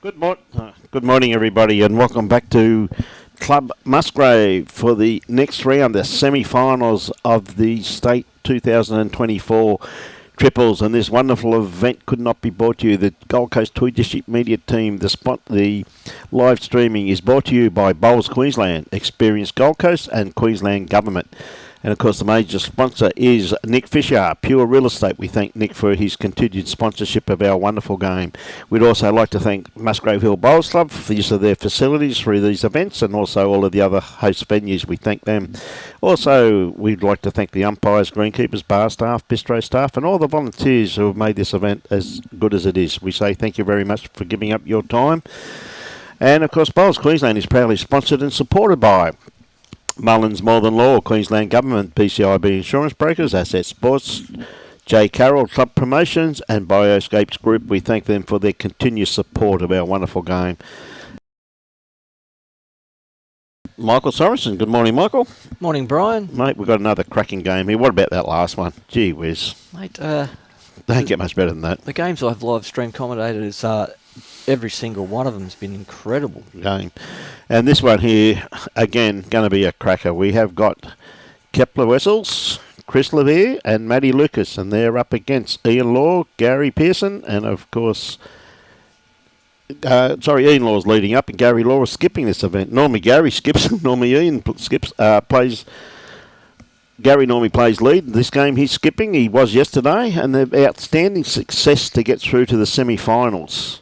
Good morning, everybody, and welcome back to Club Musgrave for the next round, the semi-finals of the State 2024 Triples. And this wonderful event could not be brought to you. The Gold Coast Tweed District Media Team, the live streaming is brought to you by Bowls Queensland, Experience Gold Coast, and Queensland Government. And, of course, the major sponsor is Nick Fisher, Pure Real Estate. We thank Nick for his continued sponsorship of our wonderful game. We'd also like to thank Musgrave Hill Bowls Club for the use of their facilities through these events, and also all of the other host venues. We thank them. Also, we'd like to thank the umpires, greenkeepers, bar staff, bistro staff, and all the volunteers who have made this event as good as it is. We say thank you very much for giving up your time. And, of course, Bowls Queensland is proudly sponsored and supported by Mullins More Than Law, Queensland Government, BCIB Insurance Brokers, Asset Sports, J. Carroll Club Promotions, and Bioscapes Group. We thank them for their continuous support of our wonderful game. Michael Sorensen. Good morning, Michael. Morning, Brian. Mate, we've got another cracking game here. What about that last one? Gee whiz. Mate, don't get much better than that. The games I've live stream commentated is every single one of them has been incredible. Game. And this one here, again, going to be a cracker. We have got Kepler Wessels, Chris Levere, and Matty Lucas, and they're up against Ian Law, Gary Pearson, and of course, Ian Law's leading up, and Gary Law is skipping this event. Normally Gary skips, normally Ian skips, plays. Gary normally plays lead. This game he's skipping. He was yesterday, and they've outstanding success to get through to the semi-finals.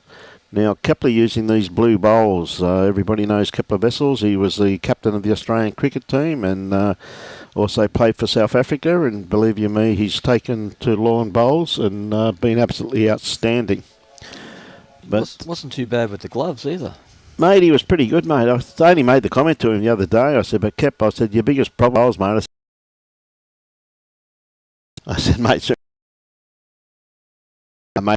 Now, Kepler using these blue bowls. Everybody knows Kepler Wessels. He was the captain of the Australian cricket team and also played for South Africa. And believe you me, he's taken to lawn bowls and been absolutely outstanding. But wasn't too bad with the gloves either. Mate, he was pretty good, mate. I only made the comment to him the other day. I said, but Kep, I said, your biggest problem is, mate. I said, mate, sir. Mate.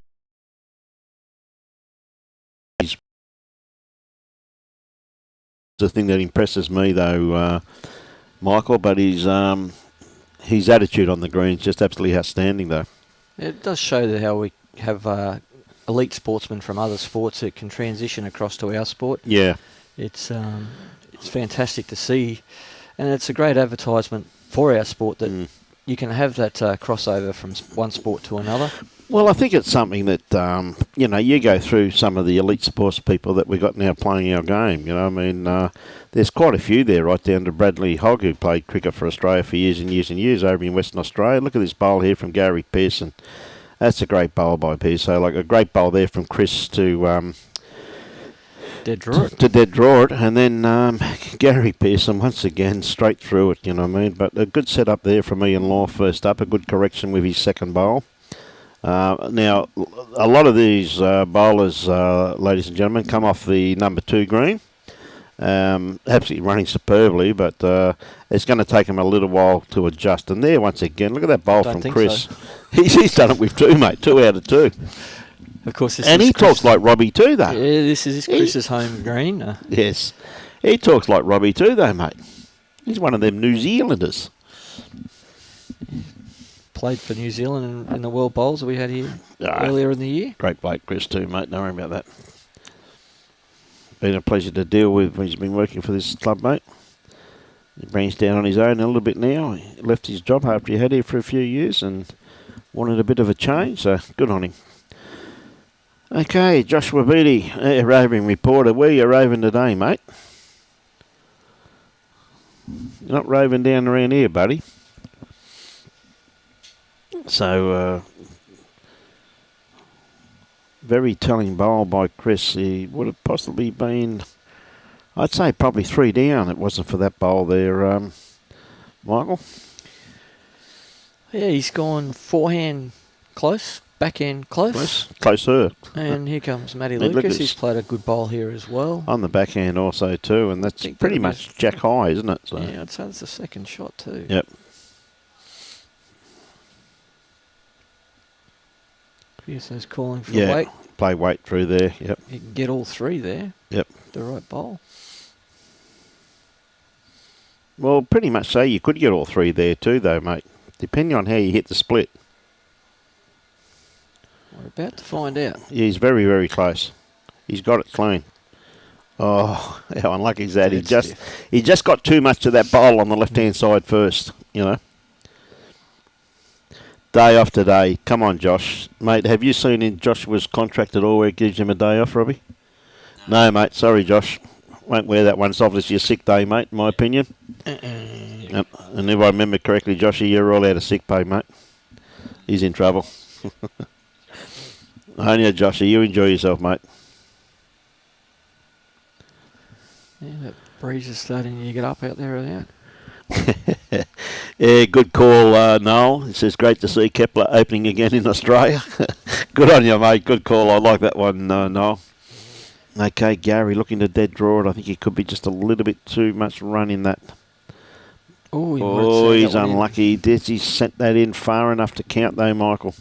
The thing that impresses me, though, Michael, but his attitude on the green is just absolutely outstanding, though. It does show that how we have elite sportsmen from other sports that can transition across to our sport. Yeah, it's fantastic to see, and it's a great advertisement for our sport that you can have that crossover from one sport to another. Well, I think it's something that, you go through some of the elite sports people that we've got now playing our game. You know, I mean, there's quite a few there, right down to Bradley Hogg, who played cricket for Australia for years and years and years over in Western Australia. Look at this bowl here from Gary Pearson. That's a great bowl by Pearson. Like a great bowl there from Chris to dead draw it. To dead draw it. And then Gary Pearson, once again, straight through it, you know what I mean? But a good setup there from Ian Law first up, a good correction with his second bowl. Now, a lot of these bowlers, ladies and gentlemen, come off the number 2 green. Absolutely running superbly, but it's going to take them a little while to adjust. And there, once again, look at that bowl from Chris. So. He's done it with 2, mate. 2 out of 2. Of course, and he talks like Robbie too, though. Yeah, this is Chris's home green. Yes, he talks like Robbie too, though, mate. He's one of them New Zealanders. Played for New Zealand in the World Bowls that we had here earlier in the year. Great bloke, Chris, too, mate. Don't worry about that. Been a pleasure to deal with when he's been working for this club, mate. He brings down on his own a little bit now. He left his job after he had here for a few years and wanted a bit of a change, so good on him. Okay, Joshua Beattie, roving reporter. Where are you roving today, mate? You're not roving down around here, buddy. So, very telling bowl by Chris. He would have possibly been, I'd say probably 3 down. It wasn't for that bowl there, Michael. Yeah, he's gone forehand close, backhand close. Closer. And here comes Matty Lucas. He's played a good bowl here as well. On the backhand also too, and that's pretty much jack high, isn't it? So. Yeah, I'd say it's the second shot too. Yep. Pearson's calling for weight. Play weight through there, yep. You can get all 3 there. Yep. The right bowl. Well, pretty much so. You could get all 3 there too, though, mate. Depending on how you hit the split. We're about to find out. Yeah, he's very, very close. He's got it clean. Oh, how unlucky is that? That's He just got too much of that bowl on the left-hand side first, you know. Day after day. Come on, Josh. Mate, have you seen in Joshua's contract at all where it gives him a day off, Robbie? No, mate. Sorry, Josh. Won't wear that one. It's obviously a sick day, mate, in my opinion. And if I remember correctly, Joshy, you're all out of sick pay, mate. He's in trouble. Only Joshy, you enjoy yourself, mate. Yeah, that breeze is starting to get up out there without. Yeah, good call, Noel. It says, great to see Kepler opening again in Australia. Good on you, mate. Good call. I like that one, Noel. Okay, Gary looking to dead draw it. I think he could be just a little bit too much run in that. Oh, he's unlucky. He sent that in far enough to count, though, Michael.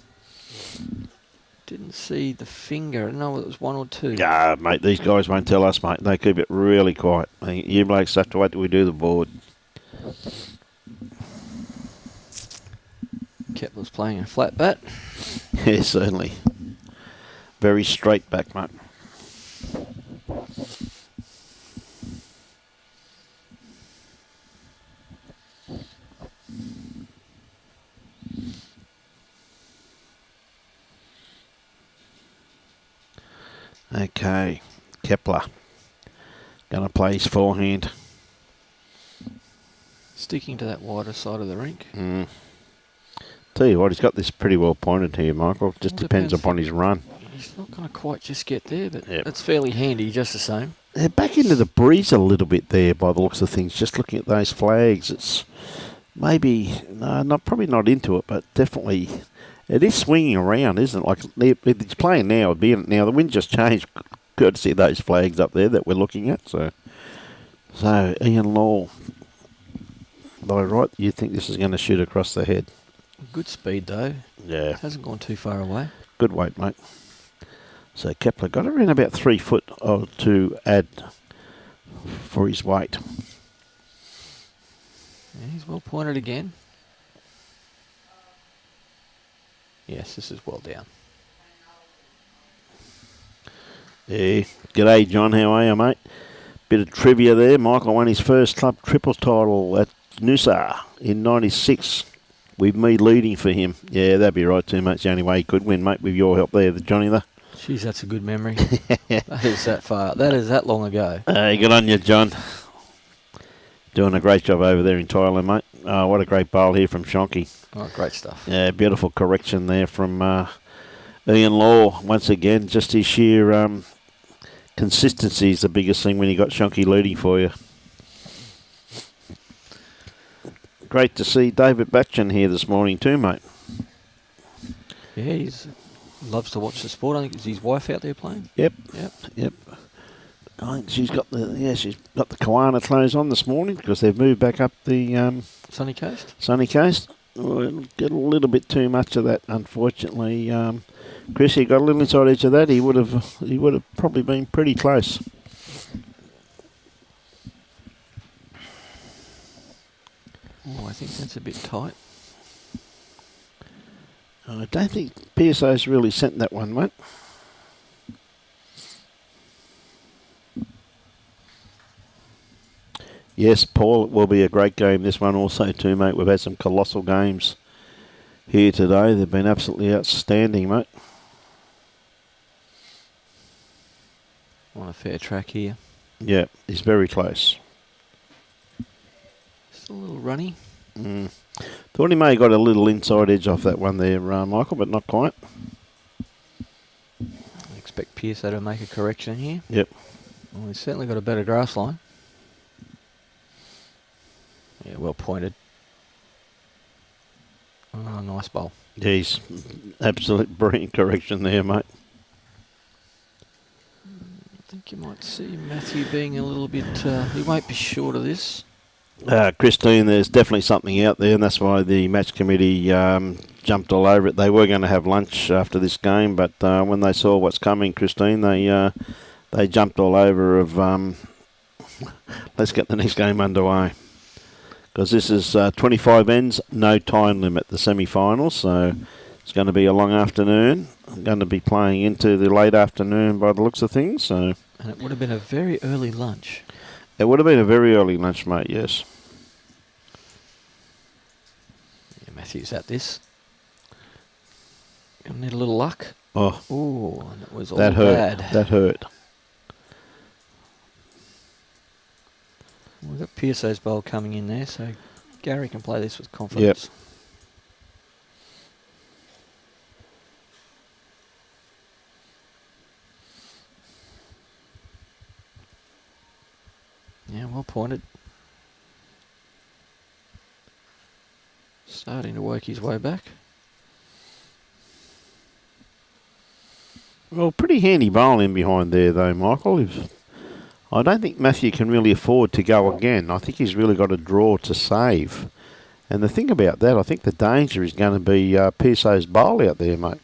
Didn't see the finger. I don't know whether it was one or two. Yeah, mate, these guys won't tell us, mate. They keep it really quiet. You blokes have to wait till we do the board. Kepler's playing a flat bat. Yeah, certainly. Very straight back, mate. Okay, Kepler. Going to play his forehand. Sticking to that wider side of the rink. Tell you what, he's got this pretty well pointed here, Michael. Just depends upon his run. He's not going to quite just get there, but Yep. It's fairly handy just the same. They're back into the breeze a little bit there by the looks of things. Just looking at those flags, it's maybe, probably not into it, but definitely it is swinging around, isn't it? Like if it's playing now, now the wind just changed courtesy of those flags up there that we're looking at. So Ian Law, by right, you think this is going to shoot across the head? Good speed though. Yeah. Hasn't gone too far away. Good weight, mate. So Kepler got around about 3 foot to add for his weight. Yeah, he's well pointed again. Yes, this is well down. Yeah. G'day, John. How are you, mate? Bit of trivia there. Michael won his first club triples title at Noosa in 96. With me leading for him. Yeah, that'd be right too, mate. It's the only way he could win, mate, with your help there, Johnny, though. Jeez, that's a good memory. That is that far. That is that long ago. Good on you, John. Doing a great job over there in Thailand, mate. What a great bowl here from Shonky. Oh, great stuff. Yeah, beautiful correction there from Ian Law. Once again, just his sheer consistency is the biggest thing when you got Shonky leading for you. Great to see David Batchin here this morning too, mate. Yeah, he loves to watch the sport. I think it's his wife out there playing. Yep. Yep. I think she's got the Kiwana clothes on this morning because they've moved back up the Sunny Coast. Sunny Coast. We'll get a little bit too much of that, unfortunately. Chris, he got a little inside edge of that. He would have probably been pretty close. Oh, I think that's a bit tight. I don't think PSO's really sent that one, mate. Yes, Paul, it will be a great game, this one also too, mate. We've had some colossal games here today. They've been absolutely outstanding, mate. On a fair track here. Yeah, he's very close. Just a little runny. Thought he may have got a little inside edge off that one there, Michael, but not quite. I expect PSO to make a correction here. Yep. Well, he's certainly got a better grass line. Yeah, well pointed. Oh, nice bowl. He's absolute brilliant correction there, mate. I think you might see Matthew being a little bit... he won't be short of this. Christine, there's definitely something out there, and that's why the match committee jumped all over it. They were going to have lunch after this game, but when they saw what's coming, Christine, they jumped all over of let's get the next game underway. Because this is 25 ends, no time limit, the semi-finals, so It's going to be a long afternoon. I'm going to be playing into the late afternoon by the looks of things. So, and it would have been a very early lunch. It would have been a very early lunch, mate, yes. Yeah, Matthew's at this. Gonna need a little luck. Oh, ooh, and it was all that hurt. bad. That hurt. We've got Pearso's bowl coming in there, so Gary can play this with confidence. Yep. Yeah, well pointed. Starting to work his way back. Well, pretty handy bowl in behind there, though, Michael. I don't think Matthew can really afford to go again. I think he's really got a draw to save. And the thing about that, I think the danger is going to be Pearso's bowl out there, mate.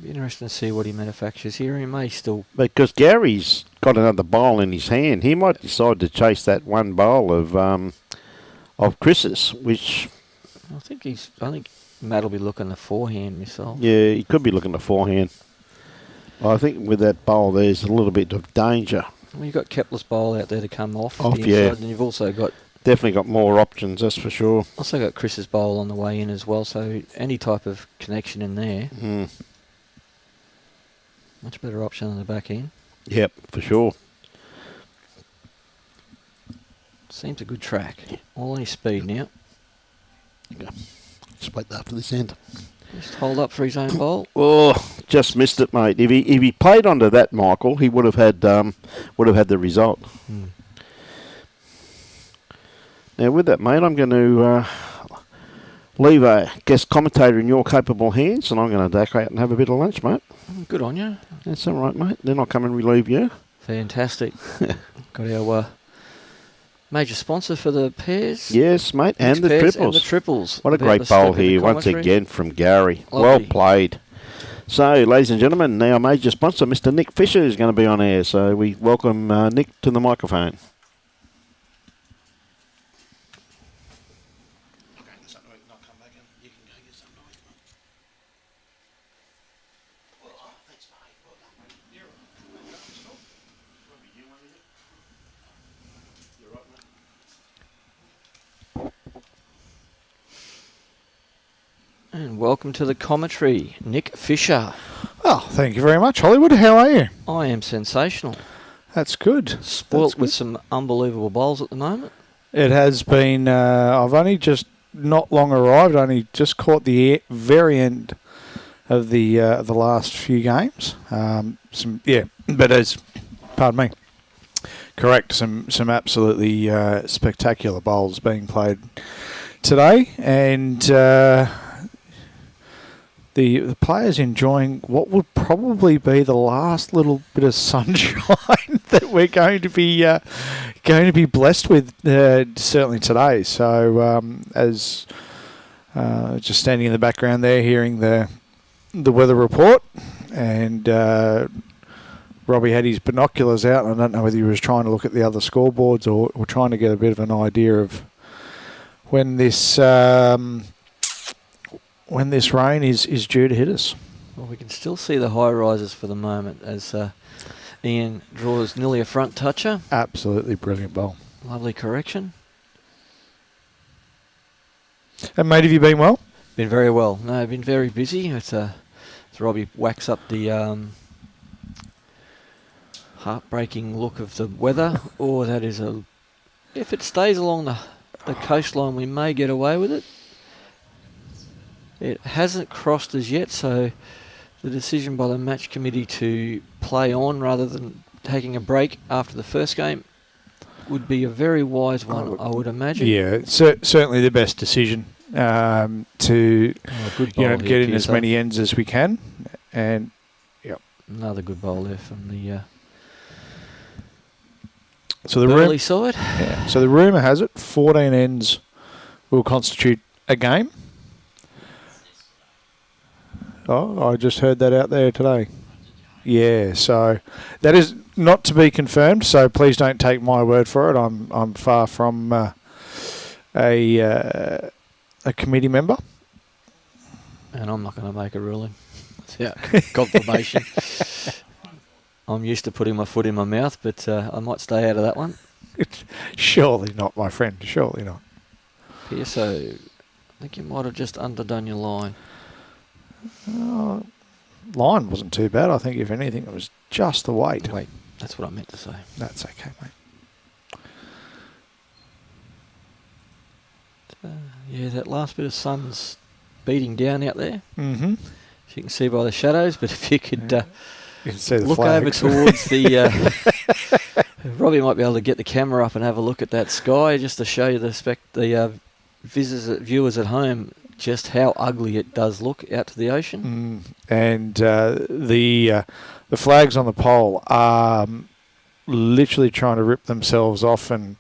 Be interesting to see what he manufactures here. He may still... Because Gary's got another bowl in his hand. He might decide to chase that one bowl of Chris's, which... I think Matt will be looking to forehand myself. Yeah, he could be looking to forehand. I think with that bowl there's a little bit of danger. Well, you've got Kepler's bowl out there to come off the inside, yeah. And you've also got... Definitely got more options, that's for sure. Also got Chris's bowl on the way in as well, so any type of connection in there. Much better option on the back end. Yep, for sure. Seems a good track. All on his speed now. Okay. Split after this end. Just hold up for his own bowl. Oh, just missed it, mate. If he played onto that, Michael, he would have had the result. Now with that, mate, I'm going to leave a guest commentator in your capable hands, and I'm going to duck out and have a bit of lunch, mate. Good on you. That's all right, mate. Then I'll come and relieve you. Fantastic. Got our major sponsor for the pairs. Yes, mate, and the triples. And the triples. What a great bowl here once again from Gary. Lovely. Well played. So, ladies and gentlemen, our major sponsor, Mr. Nick Fisher, is going to be on air. So we welcome Nick to the microphone. And welcome to the commentary, Nick Fisher. Oh, thank you very much, Hollywood. How are you? I am sensational. That's good. Spoilt with some unbelievable bowls at the moment. It has been. I've only just not long arrived. Only just caught the very end of the last few games. But as pardon me, correct. Some absolutely spectacular bowls being played today, and the players enjoying what would probably be the last little bit of sunshine that we're going to be blessed with, certainly today. So as just standing in the background there, hearing the weather report, and Robbie had his binoculars out, and I don't know whether he was trying to look at the other scoreboards or trying to get a bit of an idea of when this rain is due to hit us. Well, we can still see the high rises for the moment as Ian draws nearly a front toucher. Absolutely brilliant bowl. Lovely correction. And mate, have you been well? Been very well. No, I've been very busy. It's as Robbie whacks up the heartbreaking look of the weather. That is if it stays along the coastline, we may get away with it. It hasn't crossed as yet, so the decision by the match committee to play on rather than taking a break after the first game would be a very wise one, I would imagine. Yeah, certainly the best decision to get in as many ends as we can. And another good bowl there from the Burley side. Yeah, so the rumour has it 14 ends will constitute a game. Oh, I just heard that out there today. Yeah, so that is not to be confirmed, so please don't take my word for it. I'm far from a committee member. And I'm not going to make a ruling without confirmation. I'm used to putting my foot in my mouth, but I might stay out of that one. Surely not, my friend. Surely not. PSO, I think you might have just underdone your line. Line wasn't too bad. I think, if anything, it was just the weight. Wait, that's what I meant to say. That's okay, mate. Yeah, that last bit of sun's beating down out there. Mm-hmm. If you can see by the shadows, but if you could You can see the look over flags. towards the... Robbie might be able to get the camera up and have a look at that sky just to show you the viewers at home just how ugly it does look out to the ocean. And the flags on the pole are literally trying to rip themselves off and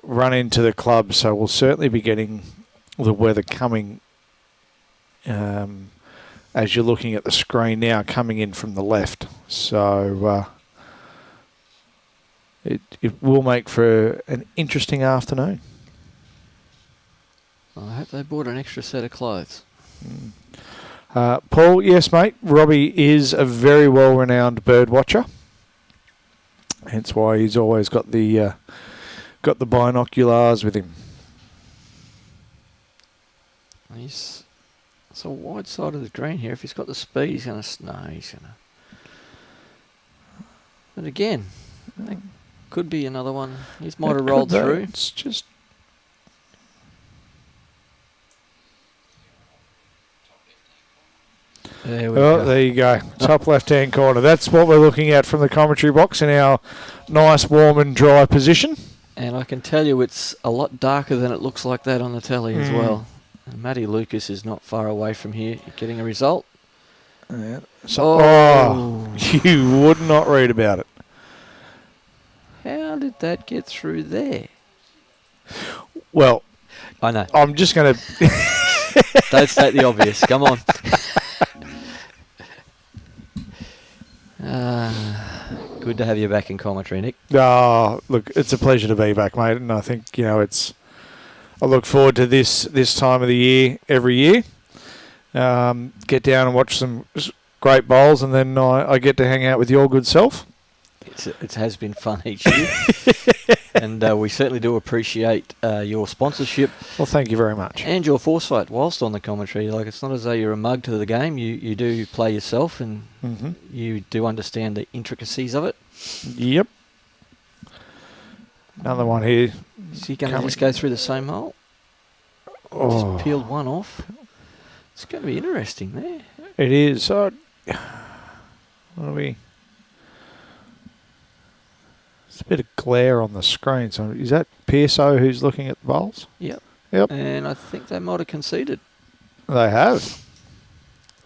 run into the club. So we'll certainly be getting the weather coming as you're looking at the screen now, coming in from the left. So it will make for an interesting afternoon. I hope they bought an extra set of clothes. Paul, yes, mate. Robbie is a very well-renowned bird watcher. Hence why he's always got the binoculars with him. It's a wide side of the green here. If he's got the speed, he's going to... No, he's going to... But again, that could be another one. He might have rolled through. It's just... There we go. There you go. Top left-hand corner. That's what we're looking at from the commentary box in our nice, warm and dry position. And I can tell you it's a lot darker than it looks like that on the telly as well. And Matty Lucas is not far away from here getting a result. Yeah. So, you would not read about it. How did that get through there? Well, I know. I'm just going to... Don't state the obvious. Come on. Good to have you back in commentary, Nick. Look, it's a pleasure to be back, mate. And I think, I look forward to this time of the year every year. Get down and watch some great bowls, and then I get to hang out with your good self. It has been fun each year. And we certainly do appreciate your sponsorship. Well, thank you very much. And your foresight whilst on the commentary. Like, it's not as though you're a mug to the game. You do play yourself, and you do understand the intricacies of it. Yep. Another one here. Is he going to just go through the same hole? Just peeled one off. It's going to be interesting there. It is. So, what are we... There's a bit of glare on the screen. So is that PSO who's looking at the bowls? Yep. Yep. And I think they might have conceded. They have.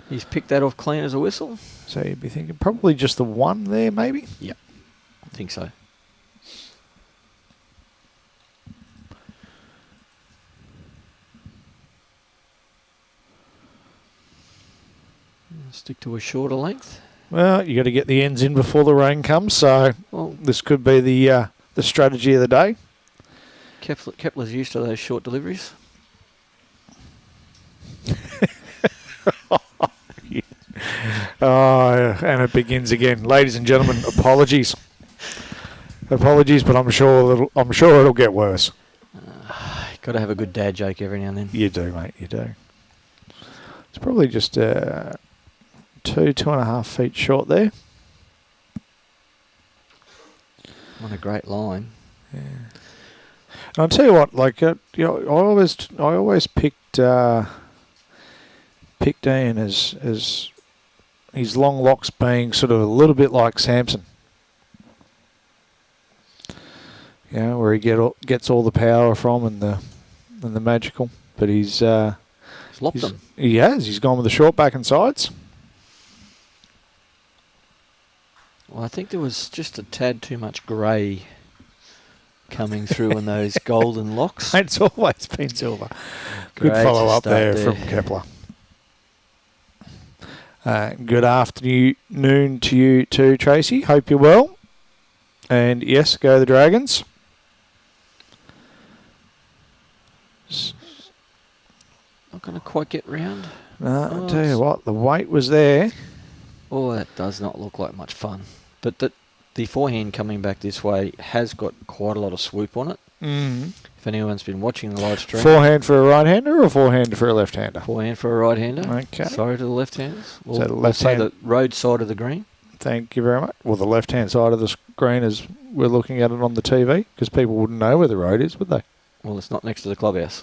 He's picked that off clean as a whistle. So you'd be thinking probably just the one there, maybe? Yep. I think so. Stick to a shorter length. Well, you got to get the ends in before the rain comes, so this could be the strategy of the day. Kepler's used to those short deliveries. And it begins again, ladies and gentlemen. Apologies, but I'm sure it'll get worse. Got to have a good dad joke every now and then. You do, mate. You do. It's probably just 2.5 feet short there. What a great line. Yeah. And I'll tell you what, I always picked Ian as his long locks being sort of a little bit like Samson. Where he gets all the power from and the magical, but he's lopped them. He has. He's gone with the short back and sides. Well, I think there was just a tad too much grey coming through in those golden locks. It's always been silver. Good Great follow up start there from Kepler. Good afternoon to you too, Tracy. Hope you're well. And yes, go the Dragons. Not going to quite get round. I'll tell you what, the weight was there. Oh, that does not look like much fun. But the forehand coming back this way has got quite a lot of swoop on it. Mm. If anyone's been watching the live stream. Forehand for a right-hander or forehand for a left-hander? Forehand for a right-hander. Okay. Sorry to the left-handers. So the left-hand, the road side of the green. Thank you very much. Well, the left-hand side of the screen is we're looking at it on the TV because people wouldn't know where the road is, would they? Well, it's not next to the clubhouse.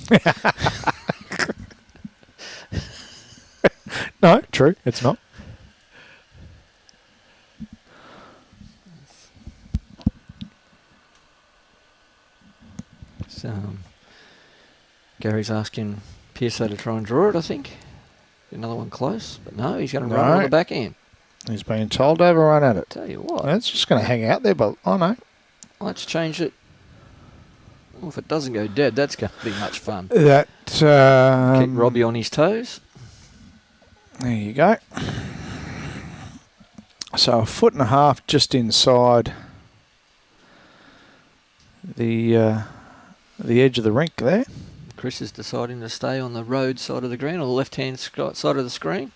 No, true. It's not. Gary's asking Pearso to try and draw it, I think. Another one close. But no, he's going to run it on the backhand. He's been told to have a run at it. Tell you what. It's just going to hang out there, but oh no. Let's change it. Well, if it doesn't go dead, that's going to be much fun. That Keep Robbie on his toes. There you go. So 1.5 foot just inside the edge of the rink there. Chris is deciding to stay on the road side of the green or the left-hand side of the screen.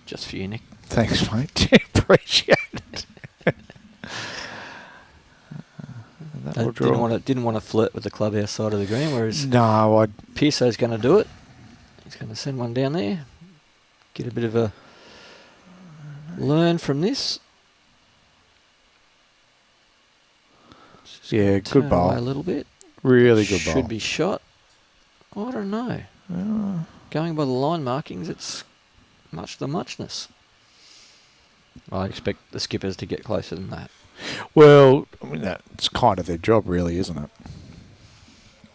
Just for you, Nick. Thanks, mate. Appreciate it. Didn't want to flirt with the clubhouse side of the green, whereas no, Pearso's going to do it. He's going to send one down there. Get a bit of a learn from this. Yeah, good ball. A little bit. Really good ball. Should be shot. I don't know. Going by the line markings, it's much the muchness. I expect the skippers to get closer than that. Well, I mean, that's kind of their job, really, isn't it?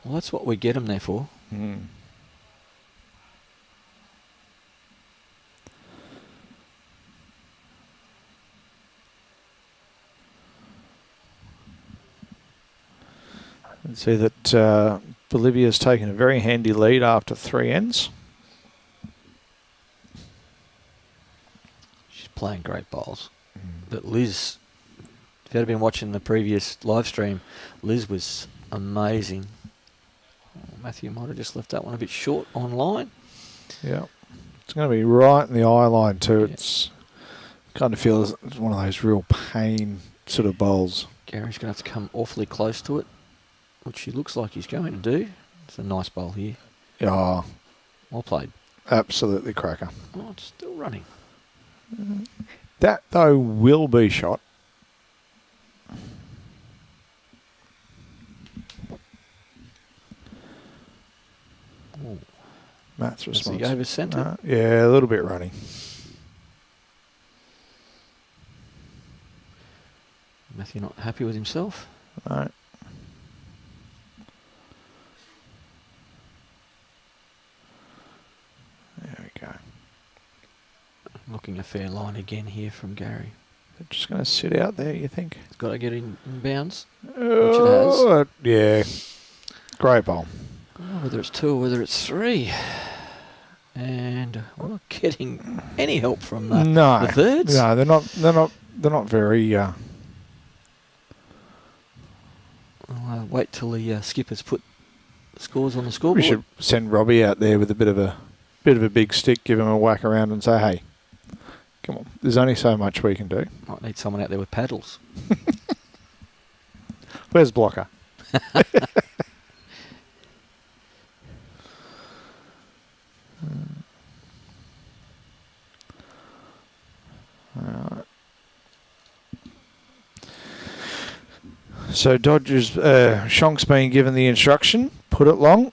Well, that's what we get them there for. Mm. You can see that Olivia's taken a very handy lead after 3 ends. She's playing great bowls. But Liz, if you had been watching the previous live stream, Liz was amazing. Matthew might have just left that one a bit short on line. Yeah. It's going to be right in the eye line too. Yeah. It's kind of feels it's one of those real pain sort of bowls. Gary's going to have to come awfully close to it, which he looks like he's going to do. It's a nice bowl here. Yeah. Well played. Absolutely cracker. Oh, it's still running. That, though, will be shot. Ooh. Matt's Is response. he over centre? Yeah, a little bit running. Matthew not happy with himself. No. There we go. Looking a fair line again here from Gary. They're just going to sit out there, you think? It's got to get in bounds. Oh, yeah. Great bowl. Whether it's 2 or whether it's 3. And we're not getting any help from the thirds. No, they're not very. I'll wait till the skippers put scores on the scoreboard. We should send Robbie out there with a bit of a big stick, give him a whack around, and say, "Hey, come on! There's only so much we can do." Might need someone out there with paddles. Where's Blocker? Alright. So Dodgers, Shonk's been given the instruction, put it long.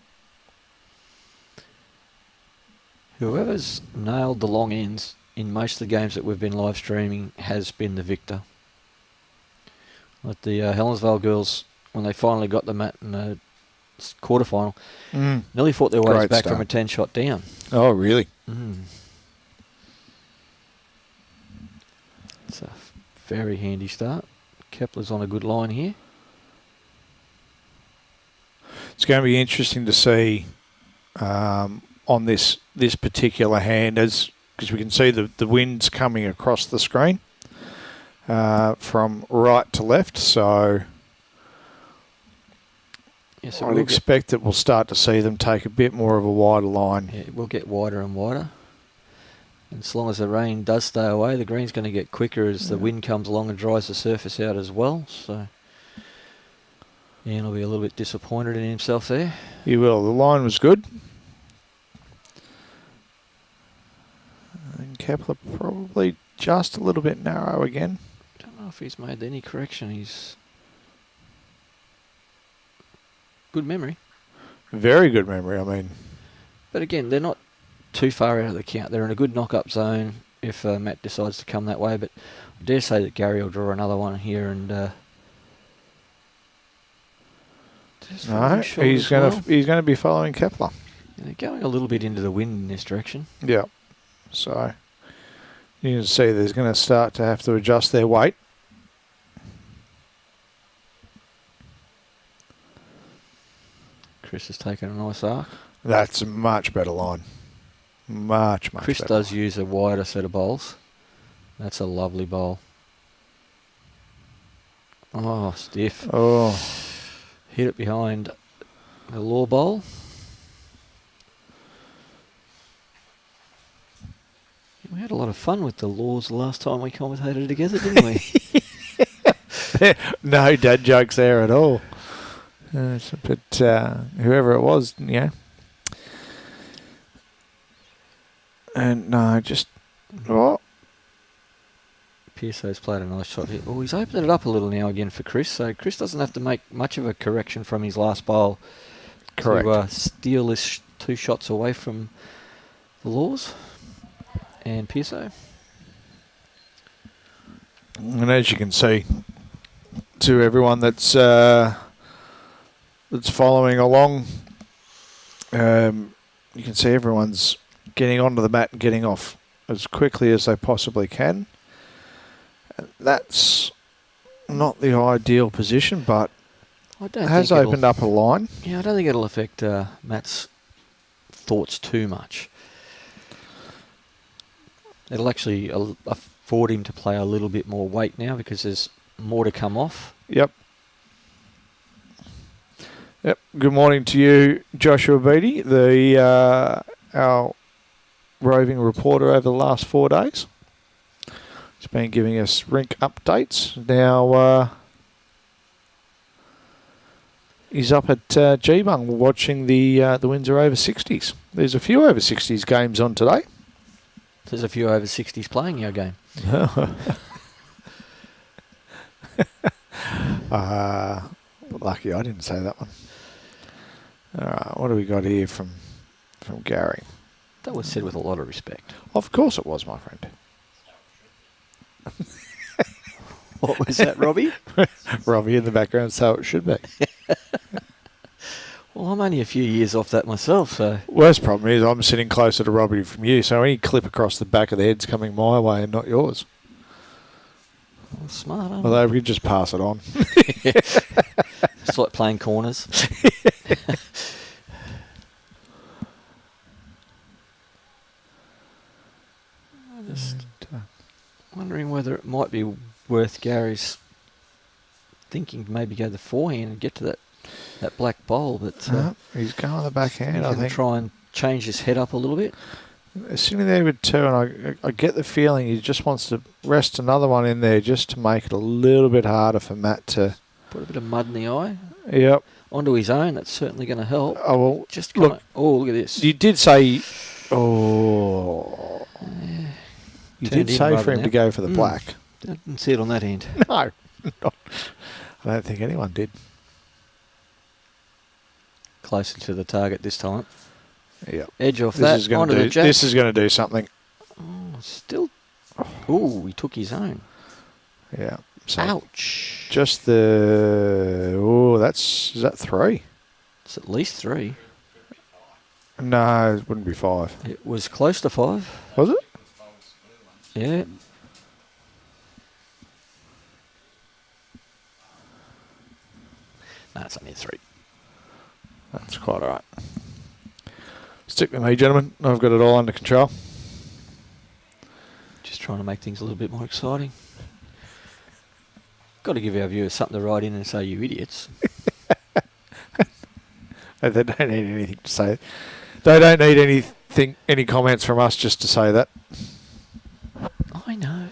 Whoever's nailed the long ends in most of the games that we've been live streaming has been the victor. Like the Helensvale girls, when they finally got the mat in the quarterfinal, nearly fought their ways Great back start. from a 10-shot down. Oh, really? It's a very handy start. Kepler's on a good line here. It's going to be interesting to see on this particular hand, because we can see the winds coming across the screen from right to left. So Yeah, Yes, I'd expect that we'll start to see them take a bit more of a wider line. Yeah, it will get wider and wider. And as long as the rain does stay away, the green's going to get quicker as the wind comes along and dries the surface out as well. So Ian will be a little bit disappointed in himself there. He will. The line was good. And Kepler probably just a little bit narrow again. Don't know if he's made any correction. He's good memory. Very good memory, I mean. But again, they're not too far out of the count. They're in a good knock-up zone if Matt decides to come that way. But I dare say that Gary will draw another one here and... no, he's going to be following Kepler. Yeah, they're going a little bit into the wind in this direction. Yeah. So you can see they're going to start to have to adjust their weight. Chris has taken a nice arc. That's a much better line. Much Chris better. does use a wider set of bowls. That's a lovely bowl. Oh, stiff. Oh. Hit it behind the law bowl. We had a lot of fun with the laws the last time we commentated together, didn't we? No dad jokes there at all. But whoever it was, yeah. And no, just... Oh. Pearso's played a nice shot here. Oh, he's opened it up a little now again for Chris, so Chris doesn't have to make much of a correction from his last bowl. Correct. To steal this 2 shots away from the laws and Pearso. And as you can see, to everyone that's following along, you can see everyone's getting onto the mat and getting off as quickly as they possibly can. That's not the ideal position, but it has opened up a line. Yeah, I don't think it'll affect Matt's thoughts too much. It'll actually afford him to play a little bit more weight now because there's more to come off. Yep. Good morning to you, Joshua Beattie, our roving reporter over the last 4 days. He's been giving us rink updates. Now he's up at Geebung watching the Windsor over 60s. There's a few over 60s games on today. There's a few over 60s playing our game. Lucky I didn't say that one. All right, what do we got here from Gary? That was said with a lot of respect. Of course it was, my friend. What was that, Robbie? Robbie in the background, so it should be. Well, I'm only a few years off that myself, so... Worst problem is I'm sitting closer to Robbie from you, so any clip across the back of the head's coming my way and not yours. Well, smart, aren't Although we could just pass it on. It's like playing corners. I'm just wondering whether it might be worth Gary's thinking to maybe go the forehand and get to that black bowl, but he's going the backhand, I think. Try and change his head up a little bit. Sitting there with 2, and I get the feeling he just wants to rest another one in there just to make it a little bit harder for Matt to... Put a bit of mud in the eye. Yep. Onto his own, that's certainly going to help. Oh, well, just look. Oh, look at this. You did say... Oh... You did say for him to go for the black. Didn't see it on that end. No. I don't think anyone did. Closer to the target this time. Yeah. Edge off that. Onto the jack. This is going to do something. Oh, still. Oh, he took his own. Yeah. So ouch. Just the... Oh, is that 3? It's at least 3. No, it wouldn't be 5. It was close to 5. Was it? Yeah. No, it's only a 3. That's quite all right. Stick with me, gentlemen. I've got it all under control. Just trying to make things a little bit more exciting. Got to give our viewers something to write in and say, you idiots. They don't need anything to say. They don't need any comments from us just to say that. I know.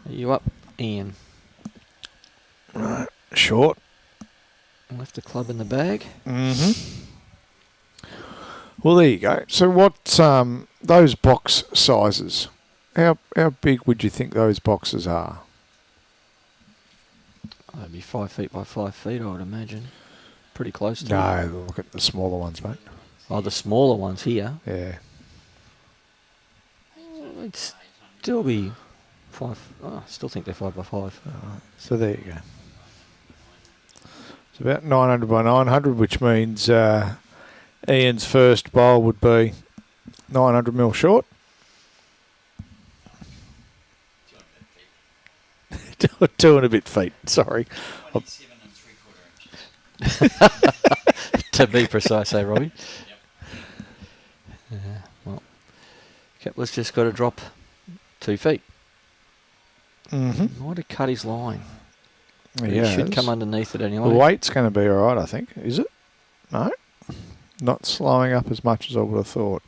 Are you up, Ian? Right, short. Left the club in the bag. Mm-hmm. Well, there you go. So what, those box sizes, how big would you think those boxes are? They'd be 5 feet by 5 feet, I would imagine. Pretty close to it. No, look at the smaller ones, mate. Oh, the smaller ones here. Yeah. It'd still be 5. Oh, I still think they're 5 by 5. So there you go. It's about 900 by 900, which means Ian's first bowl would be 900 mil short. 2 and a bit feet, sorry. 27 3/4 inches. To be precise, eh, Robbie? Well, Kepler's just got to drop 2 feet. Mm-hmm. Might have cut his line. Yeah, He should come underneath it anyway. the weight's going to be all right, I think. Is it? No? Not slowing up as much as I would have thought.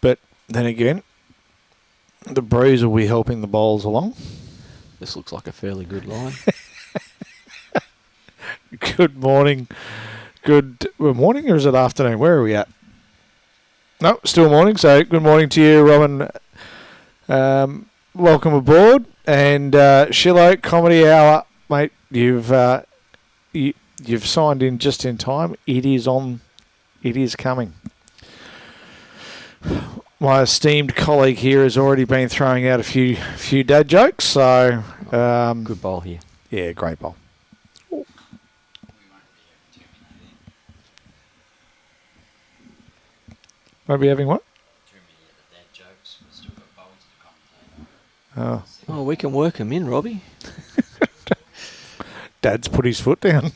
But then again, the breeze will be helping the bowls along. This looks like a fairly good line. Good morning. Good morning, or is it afternoon? Where are we at? No, still morning. So good morning to you, Robin. Welcome aboard. And Shillo Comedy Hour, mate. You've signed in just in time. It is on. It is coming. My esteemed colleague here has already been throwing out a few dad jokes. So Good bowl here. yeah, great bowl. We won't be terminating. Won't be having what? Too many of the dad jokes. We've still got bowls to commentate. Oh, Oh, we can work him in, Robbie. Dad's put his foot down.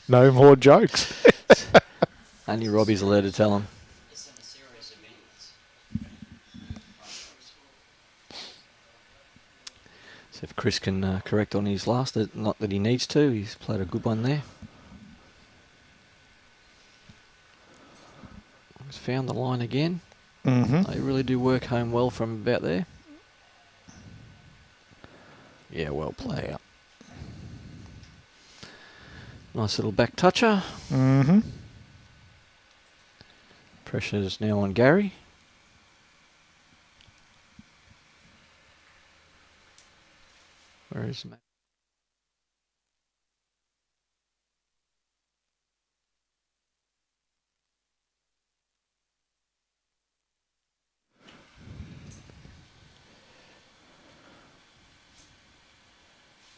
No more jokes. Only Robbie's allowed to tell him. It's in a series of events. So if Chris can correct on his last, not that he needs to, he's played a good one there. He's found the line again. Mm-hmm. They really do work home well from about there. Yeah, well played. Nice little back toucher. Mm-hmm. Pressure's now on Gary. Where is Matt?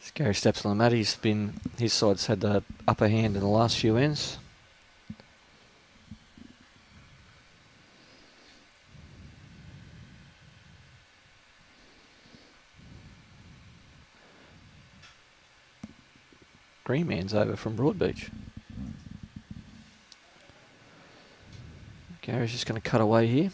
As Gary steps on the mat, his side's had the upper hand in the last few ends. Green man's over from Broadbeach. Gary's just going to cut away here.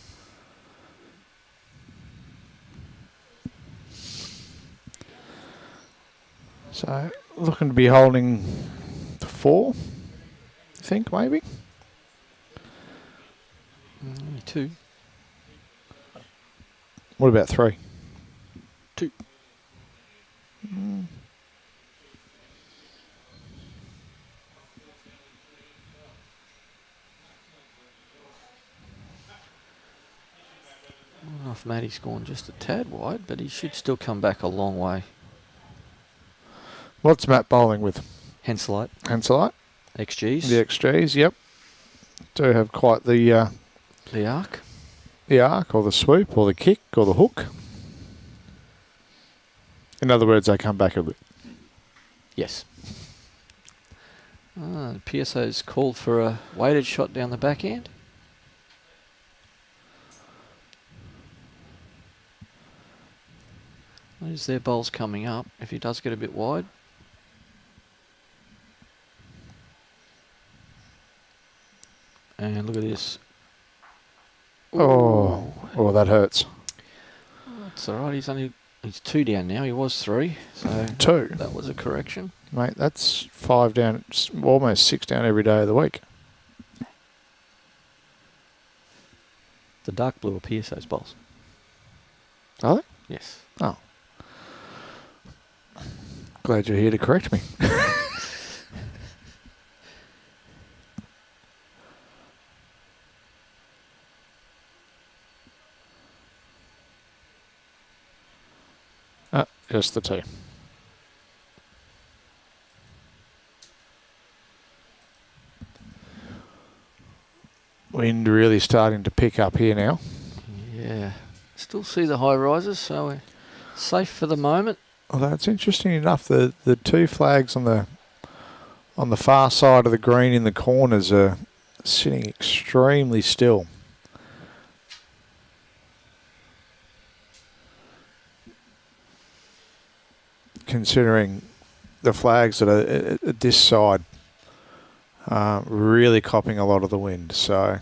So looking to be holding 4, I think maybe. Only 2. What about 3? 2. I don't know if Matty's gone just a tad wide, but he should still come back a long way. What's Matt bowling with? Henselite, Hanselite? XGs, The XGs, yep. Do have quite the the arc. arc or the swoop or the kick or the hook. In other words, they come back a bit. Yes. PSO's called for a weighted shot down the backhand. There's their bowls coming up if he does get a bit wide. And look at this. Oh, that hurts. That's alright, he's only He's 2 down now. He was 3. So 2. that was a correction. Mate, that's 5 down, almost 6 down every day of the week. The dark blue appears those bowls. Are they? Yes. Oh. Glad you're here to correct me. Just the 2. Wind really starting to pick up here now. Yeah. Still see the high rises, so we're safe for the moment. Although it's interesting enough, the 2 flags on the far side of the green in the corners are sitting extremely still. Considering the flags that are at this side really copping a lot of the wind, so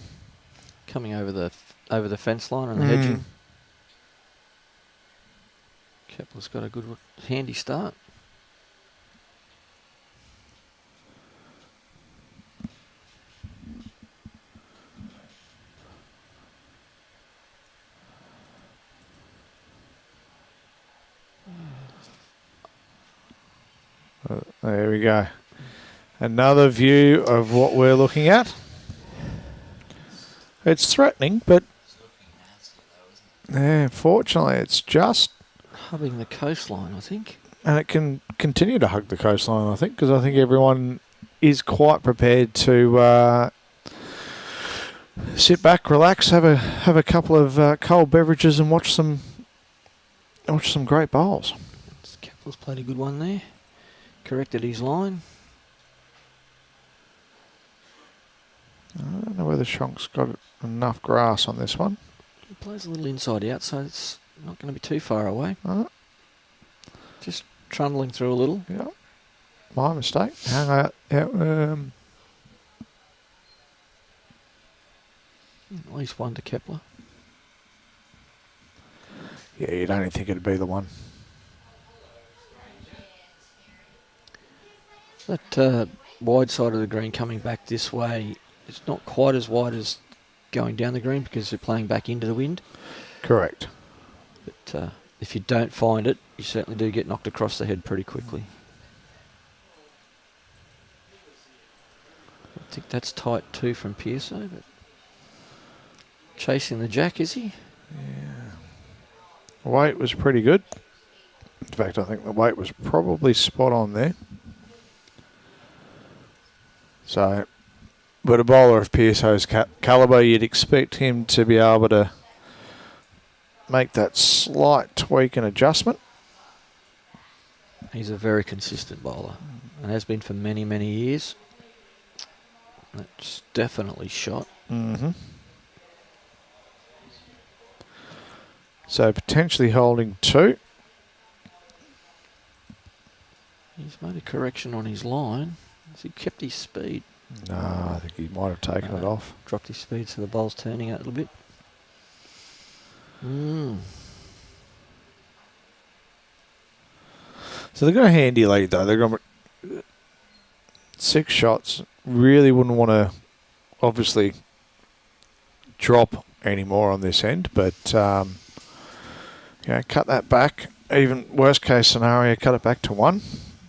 Coming over the fence line and the hedging. Kepler's got a good handy start. There we go. Another view of what we're looking at. It's threatening, but It's looking nasty though, isn't it? yeah, fortunately it's just, Hubbing the coastline, I think. and it can continue to hug the coastline, I think, because I think everyone is quite prepared to sit back, relax, have a couple of cold beverages, and watch some great bowls. Kepler's played a good one there. Corrected his line. I don't know whether Shonk's got enough grass on this one. He plays a little inside out, so it's not going to be too far away. Just trundling through a little. Yeah, my mistake. Hang out. Yeah, At least one to Kepler. yeah, you'd only think it'd be the one. That wide side of the green coming back this way, it's not quite as wide as going down the green because they're playing back into the wind. Correct. But if you don't find it, you certainly do get knocked across the head pretty quickly. I think that's tight too from Pearso, but chasing the jack, is he? Weight was pretty good. In fact, I think the weight was probably spot on there. So, but a bowler of Pearso's calibre, you'd expect him to be able to make that slight tweak and adjustment. He's a very consistent bowler and has been for many, many years. That's definitely shot. Mm-hmm. So potentially holding 2. He's made a correction on his line. Has he kept his speed? No, I think he might have taken it off. Dropped his speed so the bowl's turning out a little bit. So they've got a handy lead though. They've got 6 shots. Really wouldn't want to obviously drop any more on this end, but cut that back. Even worst case scenario, cut it back to 1.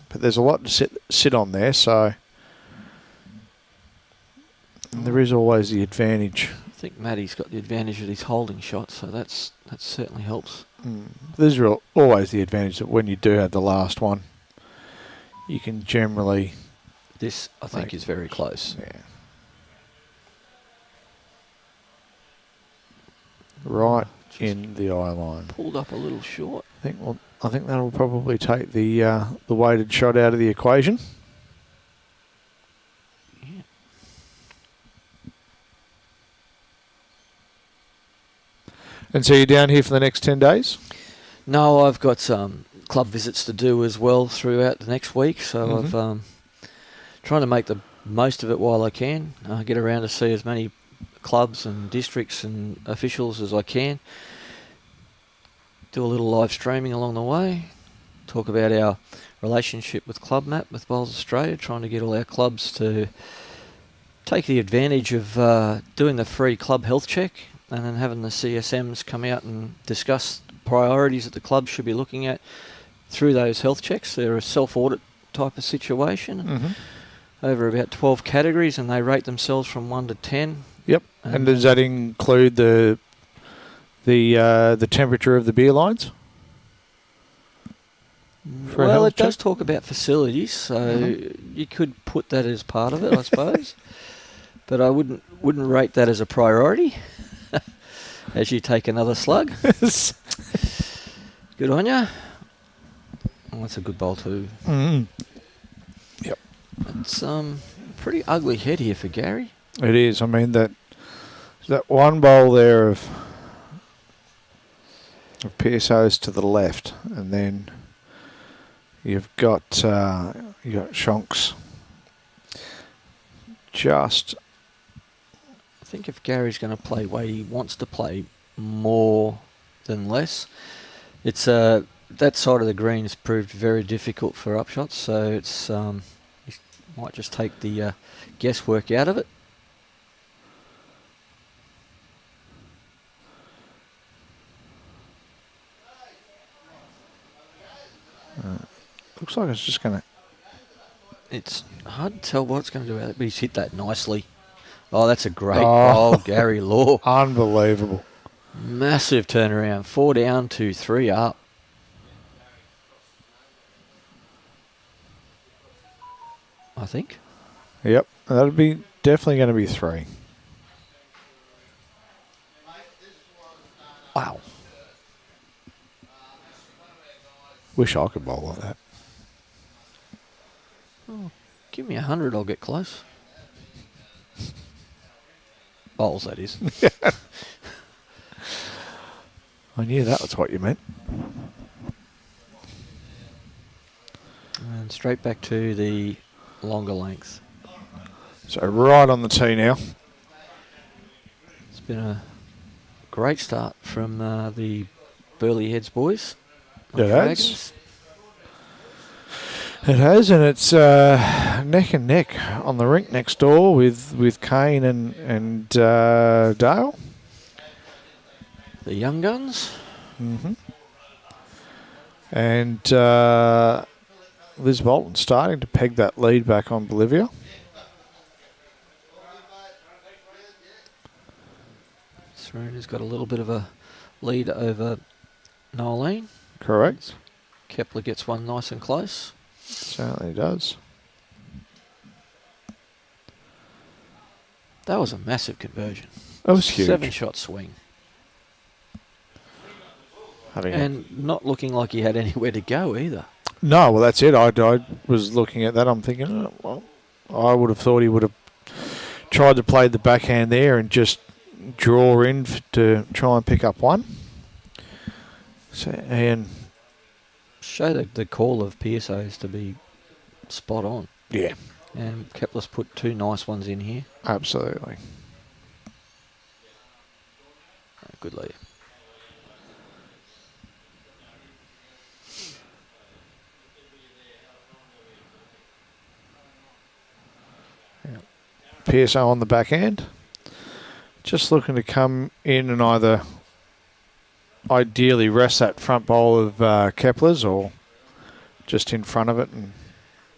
But there's a lot to sit on there, so and there is always the advantage. I think Matty's got the advantage of his holding shot, so that certainly helps. There's always the advantage that when you do have the last one, you can generally... This, I think, is very close. Yeah. Right in the eye line. Pulled up a little short. I think that'll probably take the weighted shot out of the equation. Yeah. And so you're down here for the next 10 days? No, I've got some club visits to do as well throughout the next week, so I've trying to make the most of it while I can. Get around to see as many clubs and districts and officials as I can. do a little live streaming along the way. Talk about our relationship with Club Map with Bowls Australia, trying to get all our clubs to take the advantage of doing the free club health check and then having the CSMs come out and discuss priorities that the club should be looking at through those health checks. They're a self-audit type of situation over about 12 categories, and they rate themselves from 1 to 10. Yep. And does that include the temperature of the beer lines? Well, it does talk about facilities, so you could put that as part of it, I suppose. But I wouldn't rate that as a priority as you take another slug. Good on you. Oh, that's a good bowl too. Yep. It's pretty ugly head here for Gary. It is. I mean, that one bowl there of PSOs to the left, and then you've got Shonks. Just, I think if Gary's going to play the way he wants to play, more than less, it's that side of the green has proved very difficult for upshots. So it's he might just take the guesswork out of it. looks like it's just going to... It's hard to tell what it's going to do out of it, but he's hit that nicely. Oh, that's a great bowl, Gary Law. Unbelievable. Massive turnaround. 4 down to 3 up. I think. Yep, that'll be definitely going to be 3. Wow. Wish I could bowl like that. Oh, give me 100, I'll get close. Bowls, that is. I knew that was what you meant. And straight back to the longer length. So right on the tee now. It's been a great start from the Burley Heads boys. It has. It has, and it's neck and neck on the rink next door with Kane and Dale. The young guns. Mm-hmm. And Liz Walton starting to peg that lead back on Olivia. Serena's got a little bit of a lead over Nolene. Correct. Kepler gets one nice and close. Certainly does. That was a massive conversion. That was huge. 7-shot swing. And not looking like he had anywhere to go either. No, well, that's it. I was looking at that. I'm thinking, oh, well, I would have thought he would have tried to play the backhand there and just draw in to try and pick up one. So, and show the call of PSOs to be spot on. Yeah. And Kepler's put 2 nice ones in here. Absolutely. Good lead. PSO on the backhand. Just looking to come in and either ideally rest that front bowl of Kepler's or just in front of it and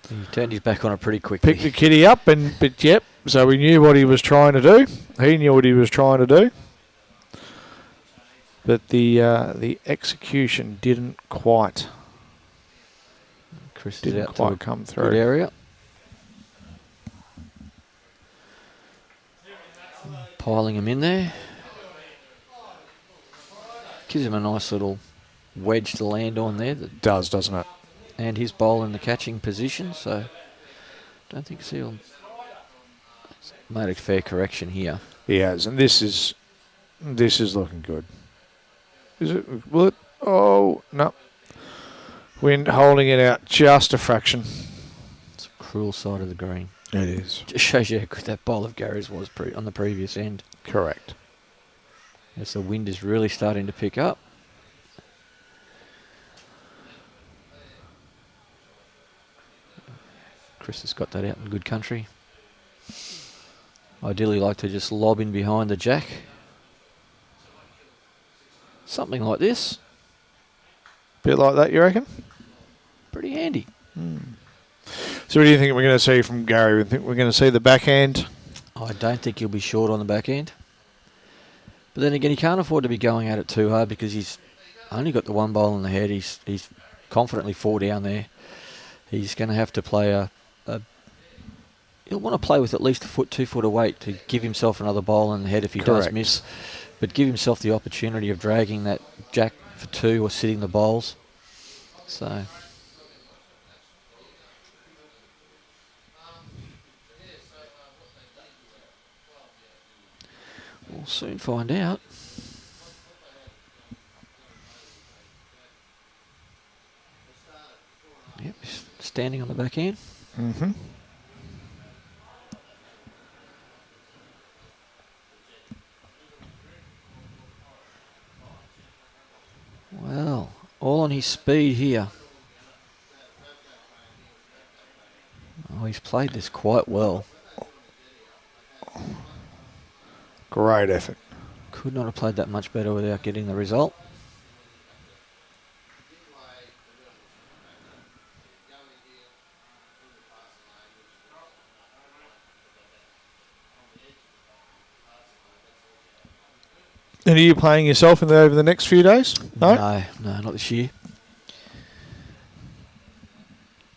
he turned his back on it pretty quickly. Picked the kitty up, but yep. So we knew what he was trying to do. He knew what he was trying to do. But the execution didn't quite come through. Good area. Piling him in there. Gives him a nice little wedge to land on there. That does, doesn't it? And his bowl in the catching position, so don't think Seal made a fair correction here. He has, and this is looking good. Is it? Will it? Oh no! Wind holding it out just a fraction. It's a cruel side of the green. It is. Just shows you how good that bowl of Gary's was on the previous end. Correct. As the wind is really starting to pick up. Chris has got that out in good country. Ideally like to just lob in behind the jack. Something like this. Bit like that, you reckon? Pretty handy. So what do you think we're going to see from Gary? We think we're going to see the backhand? I don't think he'll be short on the back end. But then again, he can't afford to be going at it too hard because he's only got the one bowl in the head. He's confidently 4 down there. He's going to have to play he'll want to play with at least a foot, 2 foot of weight to give himself another bowl in the head if he does miss. But give himself the opportunity of dragging that jack for 2 or sitting the bowls. So... we'll soon find out. Yep, standing on the back end. Mm-hmm. Well, all on his speed here. Oh, he's played this quite well. Great effort. Could not have played that much better without getting the result. And are you playing yourself over the next few days? No, not this year.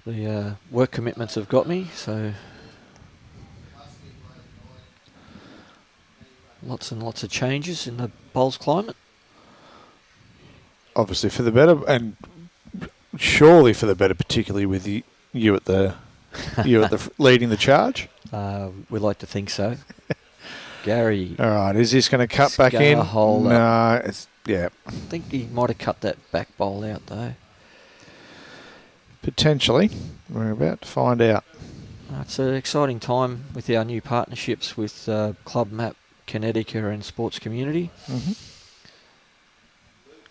The work commitments have got me, so lots and lots of changes in the bowls climate. Obviously for the better, and surely for the better, particularly with you at the leading the charge. We like to think so. Gary. All right, is this going to cut back in? No, yeah. I think he might have cut that back bowl out though. Potentially. We're about to find out. It's an exciting time with our new partnerships with Club Map, Connecticut and Sports Community. Mm-hmm.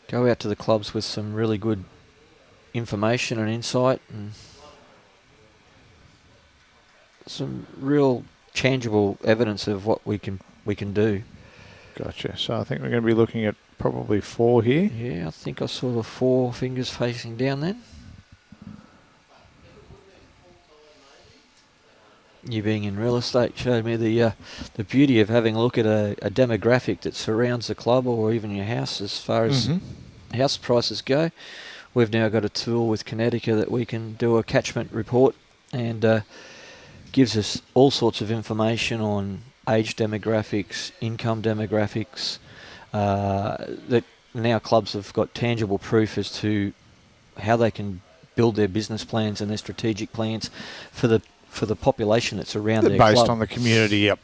Go out to the clubs with some really good information and insight and some real tangible evidence of what we can do. Gotcha. So I think we're going to be looking at probably 4 here. Yeah, I think I saw the 4 fingers facing down then. You being in real estate showed me the beauty of having a look at a demographic that surrounds the club or even your house as far as house prices go. We've now got a tool with Connecticut that we can do a catchment report and gives us all sorts of information on age demographics, income demographics, that now clubs have got tangible proof as to how they can build their business plans and their strategic plans for the population that's around their club. Based on the community, yep.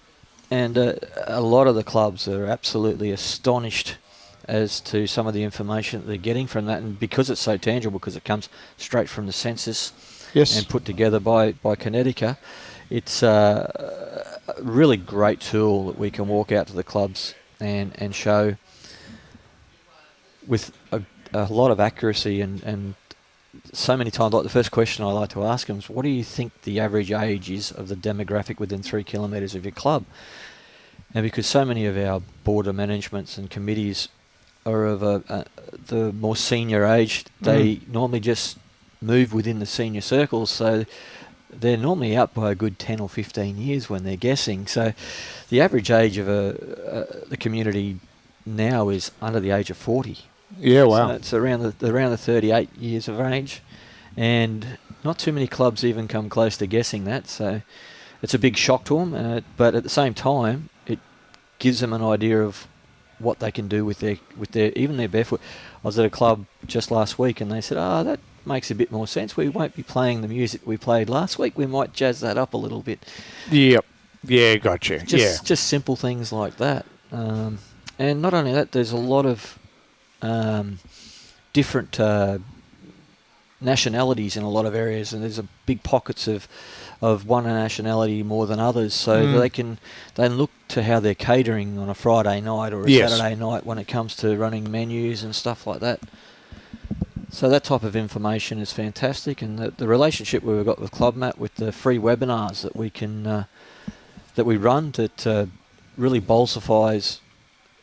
And a lot of the clubs are absolutely astonished as to some of the information that they're getting from that, and because it's so tangible, because it comes straight from the census and put together by Connecticut, it's a really great tool that we can walk out to the clubs and show with a lot of accuracy and so many times. Like the first question I like to ask them is, what do you think the average age is of the demographic within 3 kilometres of your club? And because so many of our board of managements and committees are of the more senior age, they normally just move within the senior circles, so they're normally out by a good 10 or 15 years when they're guessing. So the average age of the community now is under the age of 40. Yeah, wow. So it's around the 38 years of age, and not too many clubs even come close to guessing that. So it's a big shock to them, but at the same time, it gives them an idea of what they can do with their even their barefoot. I was at a club just last week, and they said, that makes a bit more sense. We won't be playing the music we played last week. We might jazz that up a little bit. Yep. Yeah, gotcha. Just simple things like that. And not only that, there's a lot of different nationalities in a lot of areas, and there's a big pockets of one nationality more than others, so they can look to how they're catering on a Friday night or a Saturday night when it comes to running menus and stuff like that. So that type of information is fantastic, and the relationship we've got with Club Mat, with the free webinars that we can that we run, that really bolsifies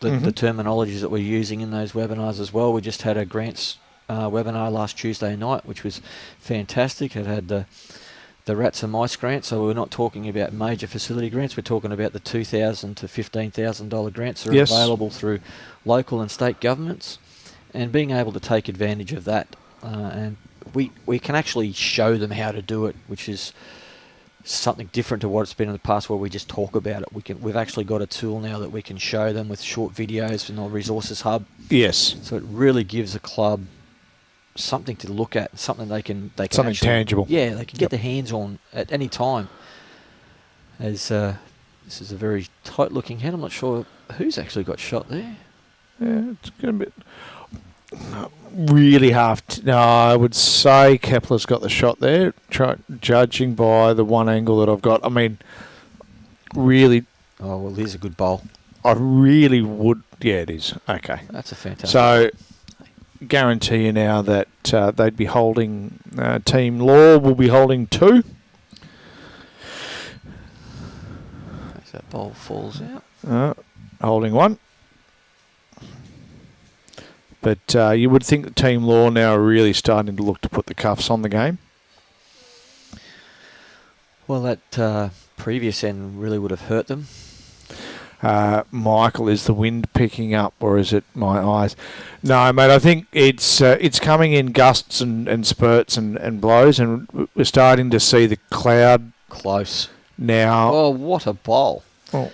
the terminologies that we're using in those webinars as well. We just had a grants webinar last Tuesday night, which was fantastic. It had the rats and mice grant, so we're not talking about major facility grants. We're talking about the $2,000 to $15,000 grants that are available through local and state governments, and being able to take advantage of that. And we can actually show them how to do it, which is something different to what it's been in the past, where we just talk about it. We've actually got a tool now that we can show them with short videos from the Resources Hub. Yes. So it really gives a club something to look at, something they can something actually, tangible. Yeah, they can get their hands on at any time. As this is a very tight-looking head. I'm not sure who's actually got shot there. Yeah, it's going to be really no, I would say Kepler's got the shot there, judging by the one angle that I've got. I mean, really. Oh, well, here's a good bowl. I really would. Yeah, it is. Okay. That's a fantastic. So, guarantee you now that they'd be holding, Team Law will be holding 2. As that bowl falls out. Holding 1. But you would think that Team Law now are really starting to look to put the cuffs on the game. Well, that previous end really would have hurt them. Michael, is the wind picking up, or is it my eyes? No, mate, I think it's coming in gusts and spurts and blows, and we're starting to see the cloud close now. Oh, what a bowl. Oh.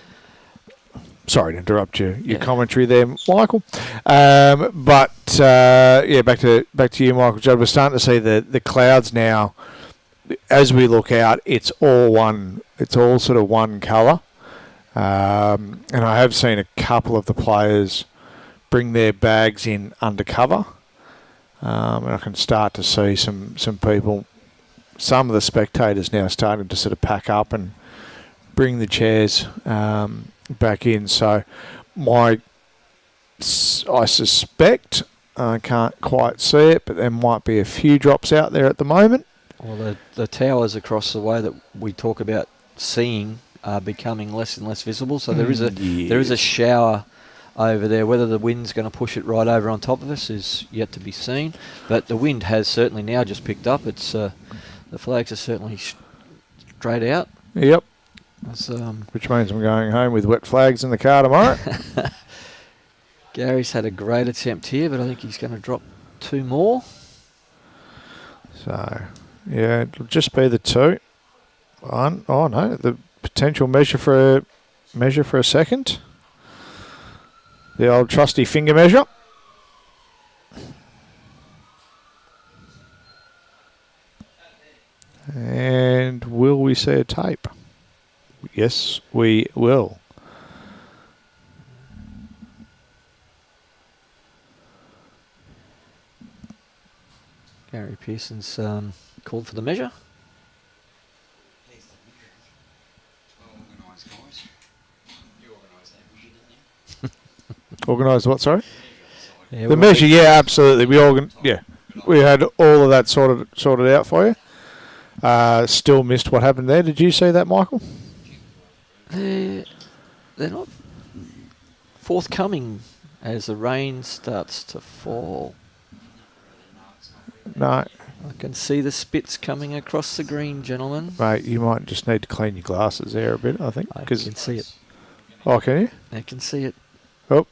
Sorry to interrupt your commentary there, Michael. But back to you, Michael Judd. We're starting to see the clouds now. As we look out, it's all one. It's all sort of one colour. And I have seen a couple of the players bring their bags in undercover. And I can start to see some people, some of the spectators now starting to sort of pack up and bring the chairs back in. So I suspect, I can't quite see it, but there might be a few drops out there at the moment. Well, the towers across the way that we talk about seeing are becoming less and less visible. So there is a shower over there. Whether the wind's going to push it right over on top of us is yet to be seen. But the wind has certainly now just picked up. It's the flags are certainly straight out. Yep. Which means I'm going home with wet flags in the car tomorrow. Gary's had a great attempt here, but I think he's going to drop 2 more. So, yeah, it'll just be the 2. One. Oh no, the potential measure for a second. The old trusty finger measure. And will we see a tape? Yes, we will. Gary Pearson's called for the measure. Organised what, sorry? Yeah, the measure, yeah, absolutely. We had all of that sorted out for you. Still missed what happened there. Did you see that, Michael? They're not forthcoming as the rain starts to fall. No. I can see the spits coming across the green, gentlemen. Mate, you might just need to clean your glasses there a bit, I think. I can see it. Oh, can you? I can see it. Oh.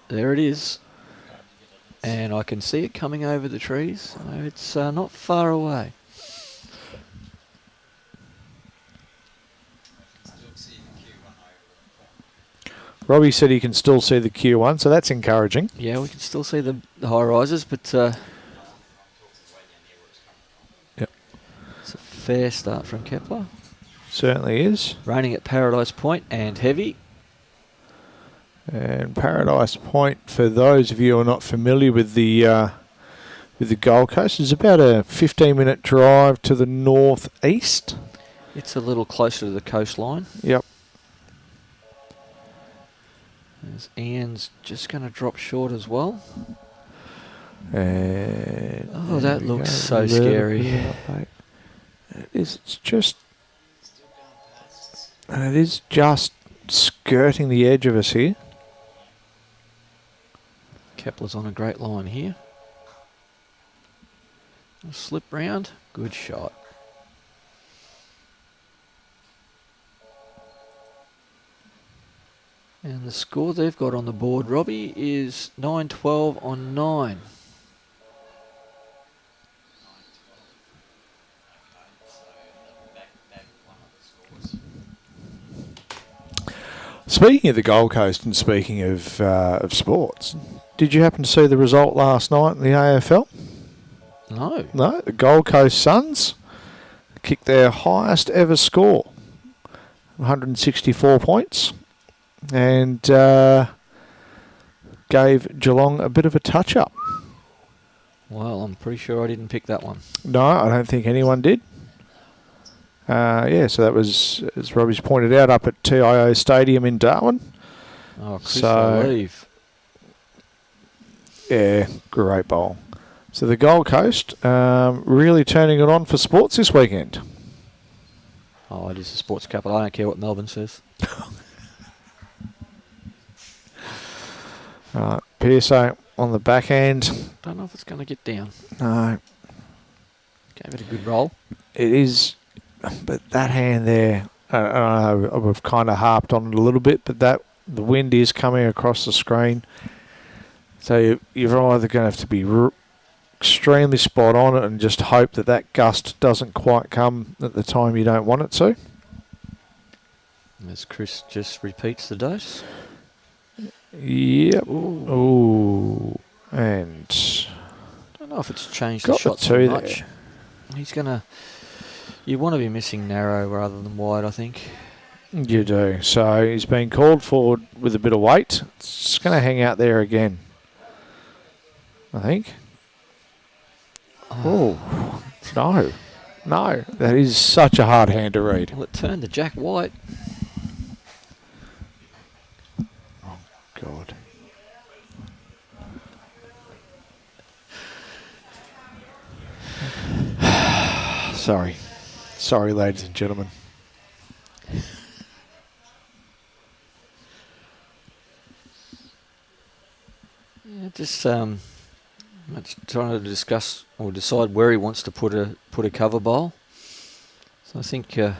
There it is. And I can see it coming over the trees. So it's not far away. Robbie said he can still see the Q1, so that's encouraging. Yeah, we can still see the high rises, but yep. It's a fair start from Kepler. Certainly is. Raining at Paradise Point and heavy. And Paradise Point, for those of you who are not familiar with the Gold Coast, is about a 15-minute drive to the northeast. It's a little closer to the coastline. Yep. As Ian's just going to drop short as well. And Oh, that there we looks go. so Little scary. bit of update. It's just, and it is just skirting the edge of us here. Kepler's on a great line here. A slip round. Good shot. And the score they've got on the board, Robbie, is 9-12 on 9. Speaking of the Gold Coast and speaking of sports, did you happen to see the result last night in the AFL? No. No, the Gold Coast Suns kicked their highest ever score, 164 points, and gave Geelong a bit of a touch-up. Well, I'm pretty sure I didn't pick that one. No, I don't think anyone did. So that was, as Robbie's pointed out, up at TIO Stadium in Darwin. Oh, Chris So- Olive. Yeah, great bowl. So the Gold Coast really turning it on for sports this weekend. Oh, it is the sports capital. I don't care what Melbourne says. PSA on the back end. Don't know if it's going to get down. No, Gave it a good roll. it is, but that hand there, I know we've kind of harped on it a little bit, but that the wind is coming across the screen. So you're either going to have to be extremely spot on it and just hope that that gust doesn't quite come at the time you don't want it to. As Chris just repeats the dose. Yep. Ooh. Ooh. And Don't know if it's changed got the shot the too two much. there. He's going to... You want to be missing narrow rather than wide, I think. You do. So he's been called forward with a bit of weight. It's going to hang out there again, I think. Oh, no. No. That is such a hard hand to read. Well, it turned to Jack White. God. Sorry. Sorry, ladies and gentlemen. Yeah, just trying to discuss or decide where he wants to put a cover bowl. So I think, Yeah,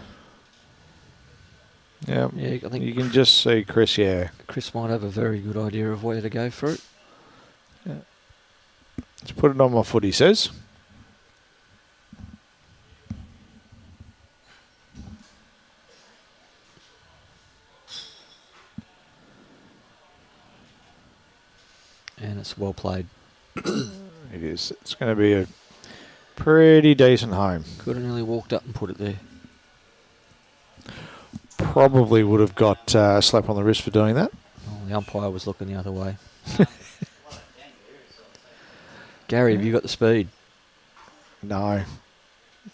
yeah, I think you can just see Chris, yeah. Chris might have a very good idea of where to go for it. Let's put it on my foot, he says. And it's well played. It is. It's going to be a pretty decent home. Could have nearly walked up and put it there. Probably would have got a slap on the wrist for doing that. Oh, the umpire was looking the other way. Gary, have you got the speed? No.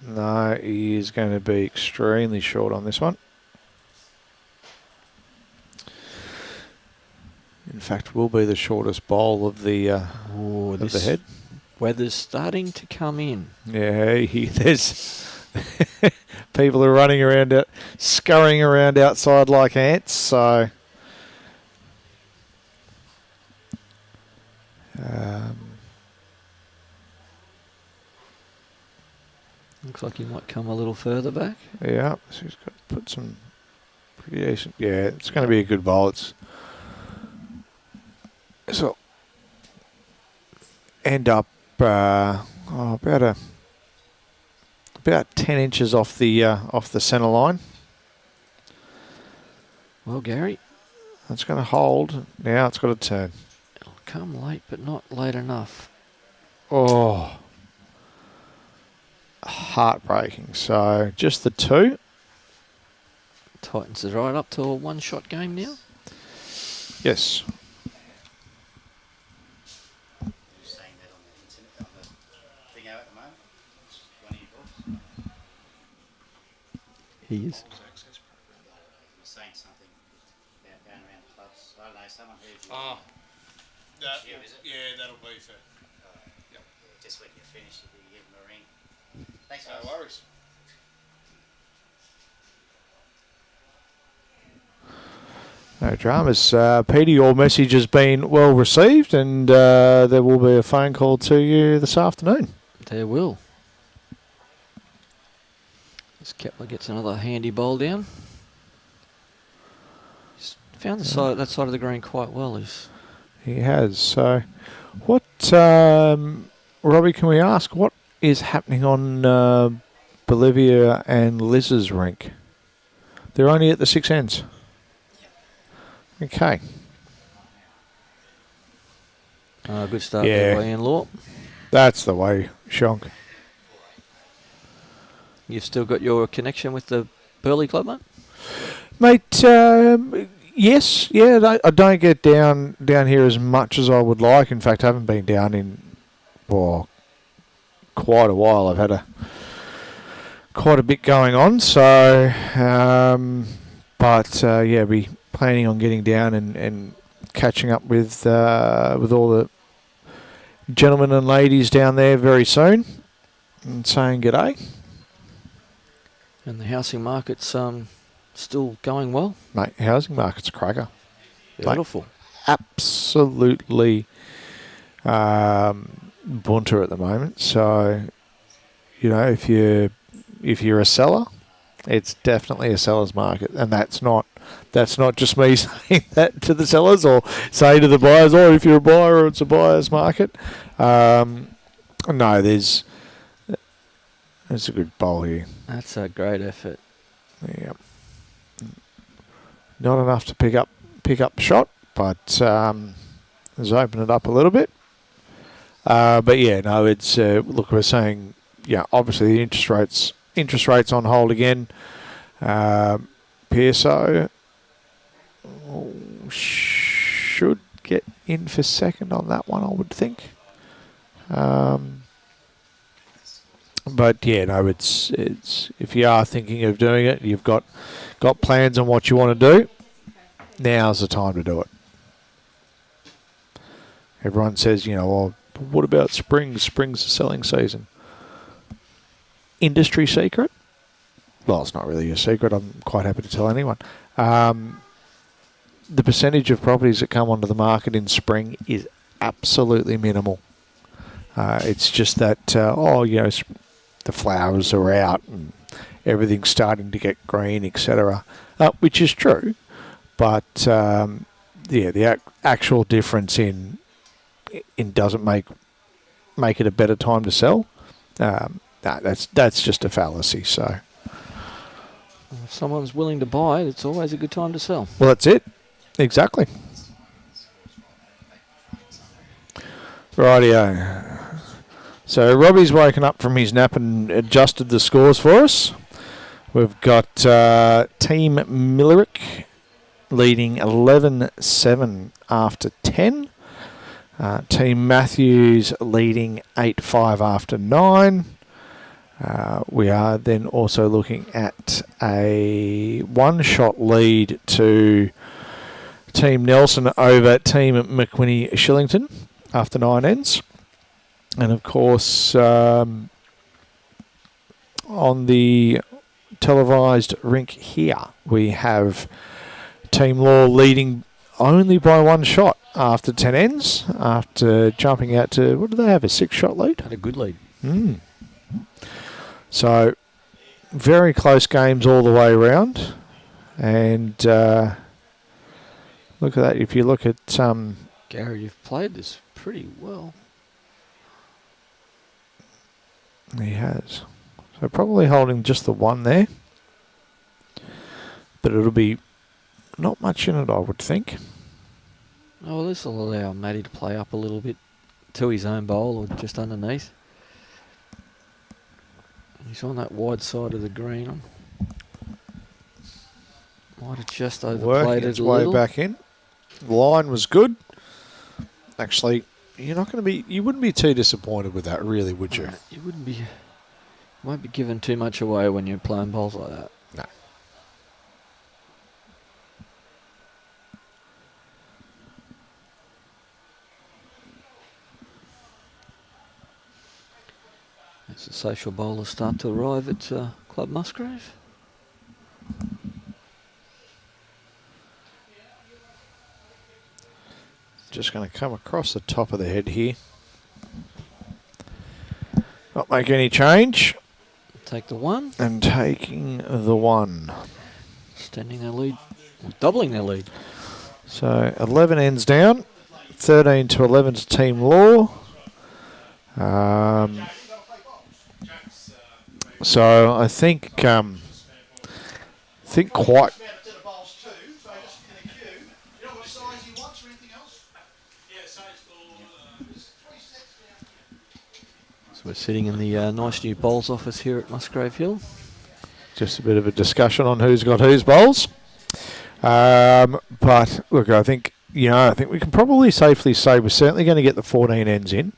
No, he is going to be extremely short on this one. In fact, will be the shortest bowl of the Oh, of the this head. weather's starting to come in. Yeah, there's people are running around, scurrying around outside like ants. So, Looks like he might come a little further back. yeah, so he's got to put some pretty decent. Yeah, it's going to be a good bowl. So end up about 10 inches off the centre line. Well, Gary, It's going to hold. Now it's got to turn. it'll come late, but not late enough. Oh, heartbreaking. So just the two. Titans is right up to a one-shot game now. Yes. Saying that on the internet, on the thing out at the moment. It's one of your books. He is. Access program. You were saying something down around the clubs. I don't know, someone heard you. Oh, Yeah, is it? yeah, that'll be for just when you're finished, if you give them a ring. Thanks, No guys. worries. No dramas. Peter, your message has been well received, and there will be a phone call to you this afternoon. There will. As Kepler gets another handy bowl down. He's found that side of the green quite well. He has. So, what, Robbie, can we ask, what is happening on Olivia and Liz's rink? They're only at the 6 ends. Okay. Good start there by Ian Law. That's the way, Shonk. You've still got your connection with the Burley Club, mate? Mate, yes, yeah, I don't get down here as much as I would like. In fact, I haven't been down in quite a while. I've had quite a bit going on, so be planning on getting down and catching up with all the gentlemen and ladies down there very soon and saying g'day. And the housing market's still going well. Mate, housing market's a cracker. Beautiful. Absolutely bunter at the moment. So, if you're a seller, it's definitely a seller's market, and that's not just me saying that to the sellers or saying to the buyers, if you're a buyer, it's a buyer's market. No, there's a good bowl here. That's a great effort. Yeah. Not enough to pick up the shot, but let's open it up a little bit. It's look, we're saying, obviously the interest rates on hold again. PSO should get in for second on that one, I would think. It's if you are thinking of doing it, you've got plans on what you want to do, now's the time to do it. Everyone says, what about spring? Spring's the selling season. Industry secret? Well, it's not really a secret. I'm quite happy to tell anyone. The percentage of properties that come onto the market in spring is absolutely minimal. It's just that, the flowers are out and everything's starting to get green, etc., which is true. But, the actual difference in doesn't make it a better time to sell. That's just a fallacy. So, if someone's willing to buy, it's always a good time to sell. Well, that's it. Exactly. Rightio. So Robbie's woken up from his nap and adjusted the scores for us. We've got Team Millerick leading 11-7 after 10. Team Matthews leading 8-5 after 9. We are then also looking at a one-shot lead to Team Nelson over Team McWhinney Shillington after 9 ends. And of course, on the televised rink here, we have Team Law leading only by one shot after 10 ends, after jumping out to, what do they have, a 6-shot lead? Had a good lead. So, very close games all the way around. And look at that. If you look at... Gary, you've played this pretty well. He has. So probably holding just the one there. But it'll be not much in it, I would think. Oh, well, this will allow Matty to play up a little bit to his own bowl or just underneath. He's on that wide side of the green. Might have just overplayed it a little. Way back in. Line was good. Actually, you wouldn't be too disappointed with that, really, would you? You won't be giving too much away when you're playing bowls like that. No. As the social bowlers start to arrive at Club Musgrave. Just going to come across the top of the head here. Not make any change. Take the one. And taking the one. Extending their lead, or doubling their lead. So 11 ends down. 13 to 11 to Team Law. So I think quite. So we're sitting in the nice new bowls office here at Musgrave Hill. Just a bit of a discussion on who's got whose bowls. But look, I think we can probably safely say we're certainly going to get the 14 ends in.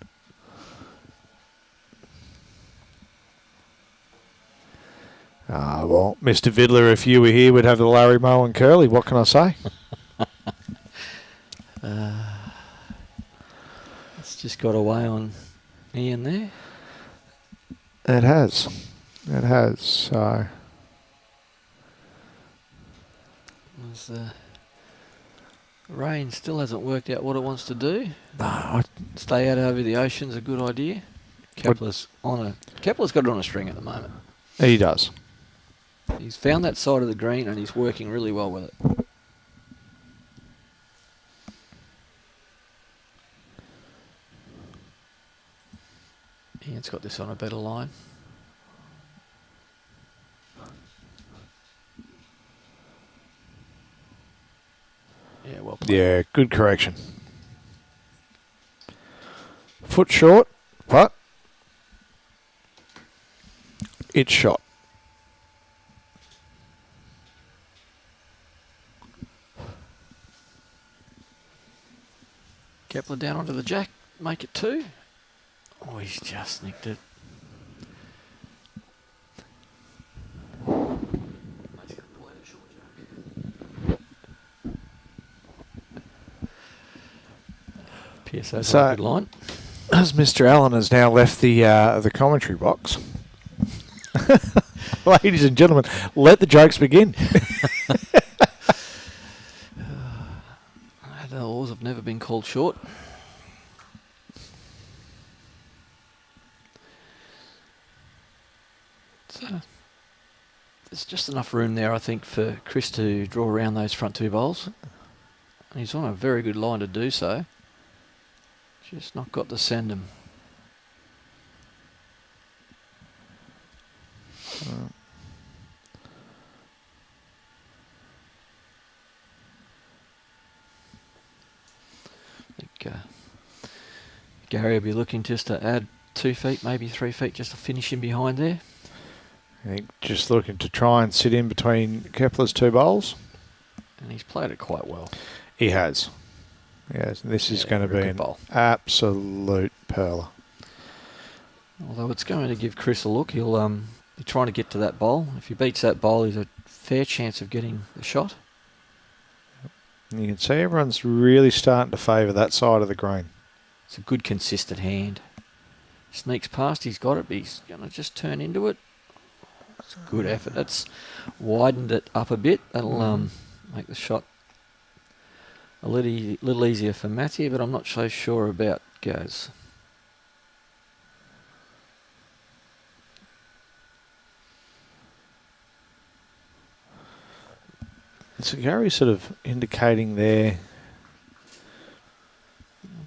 Well, Mr. Vidler, if you were here, we'd have the Larry Moe and Curly. What can I say? It's just got away on Ian there. It has. It has. So. The rain still hasn't worked out what it wants to do. No, Stay out over the ocean's a good idea. Kepler's got it on a string at the moment. He does. He's found that side of the green and he's working really well with it. Ian's got this on a better line. Yeah, well played. Yeah, good correction. Foot short, but it's shot. Kepler down onto the jack, make it 2. Oh, he's just nicked it. PSO's a good line. As Mr. Allen has now left the commentary box, ladies and gentlemen, let the jokes begin. The oars have never been called short. So there's just enough room there, I think, for Chris to draw around those front 2 bowls. And he's on a very good line to do so. Just not got to send him. I think Gary will be looking just to add 2 feet, maybe 3 feet, just to finish him behind there. I think just looking to try and sit in between Kepler's 2 bowls. And he's played it quite well. He has. Yes, this is going to be an bowl. Absolute perler. Although it's going to give Chris a look, he'll be trying to get to that bowl. If he beats that bowl, he's a fair chance of getting the shot. And you can see everyone's really starting to favour that side of the green. It's a good, consistent hand. Sneaks past, he's got it, but he's going to just turn into it. It's a good effort. That's widened it up a bit. That'll make the shot a little easier for Matthew, but I'm not so sure about Gaz. So Gary's sort of indicating there.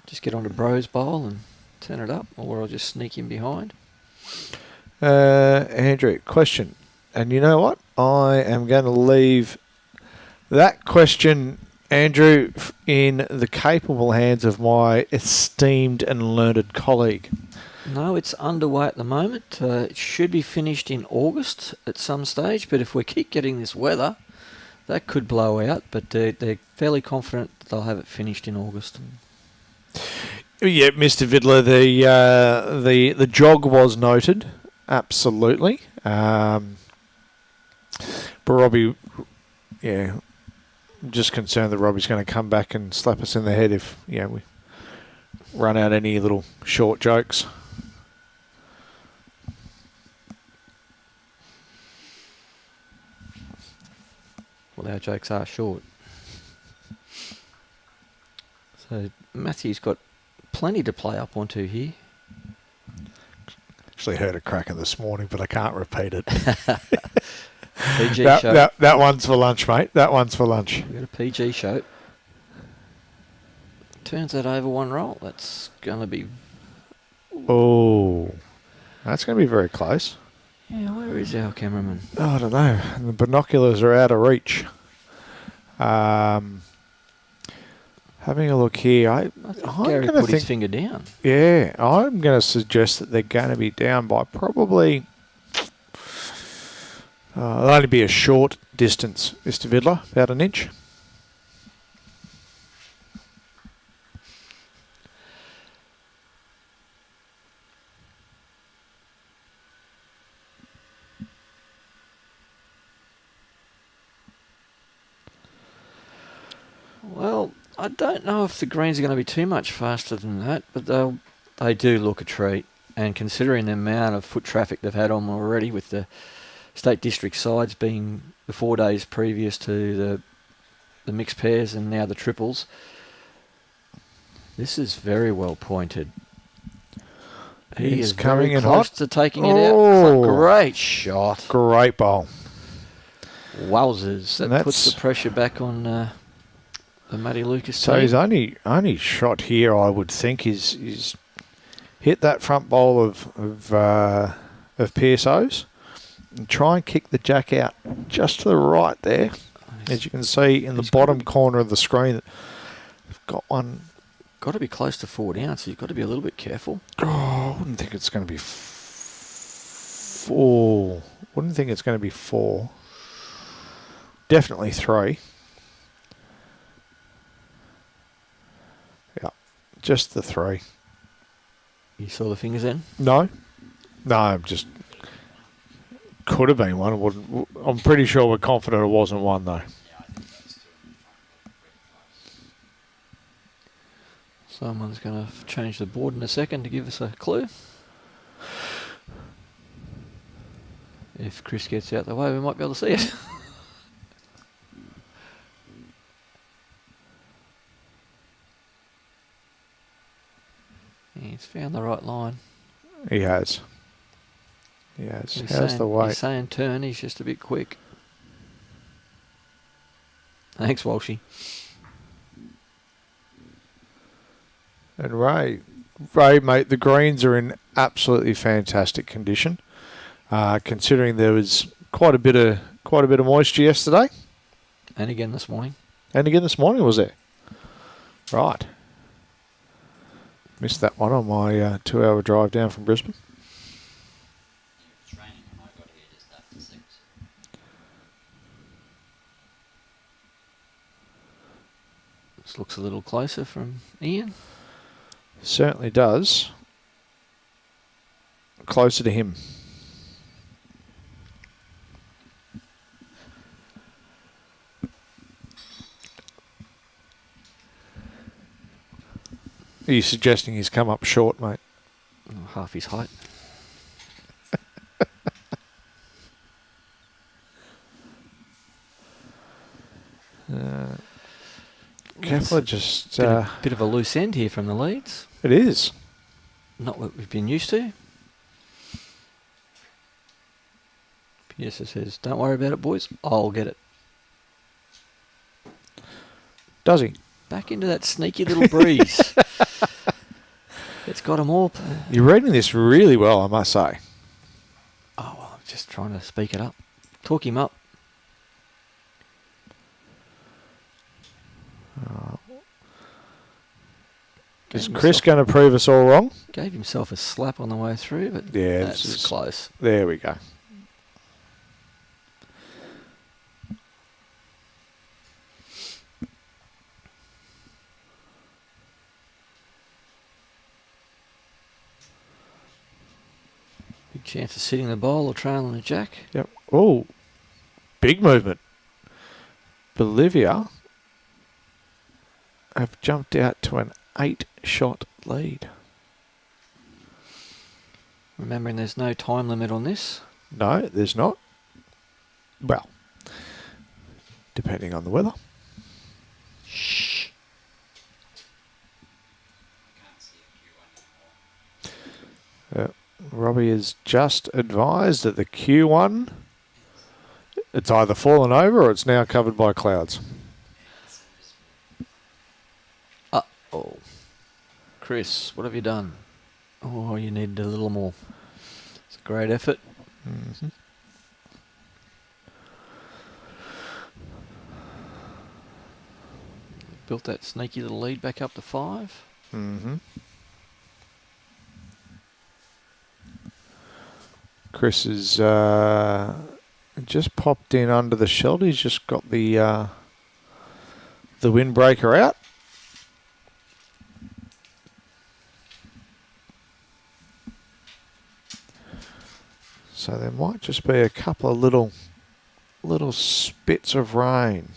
Just get onto Bro's bowl and turn it up, or I'll just sneak in behind. Andrew, question. And you know what? I am going to leave that question, Andrew, in the capable hands of my esteemed and learned colleague. No, it's underway at the moment. It should be finished in August at some stage, but if we keep getting this weather, that could blow out, but they're fairly confident that they'll have it finished in August. Yeah, Mr. Vidler, the jog was noted, absolutely. But Robbie, yeah, I'm just concerned that Robbie's going to come back and slap us in the head if we run out any little short jokes. Well, our jokes are short. So Matthew's got plenty to play up onto here. Actually heard a cracker this morning, but I can't repeat it. PG show. That one's for lunch, mate. That one's for lunch. We've got a PG show. Turns that over one roll. That's going to be... Oh, that's going to be very close. Yeah, where is our cameraman? Oh, I don't know. The binoculars are out of reach. Having a look here, I'm Gary going to put his think. finger down. Yeah, I'm going to suggest that they're going to be down by probably. It'll only be a short distance, Mr. Vidler, about an inch. Well, I don't know if the greens are going to be too much faster than that, but they do look a treat. And considering the amount of foot traffic they've had on already, with the State District sides being the 4 days previous to the mixed pairs and now the triples, this is very well pointed. He He's is coming very in close hot. to taking it Oh. out. Great shot. Great bowl. Wowzers. And That puts that's- the pressure back on the Matty Lucas So team. his only shot here, I would think, is hit that front bowl of PSOs and try and kick the jack out just to the right there. As you can see in the bottom corner of the screen, they've got one. Got to be close to 4 down, so you've got to be a little bit careful. Oh, I wouldn't think it's going to be four. Wouldn't think it's going to be 4. Definitely 3. Yeah, just the 3. You saw the fingers then? No, I'm just could have been one. I'm pretty sure we're confident it wasn't one though. Yeah, I think that's 2 in the front. Pretty close. Someone's going to change the board in a second to give us a clue. If Chris gets out the way, we might be able to see it. He's found the right line. He has. How's He's the weight? saying turn, he's just a bit quick. Thanks, Walshy. And Ray, mate, the greens are in absolutely fantastic condition. Considering there was quite a bit of moisture yesterday, And again this morning. and again this morning was there. Right. Missed that one on my 2-hour drive down from Brisbane. It's raining when I got here just after 6. This looks a little closer from Ian. Certainly does. Closer to him. Are you suggesting he's come up short, mate? Half his height. Careful, just... Bit of a loose end here from the leads. it is. Not what we've been used to. Pierce says, don't worry about it, boys. I'll get it. Does he? Back into that sneaky little breeze. It's got them all. You're reading this really well, I must say. Oh, well, I'm just trying to speak it up. Talk him up. Is Chris going to prove us all wrong? Gave himself a slap on the way through, but Yeah, that's this is- close. There we go. Big chance of sitting the bowl or trailing the jack. Yep. Oh, big movement. Olivia have jumped out to an 8-shot lead. Remembering there's no time limit on this. No, there's not. Well, depending on the weather. Shh. Can't see a Q1 anymore. Robbie is just advised that the Q1, it's either fallen over or it's now covered by clouds. It's invisible. Oh, Chris, what have you done? Oh, you needed a little more. It's a great effort. Mm-hmm. Built that sneaky little lead back up to 5. Mm-hmm. Chris has just popped in under the shelter. He's just got the windbreaker out. So there might just be a couple of little spits of rain.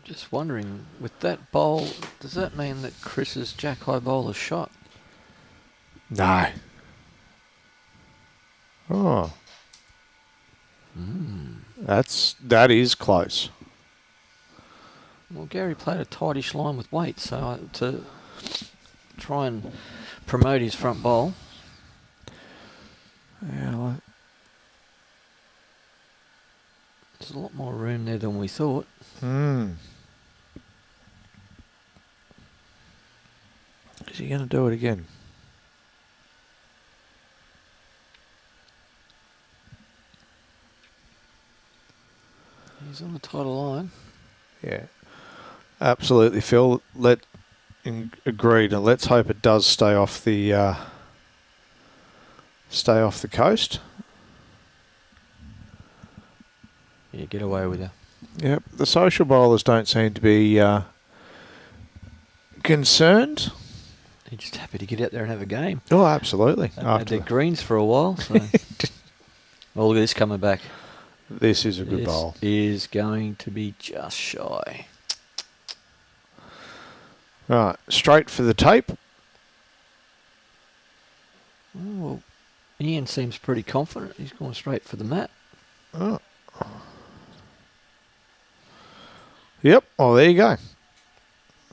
Just wondering, with that bowl, does that mean that Chris's jack high bowl is shot? No. Oh, that is close. Well, Gary played a tightish line with weight, so to try and promote his front bowl. Yeah, There's a lot more room there than we thought. Is he going to do it again? He's on a tighter line. Yeah, absolutely, Phil. Agreed, and let's hope it does stay off the coast. Yeah, get away with it. Yep, the social bowlers don't seem to be concerned. They're just happy to get out there and have a game. Oh, absolutely. They've had their greens for a while. So. Oh, look at this coming back. This is a good bowl. Is going to be just shy. Right, straight for the tape. Oh, well, Ian seems pretty confident. He's going straight for the mat. Oh. Yep. Oh, there you go.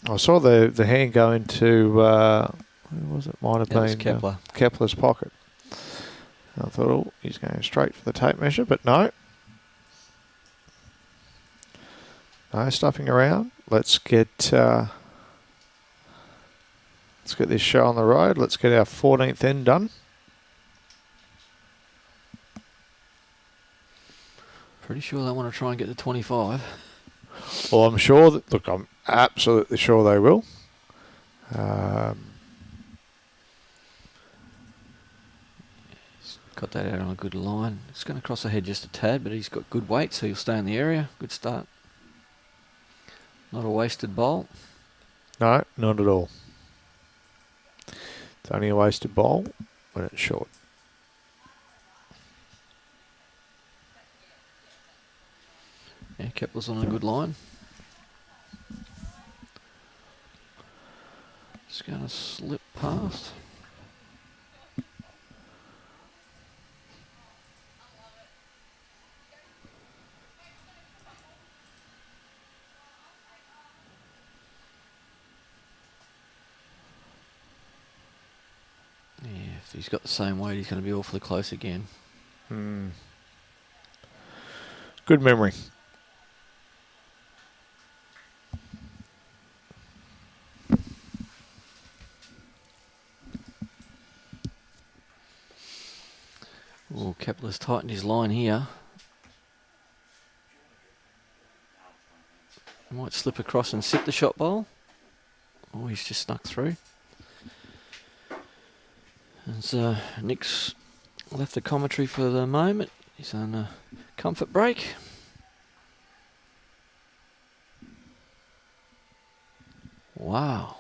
I saw the hand go into who was it? Might have That was been Kepler. Kepler's pocket. I thought, oh, he's going straight for the tape measure, but no. No stuffing around. Let's get this show on the road. Let's get our 14th end done. Pretty sure they want to try and get to 25. Well, I'm sure that. Look, I'm absolutely sure they will. He's got that out on a good line. It's going to cross ahead just a tad, but he's got good weight, so he'll stay in the area. Good start. Not a wasted bowl. No, not at all. It's only a wasted bowl when it's short. Yeah, Kepler's on a good line. Just going to slip past. Yeah, if he's got the same weight, he's going to be awfully close again. Good memory. Oh, Kepler's tightened his line here. Might slip across and sit the shot bowl. Oh, he's just snuck through. As Nick's left the commentary for the moment. He's on a comfort break. Wow.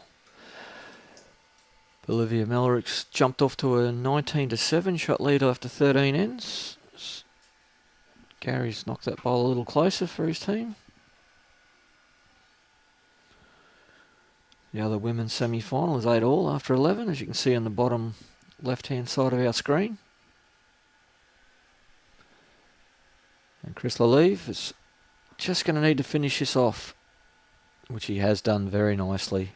Olivia Mellerick's jumped off to a 19-7 shot lead after 13 ends. Gary's knocked that bowl a little closer for his team. The other women's semi-final is 8-all after 11, as you can see on the bottom left-hand side of our screen. And Chris Lalive is just going to need to finish this off, which he has done very nicely.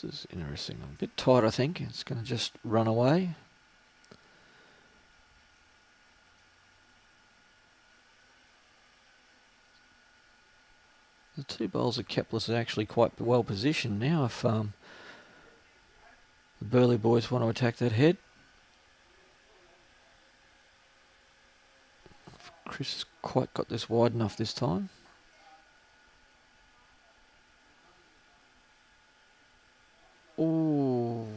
This is interesting. A bit tight, I think. It's going to just run away. The two bowls of Kepler's are actually quite well positioned now if the Burley boys want to attack that head. Chris has quite got this wide enough this time. Ooh.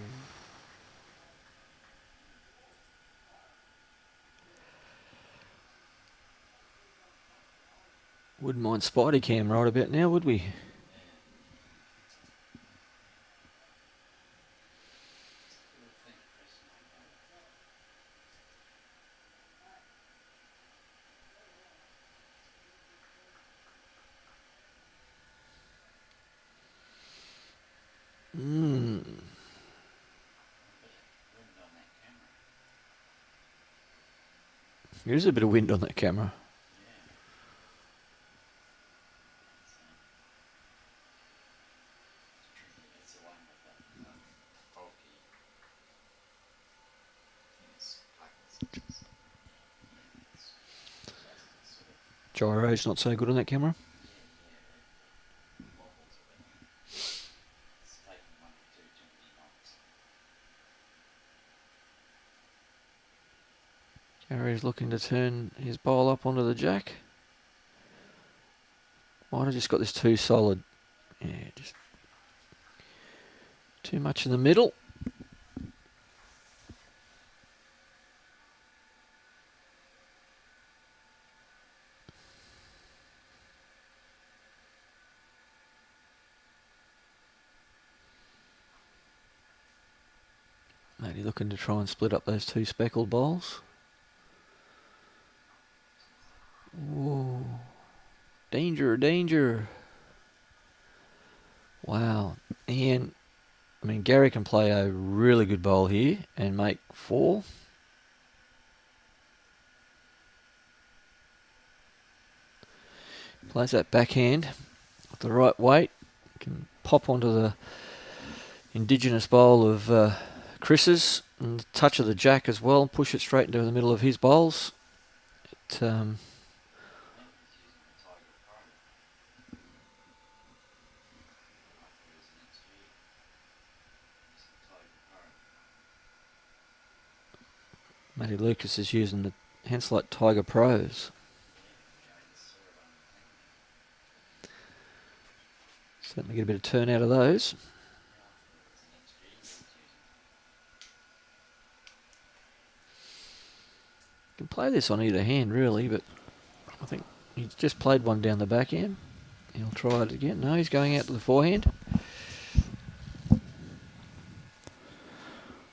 Wouldn't mind Spidey Cam right about now, would we? There is a bit of wind on that camera. Gyro's not so good on that camera. Gary's looking to turn his bowl up onto the jack. Might have just got this too solid. Yeah, just too much in the middle. Maybe looking to try and split up those two speckled bowls. Whoa. Danger, danger. Wow. And, I mean, Gary can play a really good bowl here and make 4. Plays that backhand with the right weight. Can pop onto the indigenous bowl of Chris's and the touch of the jack as well, and push it straight into the middle of his bowls. Matty Lucas is using the Henselite Tiger Pros. Certainly get a bit of turn out of those. Can play this on either hand really, but I think he's just played one down the backhand. He'll try it again. No, he's going out to the forehand.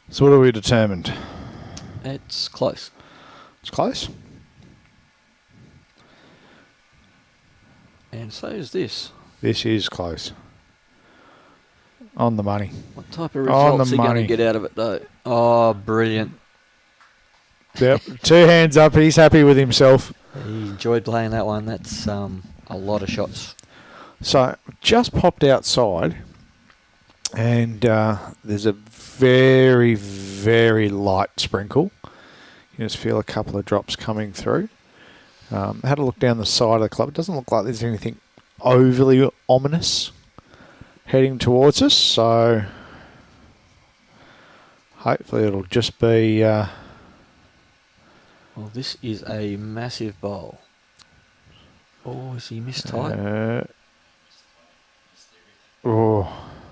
So what are we determined? It's close. It's close. And so is this. This is close. On the money. What type of results are you going to get out of it though? Oh, brilliant. Yep. 2 hands up. He's happy with himself. He enjoyed playing that one. That's a lot of shots. So just popped outside, and there's a very, very light sprinkle. You just feel a couple of drops coming through. Had a look down the side of the club. It doesn't look like there's anything overly ominous heading towards us, so hopefully it'll just be... Well, this is a massive bowl. Oh, is he missed tight?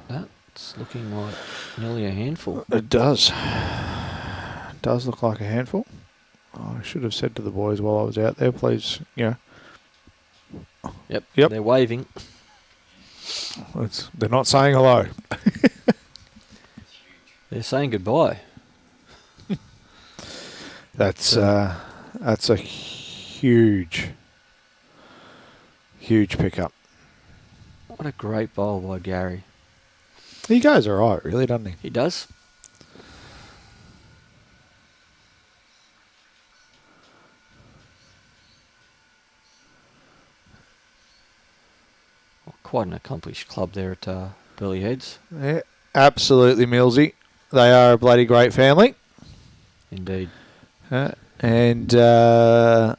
That's looking like nearly a handful. It does. It does look like a handful. I should have said to the boys while I was out there, please, Yep. Yep. They're waving. they're not saying hello. They're saying goodbye. That's a huge pickup. What a great bowl by Gary. He goes all right, really, doesn't he? He does. Well, quite an accomplished club there at Burleigh Heads. Yeah, absolutely, Millsy. They are a bloody great family. Indeed. And the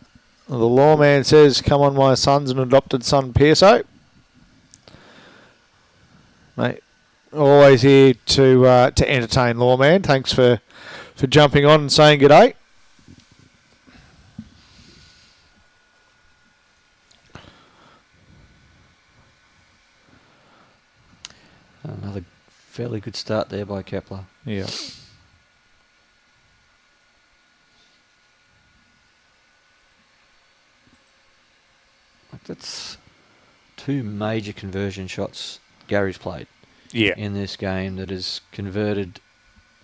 lawman says, come on, my son's an adopted son, Pearso. Mate, always here to entertain, lawman. Thanks for jumping on and saying good day. Another fairly good start there by Kepler. Yeah. That's two major conversion shots Gary's played Yeah. in this game that has converted.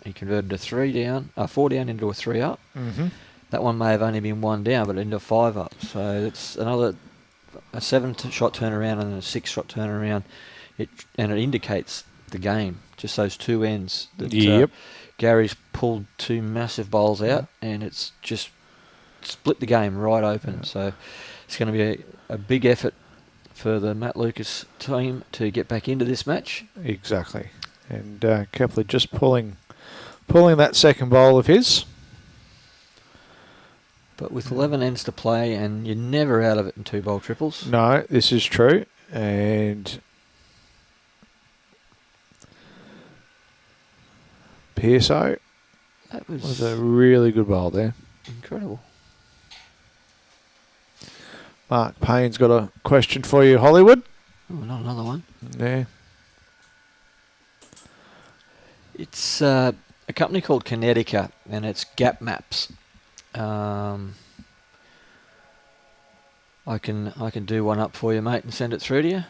He converted a 4 down into a 3 up. Mm-hmm. That one may have only been 1 down, but into 5 up. So it's a 7-shot turnaround and a 6-shot turnaround. It indicates the game. Just those two ends. That, Gary's pulled two massive bowls out, and it's just split the game right open. Yeah. So it's going to be a big effort for the Matt Lucas team to get back into this match. Exactly. And Kepler just pulling that second bowl of his. But with 11 ends to play, and you're never out of it in 2-bowl triples. No, this is true. And Pearso That was a really good bowl there. incredible. Mark Payne's got a question for you, Hollywood. Oh, not another one. Yeah. It's a company called Connecticut, and it's Gap Maps. I can do one up for you, mate, and send it through to you,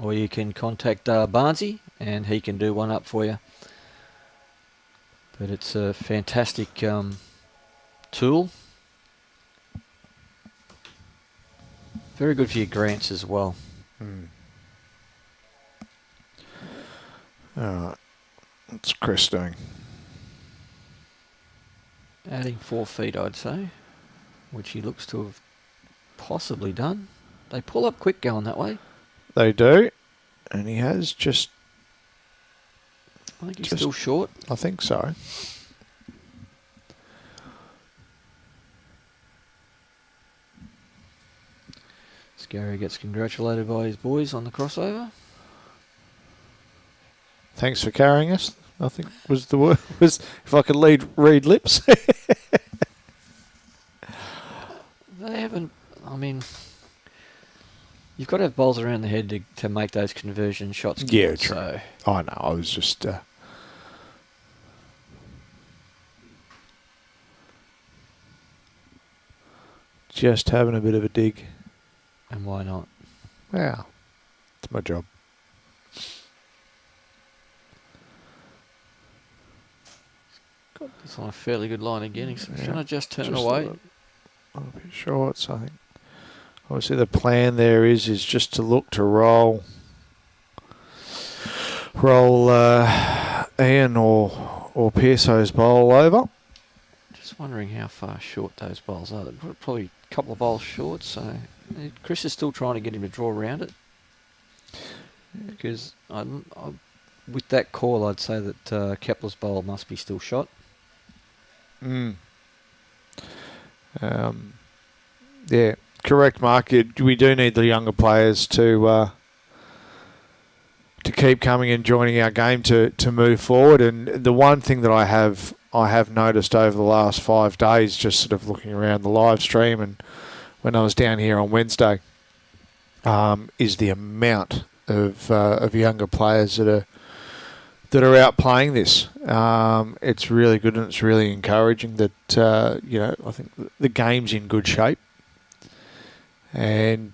or you can contact Barnsey, and he can do one up for you. But it's a fantastic tool. Very good for your grants as well. All right. What's Chris doing? Adding 4 feet, I'd say, which he looks to have possibly done. They pull up quick going that way. They do. And he has just... I think he's still short. I think so. Gary gets congratulated by his boys on the crossover. Thanks for carrying us, I think was the word. Was if I could read lips. They haven't... I mean, you've got to have balls around the head to make those conversion shots. Yeah, true. So I know, I was just... just having a bit of a dig. and why not? Yeah, it's my job. Got this on a fairly good line again. He's Yeah, trying to just turn just away. A bit short, so I think obviously the plan there is just to look to roll Ian or Pearso's bowl over. Just wondering how far short those bowls are. They're probably a couple of bowls short, so Chris is still trying to get him to draw around it. Because with that call, I'd say that Kepler's bowl must be still shot. Yeah, correct, Mark. We do need the younger players to keep coming and joining our game to move forward. And the one thing that I have noticed over the last 5 days, just sort of looking around the live stream and when I was down here on Wednesday, is the amount of younger players that that are out playing this. It's really good and it's really encouraging that, I think the game's in good shape. And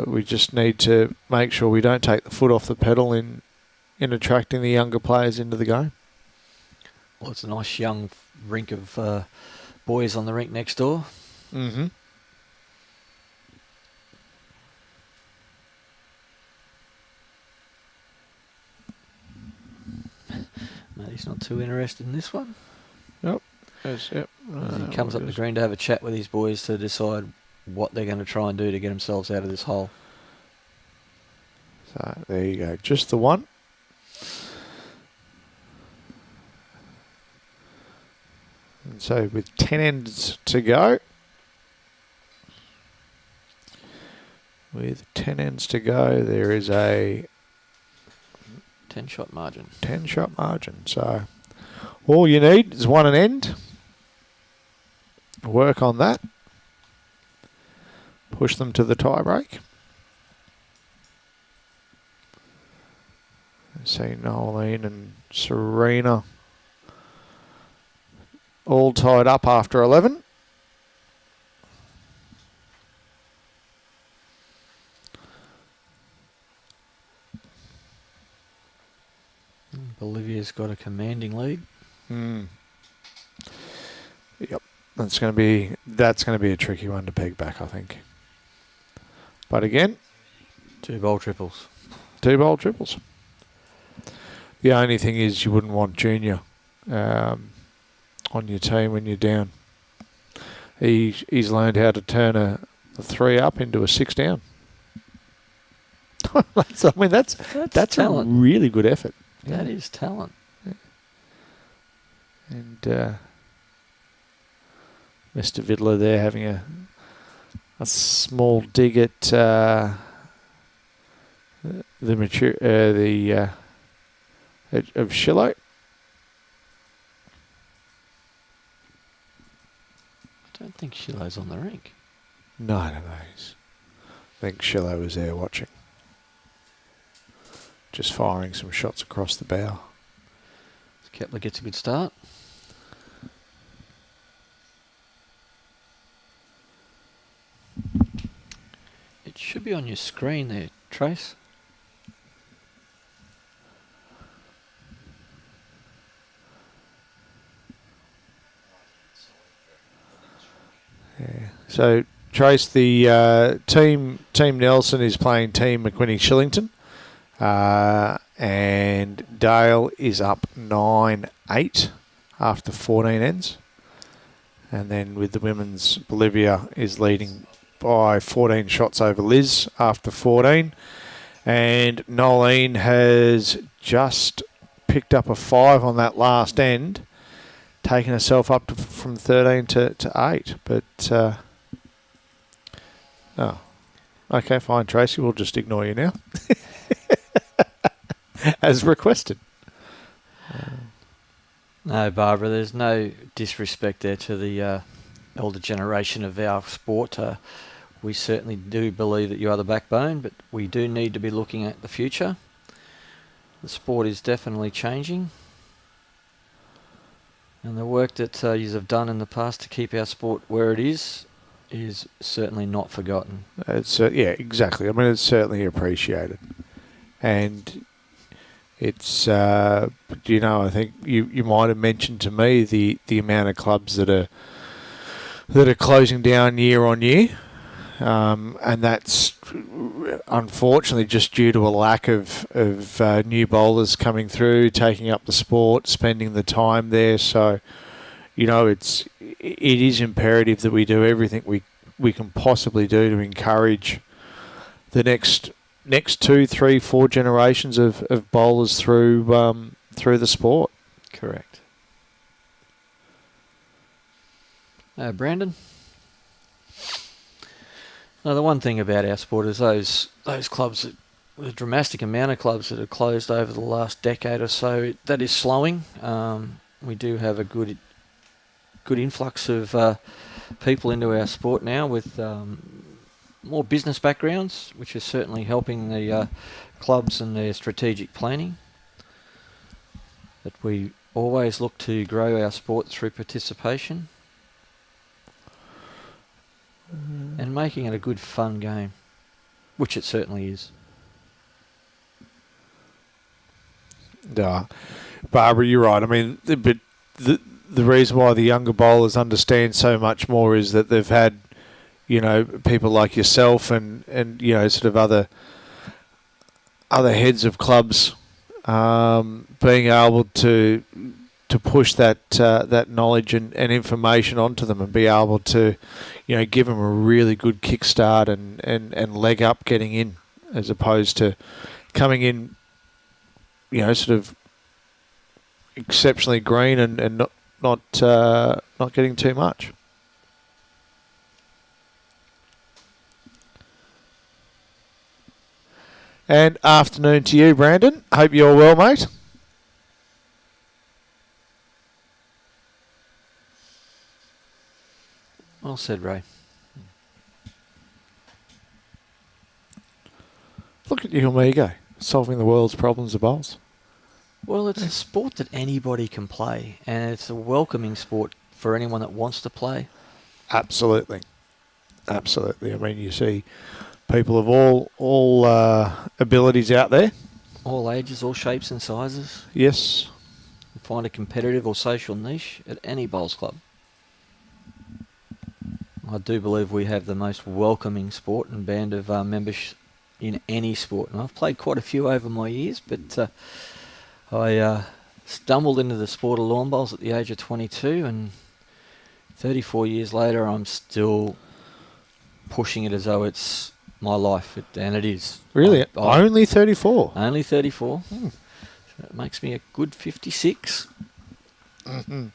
we just need to make sure we don't take the foot off the pedal in attracting the younger players into the game. Well, it's a nice young rink of boys on the rink next door. Mm-hmm. Matty's not too interested in this one. Yep. Yes, yep. He comes up the green to have a chat with his boys to decide what they're going to try and do to get themselves out of this hole. So there you go. Just the one. And so with 10 ends to go. With 10 ends to go, there is a 10-shot margin. 10-shot margin. So all you need is one an end. Work on that. Push them to the tie break. See Nolene and Serena all tied up after 11. Olivia's got a commanding lead. Yep, that's going to be a tricky one to peg back, I think. But again, 2 bowl triples. 2 bowl triples. The only thing is you wouldn't want Junior on your team when you're down. He's learned how to turn a 3 up into a 6 down. That's a really good effort. That is talent. Yeah. And Mr. Vidler there having a small dig at the of Shillo. I don't think Shillo's on the rink. No. I think Shillo was there watching. Just firing some shots across the bow. Kepler gets a good start. It should be on your screen there, Trace. Yeah. So Trace, the team Nelson is playing Team McQuinney Shillington. And Dale is up 9-8 after 14 ends. And then with the women's, Olivia is leading by 14 shots over Liz after 14. And Nolene has just picked up a 5 on that last end, taking herself up from 13 to 8. But, okay, fine, Tracy, we'll just ignore you now. As requested. No, Barbara, there's no disrespect there to the elder generation of our sport. We certainly do believe that you are the backbone, but we do need to be looking at the future. The sport is definitely changing. And the work that you have done in the past to keep our sport where it is certainly not forgotten. Yeah, exactly. I mean, it's certainly appreciated. And it's, I think you might have mentioned to me the amount of clubs that are closing down year on year, and that's unfortunately just due to a lack of new bowlers coming through, taking up the sport, spending the time there. So, it is imperative that we do everything we can possibly do to encourage the next 2, 3, 4 generations of bowlers through the sport. Correct. Brandon? Now, the one thing about our sport is those clubs, the dramatic amount of clubs that have closed over the last decade or so, that is slowing. We do have a good influx of people into our sport now with more business backgrounds, which is certainly helping the clubs and their strategic planning. But we always look to grow our sport through participation and making it a good, fun game, which it certainly is. Yeah, Barbara, you're right. I mean, but the reason why the younger bowlers understand so much more is that they've had, you know, people like yourself and you know, sort of other heads of clubs being able to push that knowledge and information onto them and be able to, you know, give them a really good kickstart and leg up getting in, as opposed to coming in, you know, sort of exceptionally green and not getting too much. And afternoon to you, Brandon. Hope you're well, mate. Well said, Ray. Look at you and me go, solving the world's problems of bowls. Well, it's a sport that anybody can play, and it's a welcoming sport for anyone that wants to play. Absolutely. Absolutely. I mean, you see people of all abilities out there. All ages, all shapes and sizes. Yes. You find a competitive or social niche at any bowls club. I do believe we have the most welcoming sport and band of members in any sport. And I've played quite a few over my years, but I stumbled into the sport of lawn bowls at the age of 22, and 34 years later I'm still pushing it as though it's my life, and it is. Really? Only 34? Only 34. So it makes me a good 56. Mm-hmm.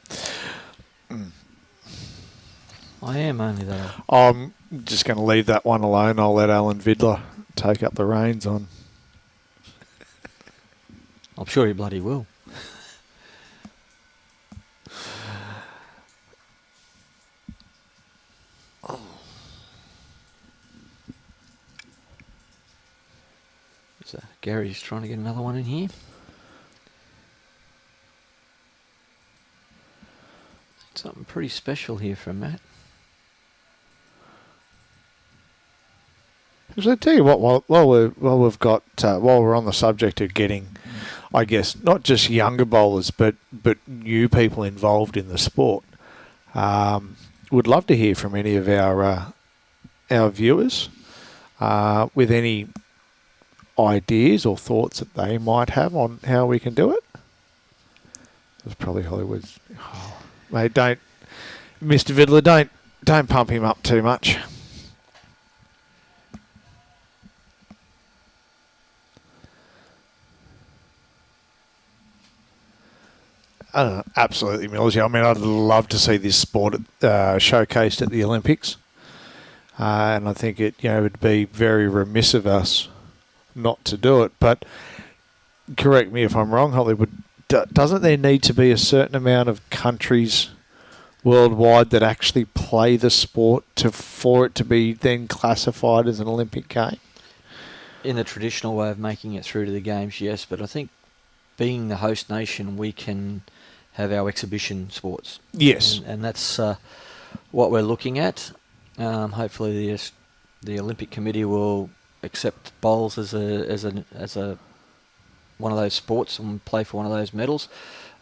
I am only that old. I'm just going to leave that one alone. I'll let Alan Vidler take up the reins on. I'm sure he bloody will. So Gary's trying to get another one in here. Something pretty special here from Matt. So I tell you what, while we're on the subject of getting, I guess, not just younger bowlers, but new people involved in the sport, would love to hear from any of our viewers with any ideas or thoughts that they might have on how we can do it. It's probably Hollywood's. Oh, mate, don't, Mr. Vidler, don't pump him up too much. Absolutely, Millsy. I mean, I'd love to see this sport showcased at the Olympics, and I think it would be very remiss of us not to do it. But correct me if I'm wrong, Hollywood. Doesn't there need to be a certain amount of countries worldwide that actually play the sport for it to be then classified as an Olympic game? In the traditional way of making it through to the games, yes. But I think being the host nation, we can have our exhibition sports. Yes. And that's what we're looking at. Hopefully the Olympic Committee will accept bowls as a one of those sports and play for one of those medals.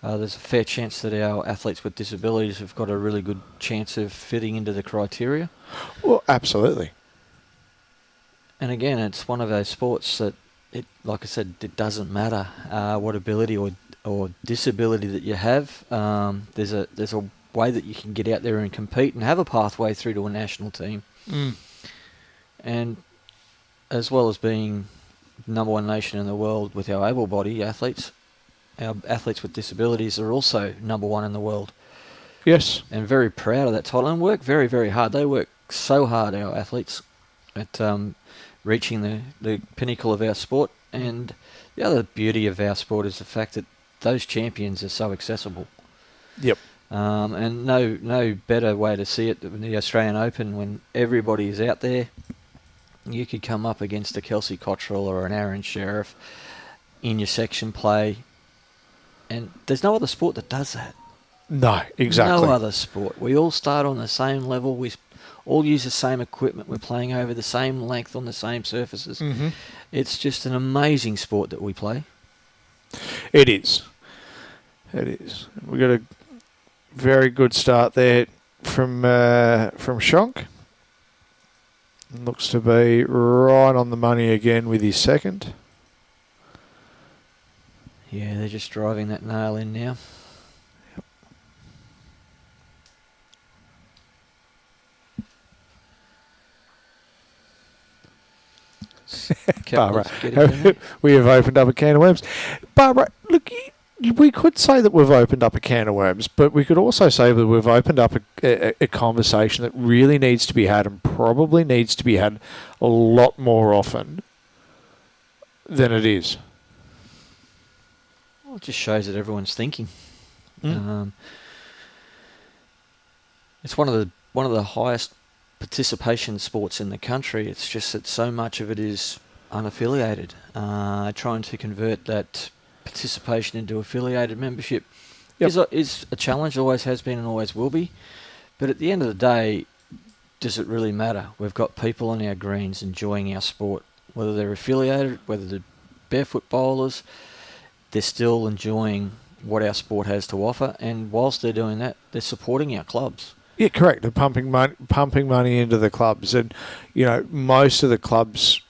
There's a fair chance that our athletes with disabilities have got a really good chance of fitting into the criteria. Well, absolutely. And again, it's one of those sports that, like I said, it doesn't matter what ability or disability that you have. There's a way that you can get out there and compete and have a pathway through to a national team. Mm. And as well as being number one nation in the world with our able-bodied athletes, our athletes with disabilities are also number one in the world. Yes. And very proud of that title and work very, very hard. They work so hard, our athletes, at reaching the pinnacle of our sport. And the other beauty of our sport is the fact that those champions are so accessible. Yep. And no better way to see it than the Australian Open, when everybody is out there. You could come up against a Kelsey Cottrell or an Aaron Sheriff in your section play And there's no other sport that does that. No, exactly. No other sport. We all start on the same level. We all use the same equipment. We're playing over the same length on the same surfaces. Mm-hmm. It's just an amazing sport that we play. It is. It is. We got a very good start there from Shonk. Looks to be right on the money again with his second. Yeah, they're just driving that nail in now. Barbara, we have opened up a can of worms. Barbara, look, we could say that we've opened up a can of worms, but we could also say that we've opened up a conversation that really needs to be had and probably needs to be had a lot more often than it is. Well, it just shows that everyone's thinking. It's one of the highest participation sports in the country. It's just that so much of it is unaffiliated. Trying to convert that participation into affiliated membership is a challenge, always has been and always will be. But at the end of the day, does it really matter? We've got people on our greens enjoying our sport, whether they're affiliated, whether they're barefoot bowlers, they're still enjoying what our sport has to offer, and whilst they're doing that, they're supporting our clubs. Yeah, correct. They're pumping money into the clubs, and most of the clubs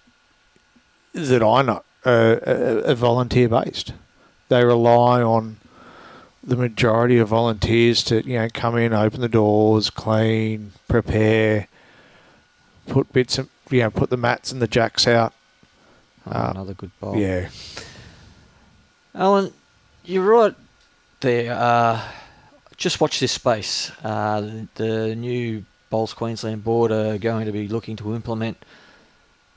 that I know are volunteer based. They rely on the majority of volunteers to come in, open the doors, clean, prepare, put bits of put the mats and the jacks out. Another good bowl. Yeah, Alan, you're right there. Just watch this space. The new Bowls Queensland board are going to be looking to implement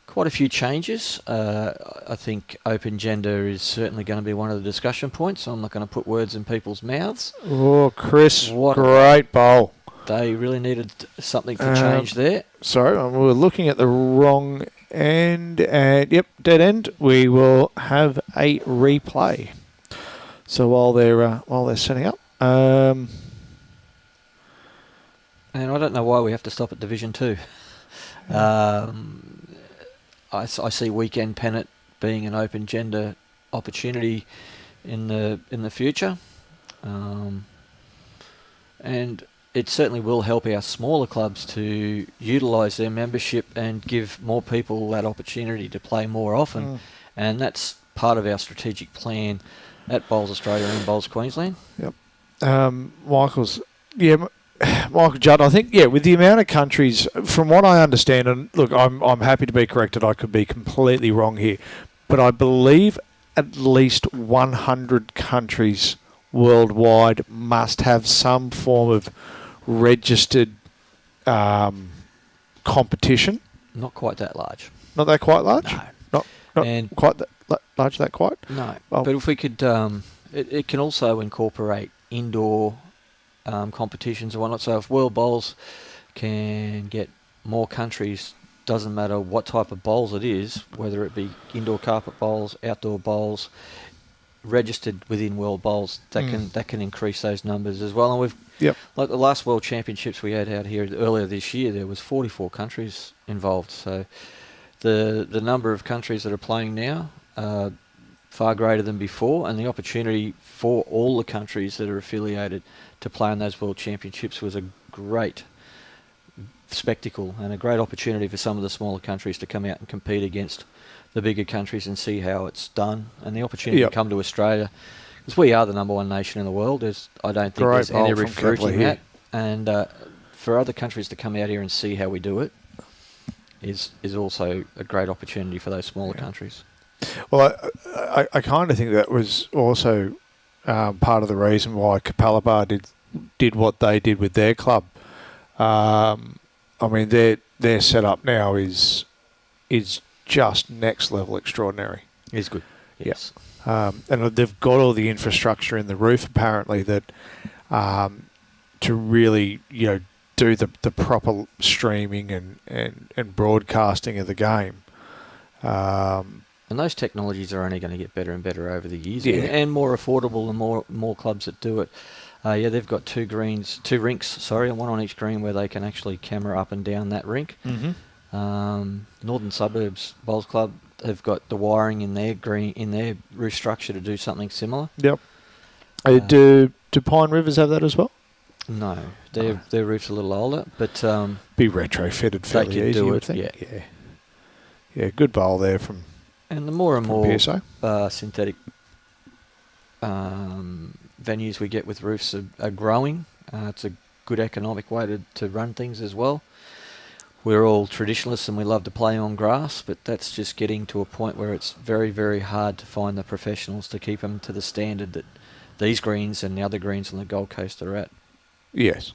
quite a few changes. I think open gender is certainly going to be one of the discussion points, so I'm not going to put words in people's mouths. Oh, Chris, great bowl. They really needed something to change there. Sorry, we were looking at the wrong end, and yep, dead end. We will have a replay. So while they're setting up. And I don't know why we have to stop at Division 2. I see weekend pennant being an open gender opportunity in the future, and it certainly will help our smaller clubs to utilise their membership and give more people that opportunity to play more often, and that's part of our strategic plan at Bowls Australia and Bowls Queensland. Yep. Michael Judd, I think, with the amount of countries, from what I understand, and look, I'm happy to be corrected, I could be completely wrong here, but I believe at least 100 countries worldwide must have some form of registered competition. Not quite that large. Not that quite large? No. Not and quite that large, that quite? No. Well, but if we could, it can also incorporate indoor competitions and whatnot. So if World Bowls can get more countries, doesn't matter what type of bowls it is, whether it be indoor carpet bowls, outdoor bowls, registered within World Bowls, that can increase those numbers as well. And we've like the last World Championships we had out here earlier this year, there was 44 countries involved. So the number of countries that are playing now are far greater than before, and the opportunity for all the countries that are affiliated to play in those World Championships was a great spectacle and a great opportunity for some of the smaller countries to come out and compete against the bigger countries and see how it's done, and the opportunity to come to Australia, because we are the number one nation in the world. I don't think there's any refuting that, and for other countries to come out here and see how we do it is also a great opportunity for those smaller countries. Well, I kind of think that was also part of the reason why Kiepe did what they did with their club. I mean, their setup now is just next level extraordinary. It's good. Yes. And they've got all the infrastructure in the roof apparently that to really do the proper streaming and broadcasting of the game. And those technologies are only going to get better and better over the years, Yeah. and more affordable, and more clubs that do it. They've got two rinks, and one on each green where they can actually camera up and down that rink. Mm-hmm. Northern Suburbs Bowls Club have got the wiring in their roof structure to do something similar. Yep. Do Pine Rivers have that as well? No, their roof's a little older, but Be retrofitted fairly could easy, do you would it, think. Yeah, good bowl there from and the more and more PSO. synthetic venues we get with roofs are growing. It's a good economic way to run things as well. We're all traditionalists and we love to play on grass, but that's just getting to a point where it's very, very hard to find the professionals to keep them to the standard that these greens and the other greens on the Gold Coast are at. Yes.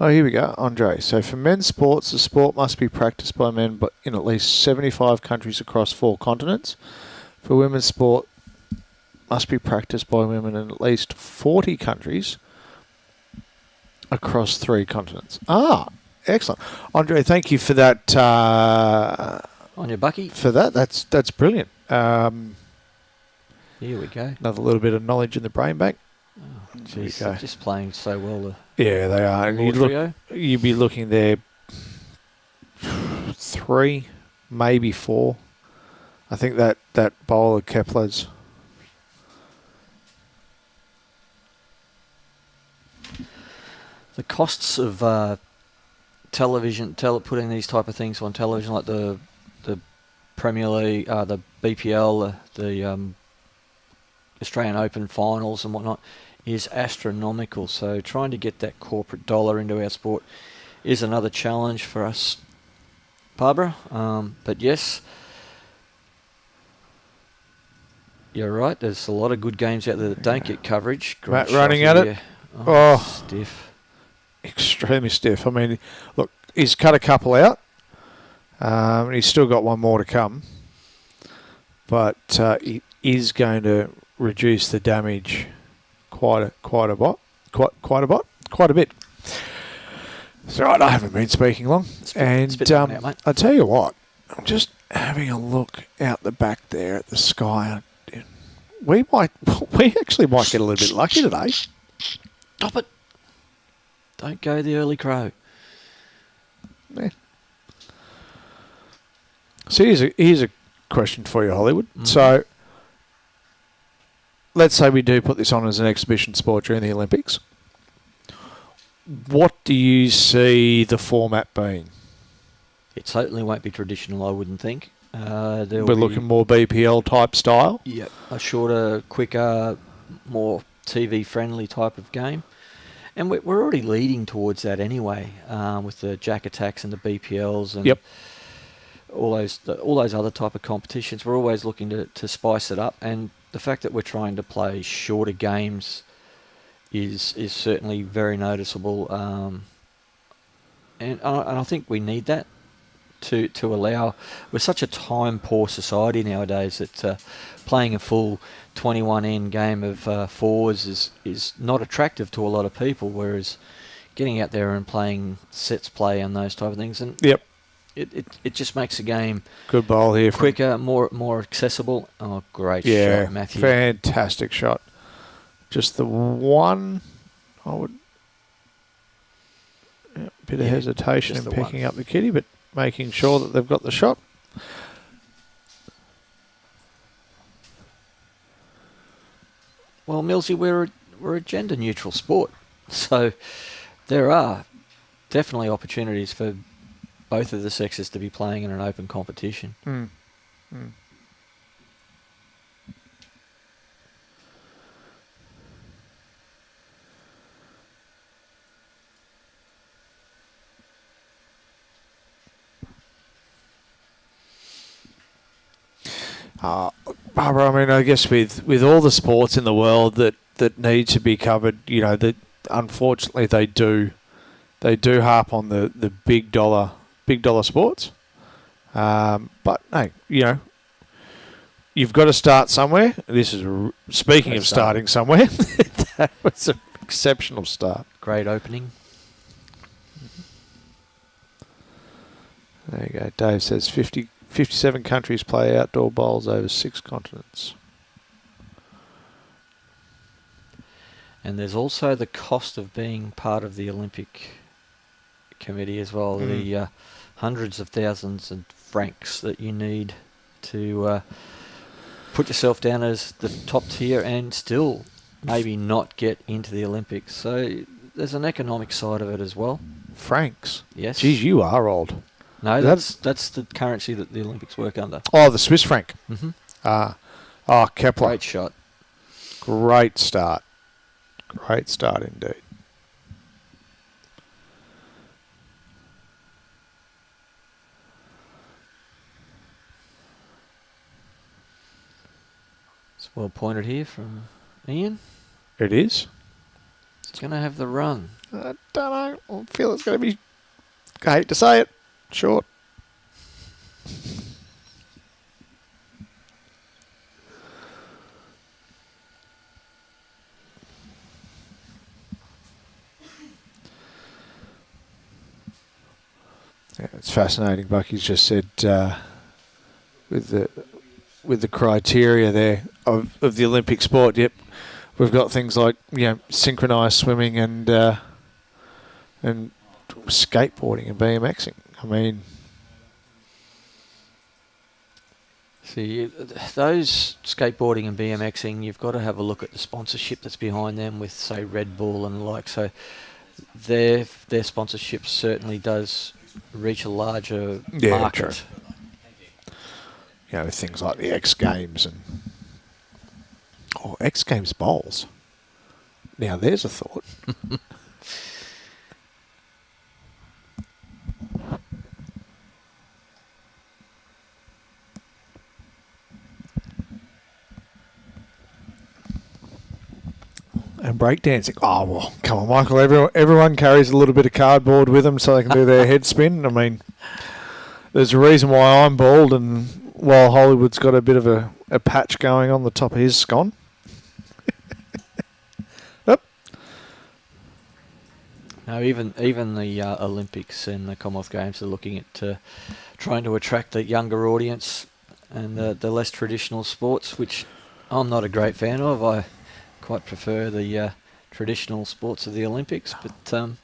Oh, here we go, Andre. So for men's sports, the sport must be practiced by men but in at least 75 countries across 4 continents. For women's sport, must be practiced by women in at least 40 countries across 3 continents. Ah, excellent. Andre, thank you for that. On your bucky. For that, that's brilliant. Here we go. Another little bit of knowledge in the brain bank. Oh, geez, they're just playing so well. Yeah, they are. You'd be looking there 3, maybe 4. I think that bowl of Kepler's. The costs of television, putting these type of things on television, like the Premier League, the BPL, the Australian Open finals and whatnot, is astronomical. So trying to get that corporate dollar into our sport is another challenge for us, Barbara. But yes, you're right. There's a lot of good games out there that don't get coverage. Matt running at it. Oh, stiff. Extremely stiff. I mean, look, he's cut a couple out. He's still got one more to come. But he is going to reduce the damage quite a bit. That's right. I haven't been speaking long, I tell you what, I'm just having a look out the back there at the sky. We actually might get a little bit lucky today. Stop it! Don't go the early crow. Yeah. So here's a question for you, Hollywood. So let's say we do put this on as an exhibition sport during the Olympics. What do you see the format being? It certainly won't be traditional, I wouldn't think. We're looking more BPL type style? Yep. A shorter, quicker, more TV-friendly type of game. And we're already leading towards that anyway, with the Jack Attacks and the BPLs and all those other type of competitions. We're always looking to spice it up, and the fact that we're trying to play shorter games is certainly very noticeable, and I think we need that to allow. We're such a time poor society nowadays that playing a full 21 end game of fours is not attractive to a lot of people, whereas getting out there and playing sets play and those type of things, and it just makes the game good bowl here, quicker, more accessible. Oh, great shot, Matthew! Fantastic shot. Just the one, I would bit of hesitation in picking up the kitty, but making sure that they've got the shot. Well, Millsy, we're a gender neutral sport, so there are definitely opportunities for both of the sexes to be playing in an open competition. Barbara, I mean, I guess with all the sports in the world that need to be covered, unfortunately they do harp on the big dollar sports. But hey, you've got to start somewhere. This is speaking of starting somewhere. That was an exceptional start. Great opening. There you go. Dave says 57 countries play outdoor bowls over 6 continents. And there's also the cost of being part of the Olympic Committee as well. The hundreds of thousands of francs that you need to put yourself down as the top tier and still maybe not get into the Olympics. So there's an economic side of it as well. Francs? Yes. Geez, you are old. No, that's the currency that the Olympics work under. Oh, the Swiss franc. Mm-hmm. Kepler. Great shot. Great start. Great start indeed. It's well pointed here from Ian. It is. It's going to have the run. I don't know. I feel it's going to be, I hate to say it, short. Yeah, it's fascinating. Bucky's just said with the criteria there of the Olympic sport. Yep, we've got things like synchronised swimming and skateboarding and BMXing. I mean, see, those skateboarding and BMXing, you've got to have a look at the sponsorship that's behind them with, say, Red Bull and the like. So their sponsorship certainly does reach a larger market. True. Things like the X Games and X Games bowls. Now there's a thought. And breakdancing. Oh, well, come on, Michael. Everyone carries a little bit of cardboard with them so they can do their head spin. I mean, there's a reason why I'm bald and while Hollywood's got a bit of a patch going on the top of his scone. Yep. No, even the Olympics and the Commonwealth Games are looking at trying to attract the younger audience and the less traditional sports, which I'm not a great fan of. I quite prefer the traditional sports of the Olympics, but I'm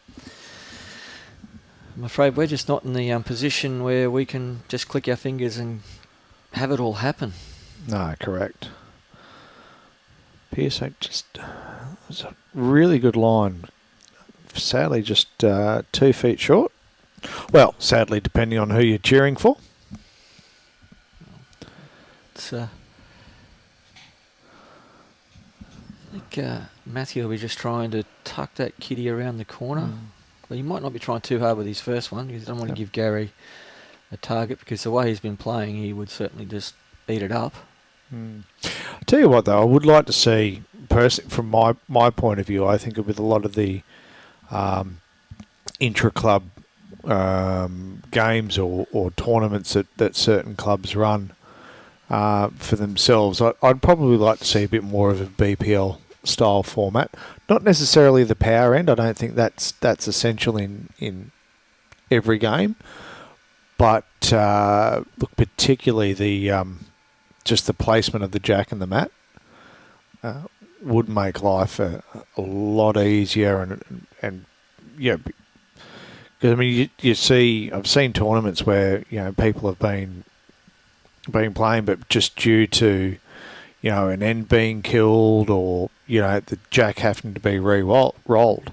afraid we're just not in the position where we can just click our fingers and have it all happen. No, correct. PSA just was a really good line. Sadly, just 2 feet short. Well, sadly, depending on who you're cheering for. It's I think Matthew will be just trying to tuck that kitty around the corner. But he might not be trying too hard with his first one because he doesn't want to give Gary a target, because the way he's been playing, he would certainly just eat it up. I'll tell you what, though, I would like to see, from my point of view, I think with a lot of the intra-club games or tournaments that certain clubs run for themselves, I'd probably like to see a bit more of a BPL style format. Not necessarily the power end. I don't think that's essential in every game. But look, particularly the just the placement of the jack and the mat would make life a lot easier and yeah. Because I mean, you see, I've seen tournaments where people have been playing, but just due to an end being killed or the jack having to be rolled,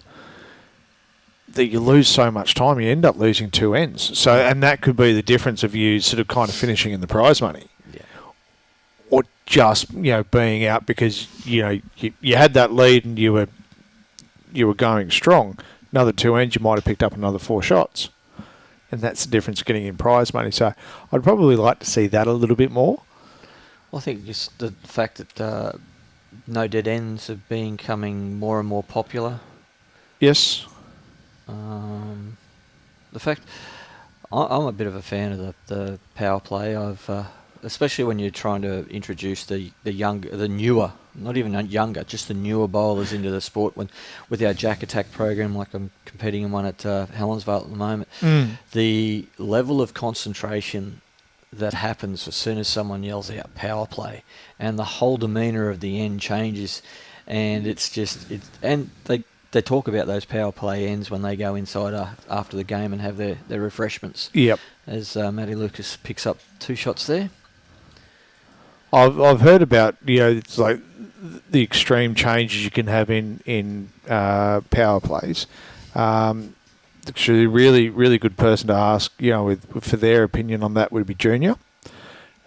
that you lose so much time, you end up losing 2 ends. So, and that could be the difference of you sort of kind of finishing in the prize money, or just being out because you had that lead and you were going strong. Another 2 ends, you might have picked up another 4 shots, and that's the difference getting in prize money. So, I'd probably like to see that a little bit more. Well, I think just the fact that no dead ends are becoming more and more popular Yes. The fact I'm a bit of a fan of the power play. Especially when you're trying to introduce the newer, not even younger, just the newer bowlers into the sport. With our Jack Attack program, like I'm competing in one at Helensvale at the moment, the level of concentration that happens as soon as someone yells out power play, and the whole demeanour of the end changes, and and they talk about those power play ends when they go inside after the game and have their refreshments. Yep. As Matty Lucas picks up 2 shots there. I've heard about, it's like the extreme changes you can have in power plays. Actually, really, really good person to ask, for their opinion on that would be Junior.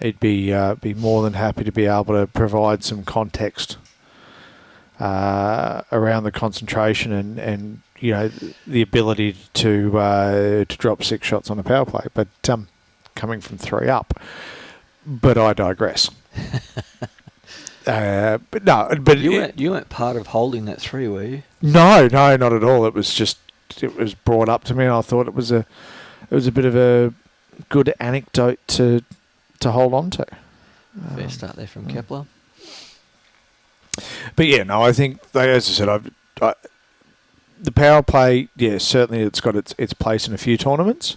He'd be more than happy to be able to provide some context around the concentration and the ability to drop 6 shots on a power play, but coming from 3 up. But I digress. But you weren't part of holding that 3, were you? No, not at all. It was brought up to me, and I thought it was a bit of a good anecdote to hold on to. Fair start there from Kepler. But yeah, no, I think, as I said, the power play, certainly it's got its place in a few tournaments.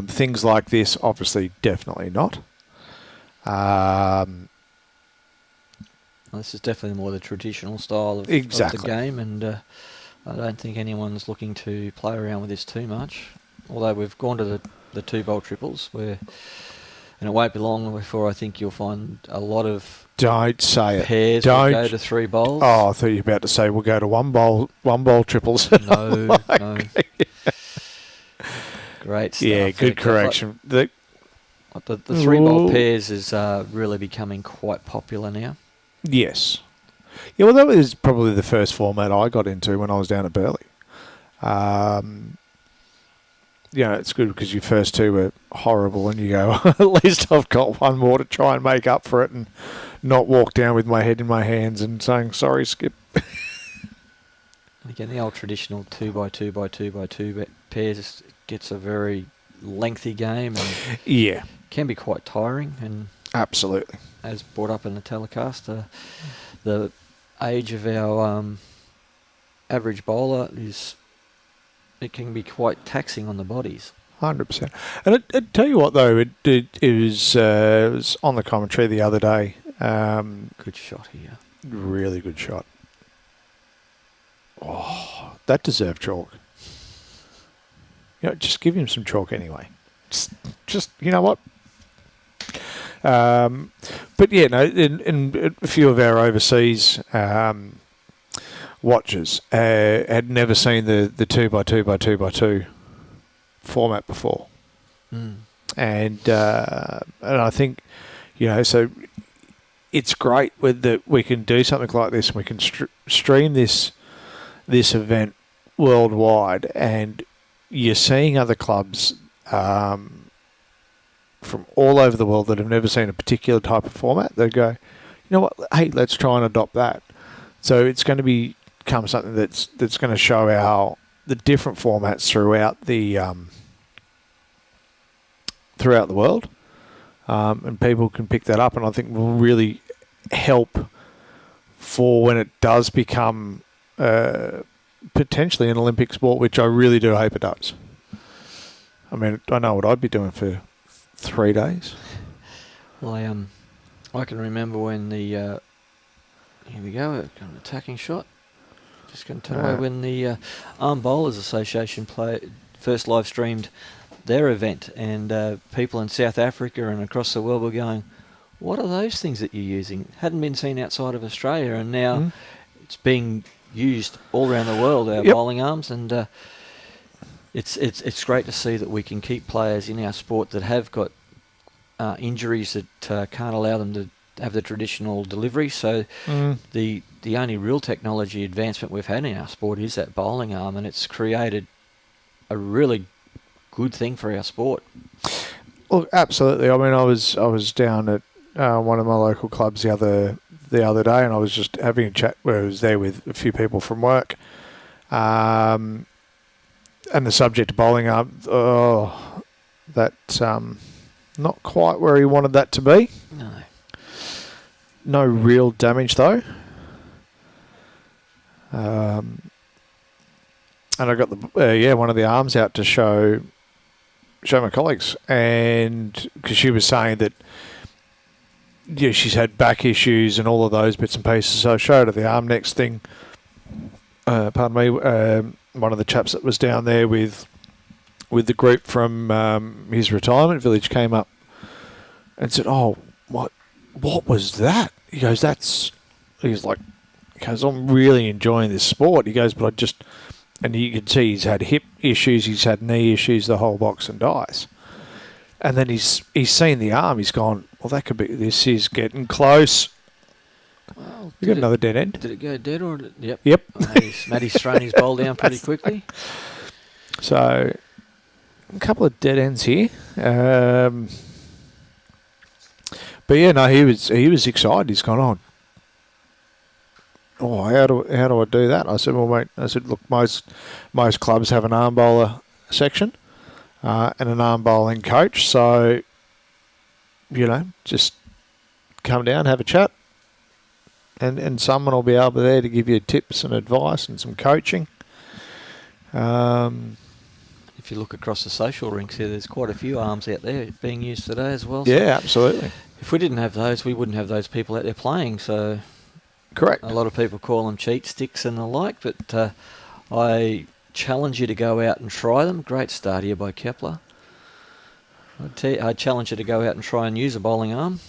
Things like this, obviously, definitely not. This is definitely more the traditional style of the game, and I don't think anyone's looking to play around with this too much. Although we've gone to the 2-bowl triples, and it won't be long before I think you'll find a lot of pairs will go to 3 bowls. Oh, I thought you were about to say we'll go to one bowl triples. No. Great stuff. Yeah, good correction. The 3-bowl pairs is really becoming quite popular now. Yes. Yeah, well, that was probably the first format I got into when I was down at Burleigh. It's good because your first 2 were horrible and you go, at least I've got one more to try and make up for it and not walk down with my head in my hands and saying, sorry, Skip. Again, the old traditional 2x2x2x2 pairs gets a very lengthy game and can be quite tiring. And absolutely, as brought up in the telecast, the age of our average bowler it can be quite taxing on the bodies. 100%. And I tell you what, though, it was on the commentary the other day. Good shot here. Really good shot. Oh, that deserved chalk. Just give him some chalk anyway. Just you know what? But yeah, no. In a few of our overseas watchers had never seen the 2x2x2x2 format before, and I think so. It's great that we can do something like this and we can stream this event worldwide, and you're seeing other clubs from all over the world that have never seen a particular type of format. They go, you know what? Hey, let's try and adopt that. So it's going to become something that's going to show the different formats throughout the world, and people can pick that up, and I think will really help for when it does become potentially an Olympic sport, which I really do hope it does. I mean, I know what I'd be doing for 3 days. Well, I can remember when here we go, an attacking shot. Just going to turn away when the Arm Bowlers Association first live streamed their event, and people in South Africa and across the world were going, what are those things that you're using? Hadn't been seen outside of Australia, and now it's being used all around the world, our bowling arms, and it's great to see that we can keep players in our sport that have got injuries that can't allow them to have the traditional delivery. So the only real technology advancement we've had in our sport is that bowling arm, and it's created a really good thing for our sport. Well, absolutely. I mean, I was down at one of my local clubs the other day, and I was just having a chat where I was there with a few people from work, And the subject of bowling arm, that's not quite where he wanted that to be. No. No real damage though. And I got one of the arms out to show my colleagues, and because she was saying that she's had back issues and all of those bits and pieces, so I showed her the arm next thing. Pardon me, one of the chaps that was down there with the group from his retirement village came up and said, "Oh, what was that?" He goes, "I'm really enjoying this sport." He goes, "But and you can see he's had hip issues, he's had knee issues, the whole box and dice." And then he's seen the arm, he's gone, "Well, that could be, this is getting close." Well, We got another dead end. Did it go dead or? Yep. Yep. Matty's thrown his bowl down pretty quickly. So, a couple of dead ends here. But yeah, no, he was excited. He's gone, "Oh, how do I do that?" I said, "Well, mate," "look, most clubs have an arm bowler section and an arm bowling coach. So, just come down, have a chat, and someone will be able there to give you tips and advice and some coaching." If you look across the social rinks here, there's quite a few arms out there being used today as well. Yeah, absolutely. If we didn't have those, we wouldn't have those people out there playing. So, Correct. a lot of people call them cheat sticks and the like, but I challenge you to go out and try them. Great start here by Kepler. I challenge you to go out and try and use a bowling arm.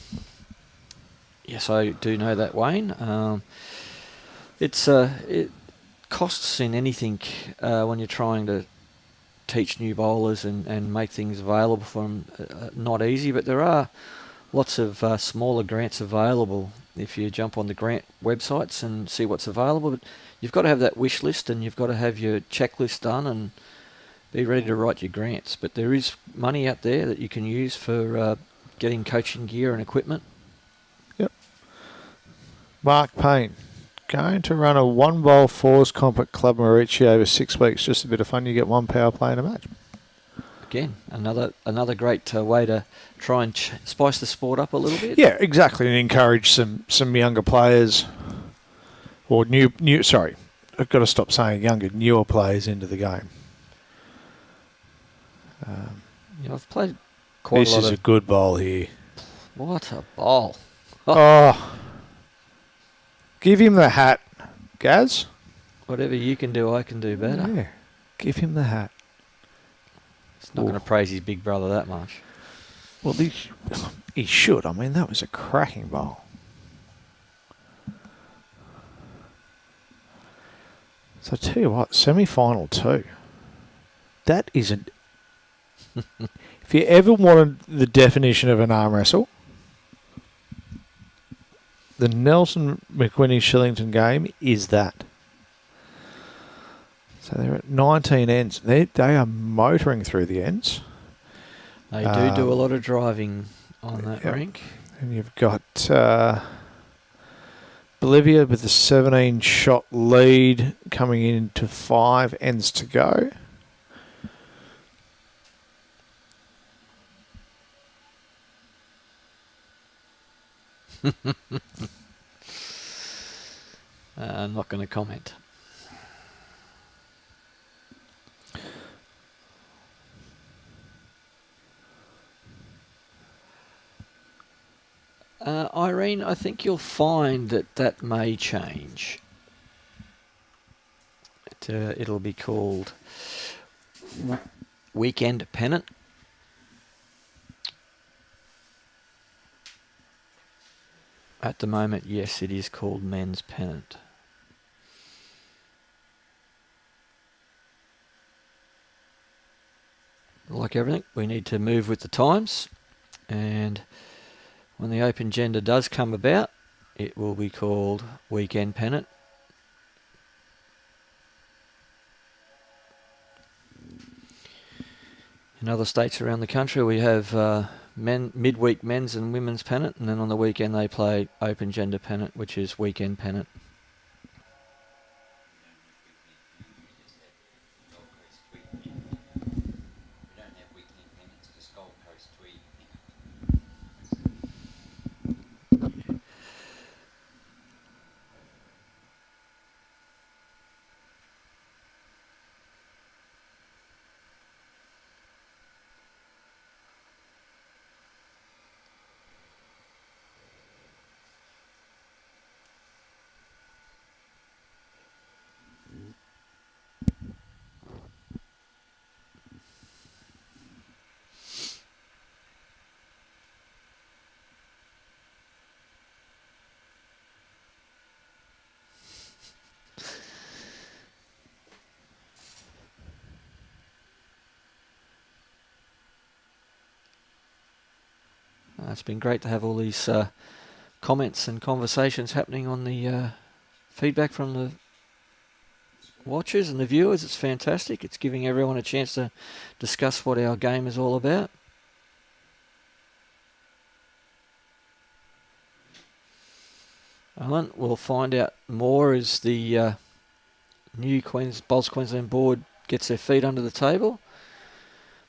Yes, I do know that, Wayne. It costs in anything when you're trying to teach new bowlers and make things available for them. Not easy, but there are lots of smaller grants available if you jump on the grant websites and see what's available. But you've got to have that wish list, and you've got to have your checklist done and be ready to write your grants. But there is money out there that you can use for getting coaching gear and equipment. Yep. Mark Payne, going to run a one bowl fours comp at Club Mauritia over 6 weeks. Just a bit of fun. You get one power play in a match. Again, another great way to try and spice the sport up a little bit. Yeah, exactly, and encourage some younger players, or new. Sorry, I've got to stop saying younger, newer players into the game. I've played quite a lot. This is a good bowl here. What a bowl! Oh, give him the hat, Gaz. Whatever you can do, I can do better. Yeah, give him the hat. He's not going to praise his big brother that much. Well, he should. I mean, that was a cracking bowl. So I tell you what, semi-final 2. That isn't. If you ever wanted the definition of an arm wrestle, the Nelson McWhinney Shillington game is that. So they're at 19 ends. They are motoring through the ends. They do a lot of driving on that rink. And you've got Olivia with the 17-shot lead coming into 5 ends to go. I'm not going to comment. Irene, I think you'll find that may change. It'll be called Weekend Pennant. At the moment, yes, it is called Men's Pennant. Like everything, we need to move with the times, and when the open gender does come about, it will be called Weekend Pennant. In other states around the country, we have midweek men's and women's pennant, and then on the weekend they play open gender pennant, which is Weekend Pennant. it's been great to have all these comments and conversations happening on the feedback from the watchers and the viewers. It's fantastic. It's giving everyone a chance to discuss what our game is all about. We'll find out more as the new Bowls Queensland board gets their feet under the table.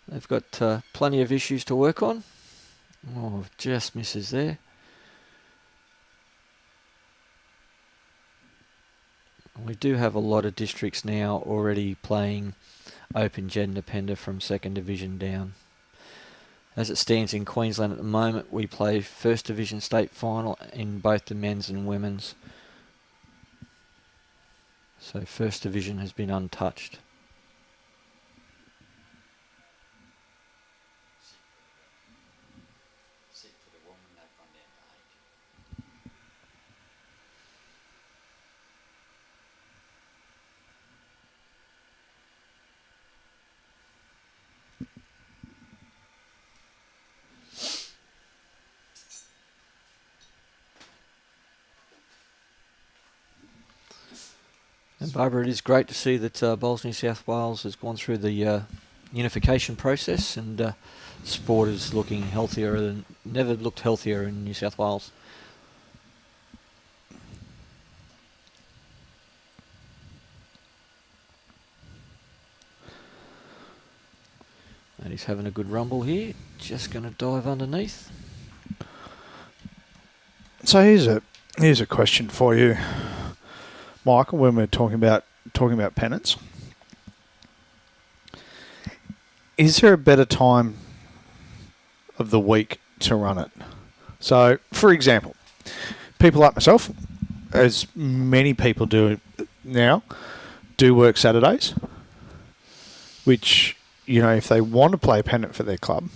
They've got plenty of issues to work on. Oh, just misses there. We do have a lot of districts now already playing Open Gender Pender from 2nd Division down. As it stands in Queensland at the moment, we play 1st Division state final in both the men's and women's. So 1st Division has been untouched. And Barbara, it is great to see that Bowls New South Wales has gone through the unification process, and sport is looking healthier than never looked healthier in New South Wales. And he's having a good rumble here. Just going to dive underneath. So here's a question for you, Michael, when we're talking about pennants. Is there a better time of the week to run it? So, for example, people like myself, as many people do now, do work Saturdays, which, you know, if they want to play pennant for their club,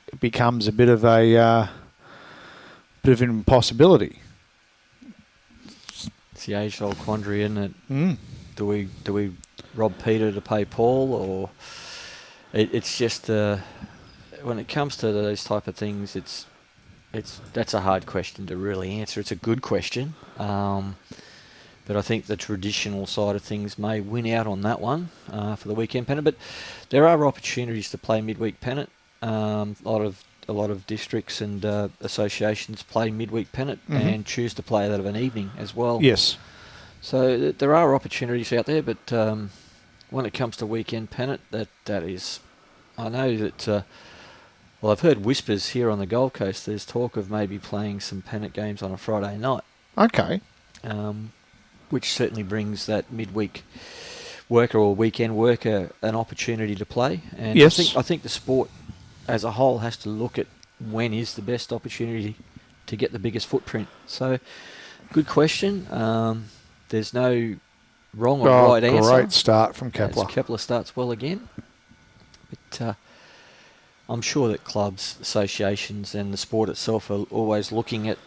it becomes a bit of an impossibility. It's the age-old quandary, isn't it? Do we rob Peter to pay Paul, or it's just when it comes to those type of things, that's a hard question to really answer. It's a good question, but I think the traditional side of things may win out on that one for the weekend pennant. But there are opportunities to play midweek pennant. A lot of districts and associations play midweek pennant and choose to play that of an evening as well. Yes. So there are opportunities out there, but when it comes to weekend pennant, that is, I know that. Well, I've heard whispers here on the Gold Coast. There's talk of maybe playing some pennant games on a Friday night. Okay. Which certainly brings that midweek worker or weekend worker an opportunity to play. And yes. I think the sport as a whole has to look at when is the best opportunity to get the biggest footprint. So, good question. There's no wrong or right answer. Great start from Kepler. Kepler starts well again. But I'm sure that clubs, associations and the sport itself are always looking at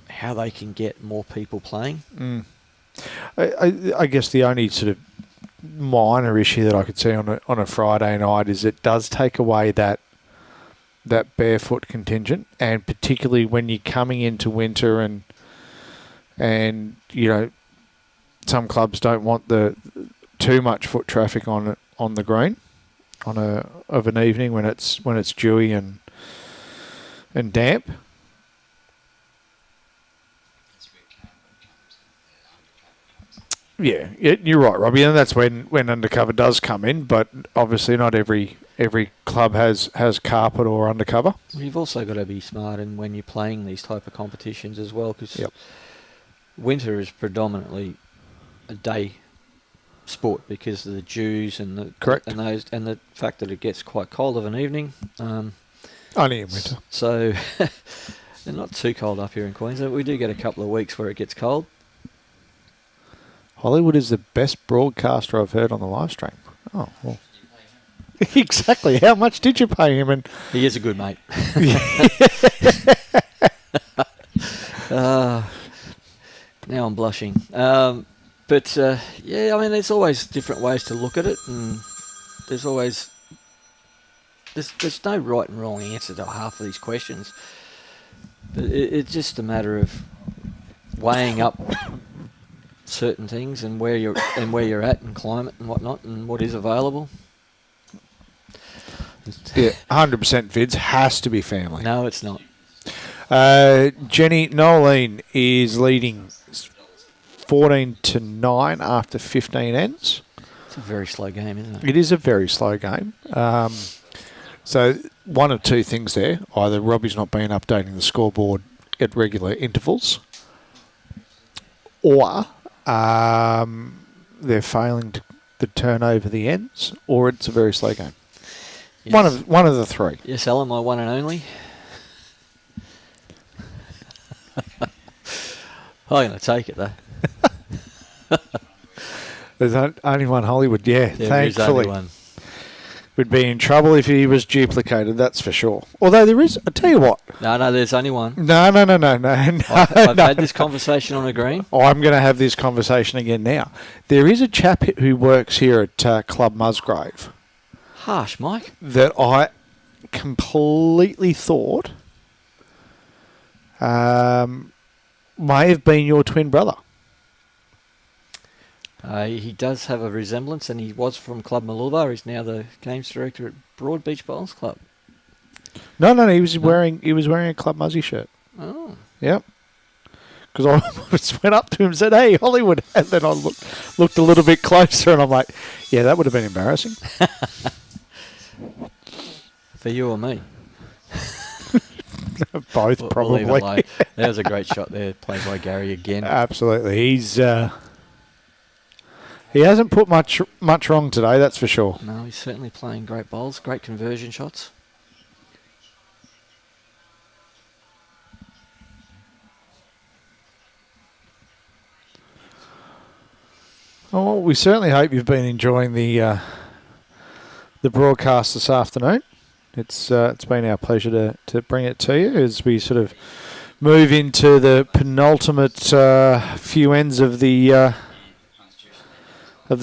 how they can get more people playing. I guess the only sort of minor issue that I could see on a Friday night is it does take away that barefoot contingent, and particularly when you're coming into winter and you know, some clubs don't want the too much foot traffic on the green of an evening when it's dewy and damp. Yeah, you're right, Robbie, and that's when undercover does come in. But obviously, not every club has carpet or undercover. You've also got to be smart in when you're playing these type of competitions as well, because winter is predominantly a day sport because of the dews and the the fact that it gets quite cold of an evening. Only in winter. So they're not too cold up here in Queensland. We do get a couple of weeks where it gets cold. Hollywood is the best broadcaster I've heard on the live stream. Oh, well. Exactly. How much did you pay him? And he is a good mate. Now I'm blushing. But yeah, I mean, there's always different ways to look at it, and there's always there's no right and wrong answer to half of these questions. But it's just a matter of weighing up certain things and where you're at in climate and whatnot and what is available. Yeah, 100% Vids has to be family. No, it's not. Jenny Noeline is leading 14-9 after 15 ends. It's a very slow game, isn't it? It is a very slow game. So one of two things there. Either Robbie's not been updating the scoreboard at regular intervals, or they're failing to turn over the ends, or it's a very slow game. Yes. One of the three. Yes, Alan, my one and only. I'm going to take it, though. There's only one Hollywood, yeah, There is thankfully. only one. Would be in trouble if he was duplicated, that's for sure. Although there is, I tell you what. No, there's only one. No. I've had this conversation on a green. I'm going to have this conversation again now. There is a chap who works here at Club Musgrave Harsh, Mike. that I completely thought may have been your twin brother. He does have a resemblance, and he was from Club Malulba. He's now the games director at Broadbeach Bowls Club. No, he was wearing a Club Muzzy shirt. Oh. Yep. Because I just went up to him and said, "Hey, Hollywood," and then I looked a little bit closer, and I'm like, "Yeah, that would have been embarrassing." For you or me? Both, We'll probably. leave it alone. That was a great shot there, played by Gary again. Absolutely. He hasn't put much wrong today, that's for sure. No, he's certainly playing great bowls, great conversion shots. Oh, well, we certainly hope you've been enjoying the broadcast this afternoon. It's been our pleasure to bring it to you as we sort of move into the penultimate few ends of the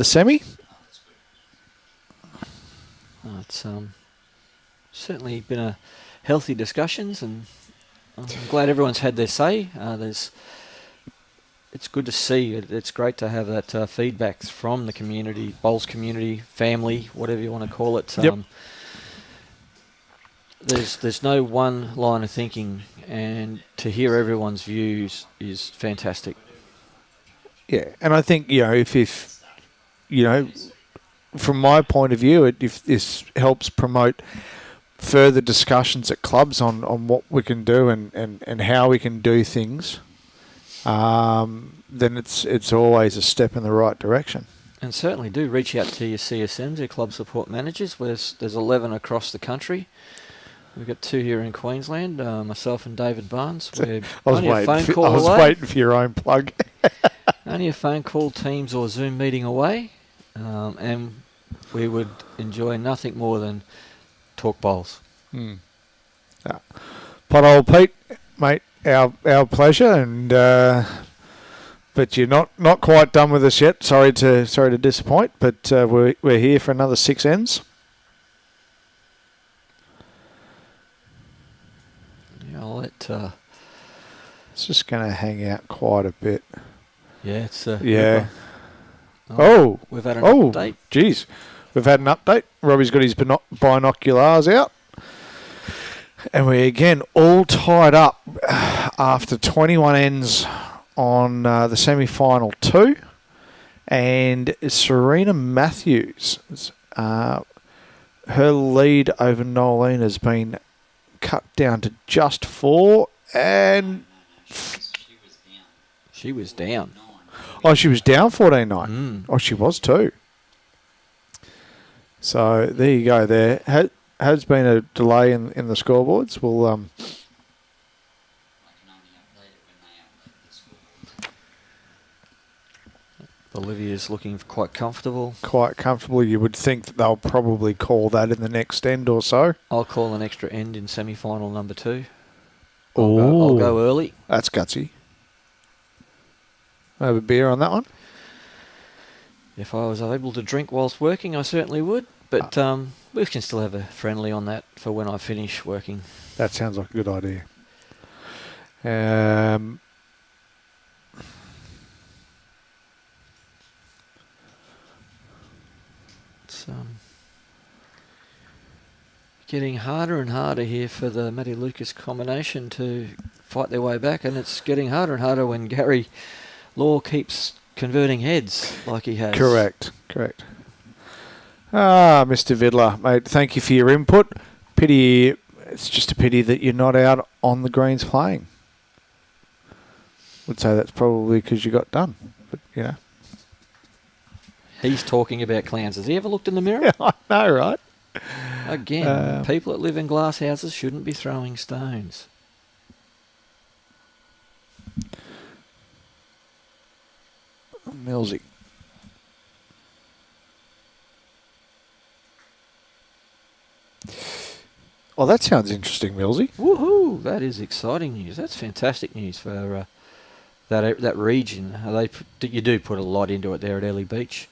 semi. It's certainly been a healthy discussions, and I'm glad everyone's had their say. It's good to see. It's great to have that feedback from the community, bowls community, family, whatever you want to call it. Yep. There's no one line of thinking, and to hear everyone's views is fantastic. Yeah, and I think, if from my point of view, if this helps promote further discussions at clubs on what we can do and how we can do things, then it's always a step in the right direction. And certainly do reach out to your CSMs, your club support managers. There's 11 across the country. We've got 2 here in Queensland, myself and David Barnes. We're only a phone call away. I was waiting for your own plug. Only a phone call, Teams or Zoom meeting away. And we would enjoy nothing more than talk bowls. Yeah. Pothole Pete, mate, our pleasure, and but you're not quite done with us yet. Sorry to disappoint, but we're here for another 6 ends. Yeah, I'll let. It's just going to hang out quite a bit. Yeah, it's yeah. Oh, we've had an update. Geez, we've had an update. Robbie's got his binoculars out. And we again all tied up after 21 ends on the semi-final 2. And Serena Matthews, her lead over Noeline has been cut down to just 4. And she was down. Oh, she was down 14-9. Oh, she was too. So there you go. There has been a delay in the scoreboards. We'll Olivia's looking quite comfortable. Quite comfortable. You would think that they'll probably call that in the next end or so. I'll call an extra end in semi-final number 2. Oh, I'll go early. That's gutsy. Have a beer on that one? If I was able to drink whilst working, I certainly would. But We can still have a friendly on that for when I finish working. That sounds like a good idea. It's getting harder and harder here for the Matty Lucas combination to fight their way back, and it's getting harder and harder when Gary Law keeps converting heads like he has. Correct. Mr. Vidler, mate, thank you for your input. It's just a pity that you're not out on the greens playing. Would say that's probably because you got done, but you know. He's talking about clowns. Has he ever looked in the mirror? Yeah, I know, right? Again, people that live in glass houses shouldn't be throwing stones. Millsy. Well, that sounds interesting, Millsy. Woohoo! That is exciting news. That's fantastic news for that region. You do put a lot into it there at Ellie Beach.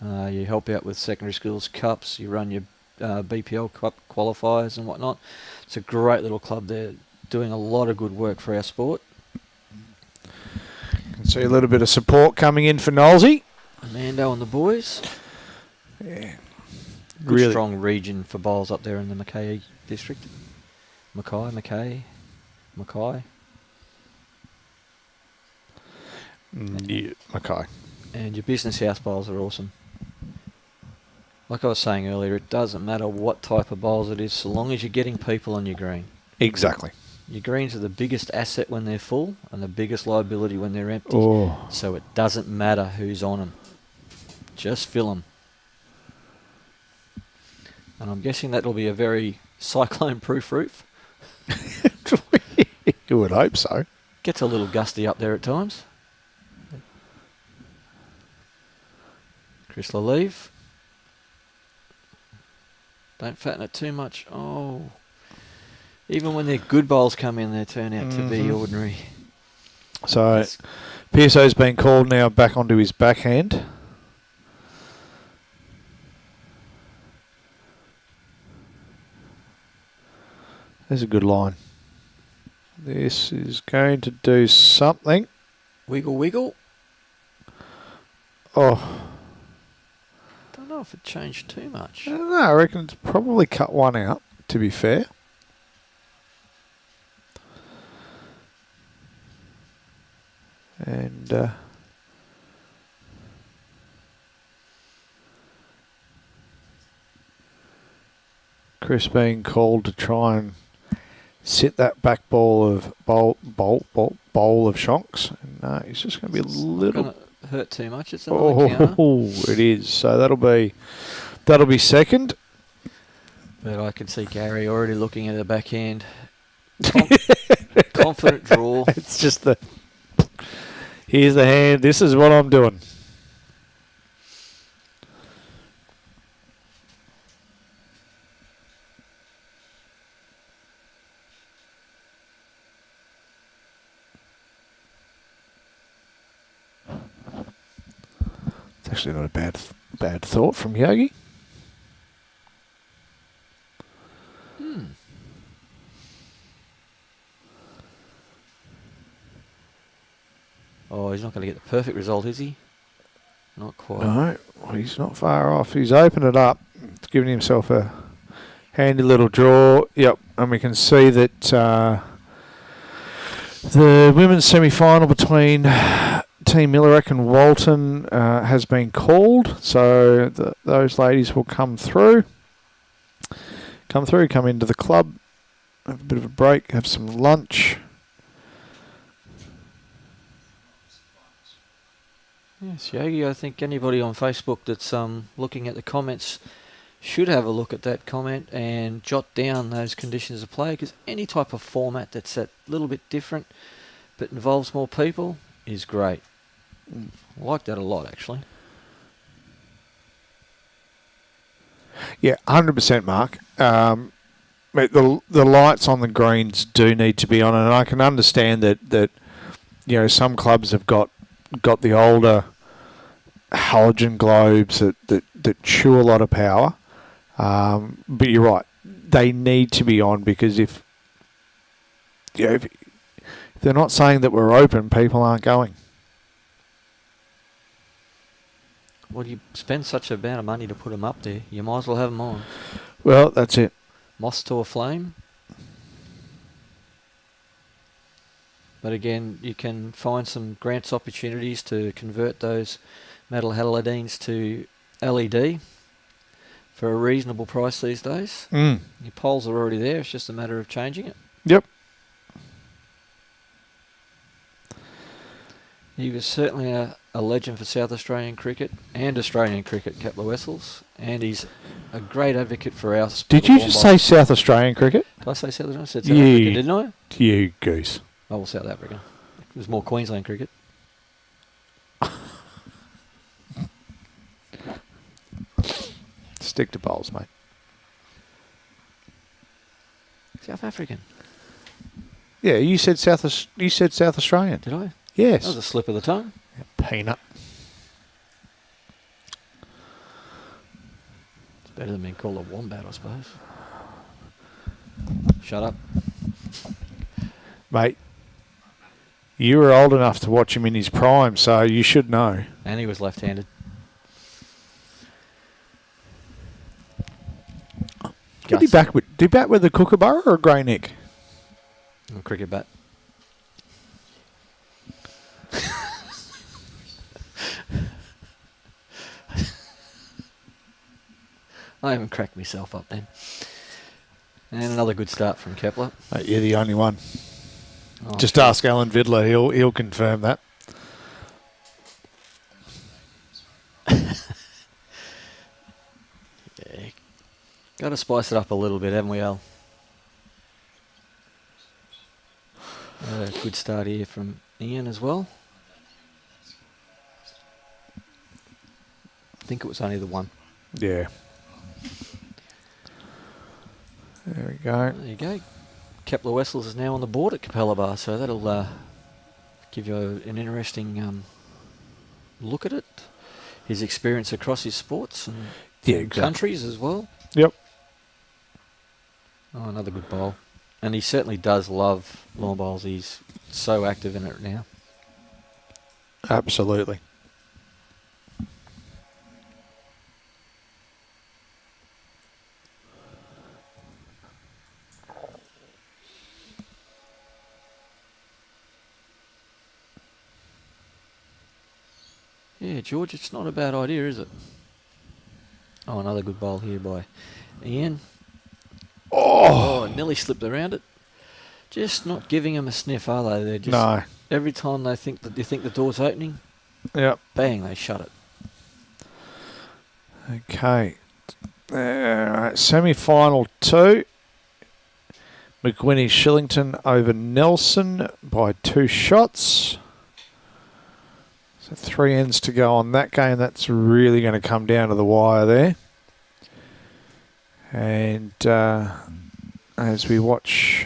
You help out with secondary schools cups. You run your BPL Cup qualifiers and whatnot. It's a great little club there, doing a lot of good work for our sport. Can see a little bit of support coming in for Knowlesy. Amando and the boys. Yeah. Good Really strong region for bowls up there in the Mackay district. Mackay. Yeah, Mackay. And your business house bowls are awesome. Like I was saying earlier, it doesn't matter what type of bowls it is, so long as you're getting people on your green. Exactly. Your greens are the biggest asset when they're full and the biggest liability when they're empty. Oh. So it doesn't matter who's on them. Just fill them. And I'm guessing that'll be a very cyclone-proof roof. You would hope so. Gets a little gusty up there at times. Chris Lalive. Don't fatten it too much. Oh. Even when their good bowls come in, they turn out to be ordinary. So, PSO's been called now back onto his backhand. There's a good line. This is going to do something. Wiggle, wiggle. Oh. Don't know if it changed too much. I don't know. I reckon it's probably cut one out, to be fair. And Chris being called to try and sit that back bowl of bowl of shonks. And he's just going to be a little. Gonna hurt too much. It's another counter. Oh, it is. So that'll be second. But I can see Gary already looking at the backhand. Confident draw. It's just here's the hand. This is what I'm doing. It's actually not a bad thought from Yogi. Oh, he's not going to get the perfect result, is he? Not quite. No, he's not far off. He's opened it up. He's giving himself a handy little draw. Yep, and we can see that the women's semi-final between Team Millerick and Walton has been called. So those ladies will come through. Come into the club, have a bit of a break, have some lunch. Yes, Yogi, I think anybody on Facebook that's looking at the comments should have a look at that comment and jot down those conditions of play, because any type of format that's a little bit different but involves more people is great. I like that a lot, actually. Yeah, 100%, Mark. The lights on the greens do need to be on, and I can understand that you know, some clubs have got the older halogen globes that chew a lot of power. But you're right. They need to be on, because if they're not saying that we're open, people aren't going. Well, you spend such a amount of money to put them up there, you might as well have them on. Well, that's it. Moss to a flame. But again, you can find some grants opportunities to convert those metal halogens to LED for a reasonable price these days. Mm. Your poles are already there, it's just a matter of changing it. Yep. He was certainly a legend for South Australian cricket and Australian cricket, Kepler Wessels, and he's a great advocate for our sport. Did you just say South Australian cricket? Did I say South Australian? I said South Africa, didn't I? You goose. Oh, well, South Africa. It was more Queensland cricket. Stick to bowls, mate. South African. Yeah, you said South Australian. Did I? Yes. That was a slip of the tongue. Peanut. It's better than being called a wombat, I suppose. Shut up. Mate, you were old enough to watch him in his prime, so you should know. And he was left-handed. Did he bat with a kookaburra or a grey neck? A cricket bat. I haven't cracked myself up then. And another good start from Kepler. Mate, you're the only one. Oh, Just ask Alan Vidler; he'll confirm that. Yeah. Got to spice it up a little bit, haven't we, Al? A good start here from Ian as well. I think it was only the one. Yeah. There we go. There you go. Kepler Wessels is now on the board at Capella Bar, so that'll give you an interesting look at it. His experience across his sports and Exactly. countries as well. Yep. Oh, another good bowl. And he certainly does love long bowls. He's so active in it now. Absolutely. Yeah, George, it's not a bad idea, is it? Oh, another good bowl here by Ian. Oh, nearly slipped around it. Just not giving him a sniff, are they? They're just No. every time they think the door's opening, Yep. bang, they shut it. Okay. Semi-final 2. McGuinness Shillington over Nelson by 2 shots. So 3 ends to go on that game. That's really going to come down to the wire there. And as we watch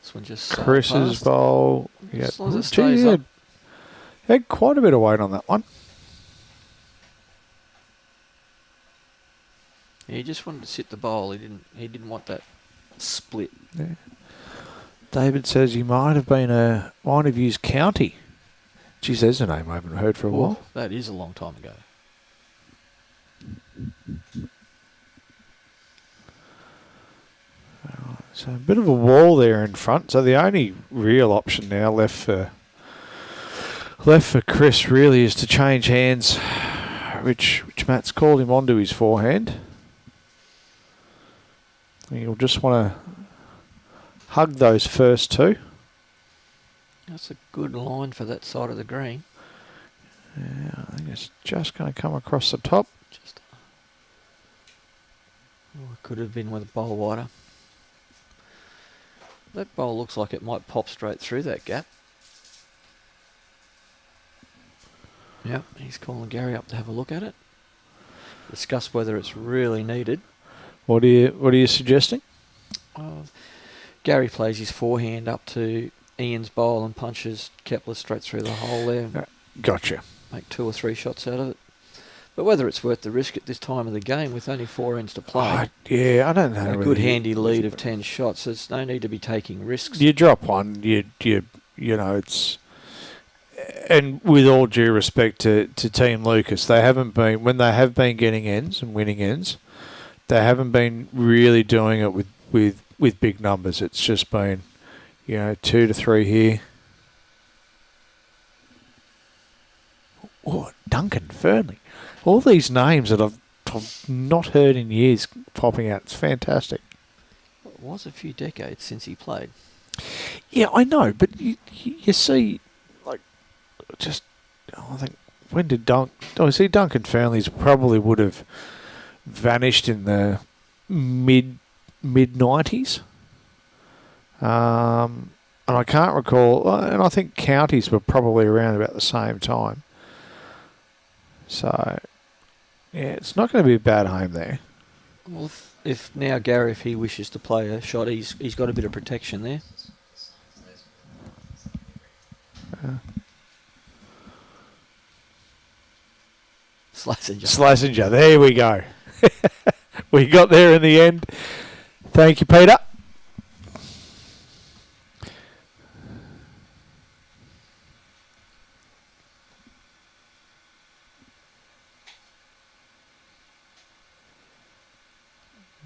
This one just Chris's passed. bowl, yeah, As long as it stays he up. had quite a bit of weight on that one. Yeah, he just wanted to sit the bowl. He didn't want that split. Yeah. David says he might have used County. Geez, there's a name I haven't heard for a while. That is a long time ago. So a bit of a wall there in front. So the only real option now left for Chris really is to change hands, which Matt's called him onto his forehand. He'll just want to hug those first 2. That's a good line for that side of the green. Yeah, I think it's just going to come across the top. It could have been with a bowl wider. That bowl looks like it might pop straight through that gap. Yep, he's calling Gary up to have a look at it. Discuss whether it's really needed. What are you suggesting? Gary plays his forehand up to Ian's bowl and punches Kepler straight through the hole there. Gotcha. Make 2 or 3 shots out of it. But whether it's worth the risk at this time of the game with only 4 ends to play, I don't know. a good handy lead of 10 shots, there's no need to be taking risks. You drop one, you know, it's... And with all due respect to Team Lucas, they haven't been, when they have been getting ends and winning ends, they haven't been really doing it with big numbers. It's just been, 2 to 3 here. Oh, Duncan Fernley. All these names that I've not heard in years popping out. It's fantastic. It was a few decades since he played. Yeah, I know, but you see, like, I think, when did Duncan Fernley's probably would have vanished in the mid-90s. And I can't recall, and I think counties were probably around about the same time. So, yeah, it's not going to be a bad home there. Well, if now Gary, if he wishes to play a shot, he's got a bit of protection there. Slasinger, there we go. We got there in the end. Thank you, Peter.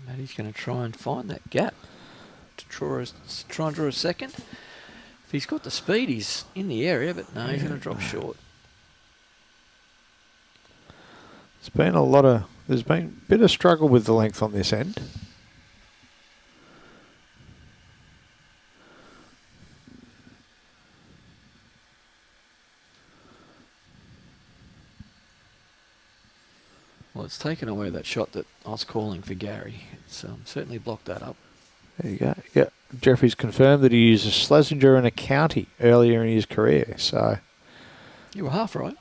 Matty's going to try and find that gap to try and draw a second. If he's got the speed, he's in the area, but no, he's going to drop short. There's been a bit of struggle with the length on this end. Well, it's taken away that shot that I was calling for Gary. It's certainly blocked that up. There you go. Yeah, Jeffrey's confirmed that he used a Schlesinger and a County earlier in his career. So You were half right.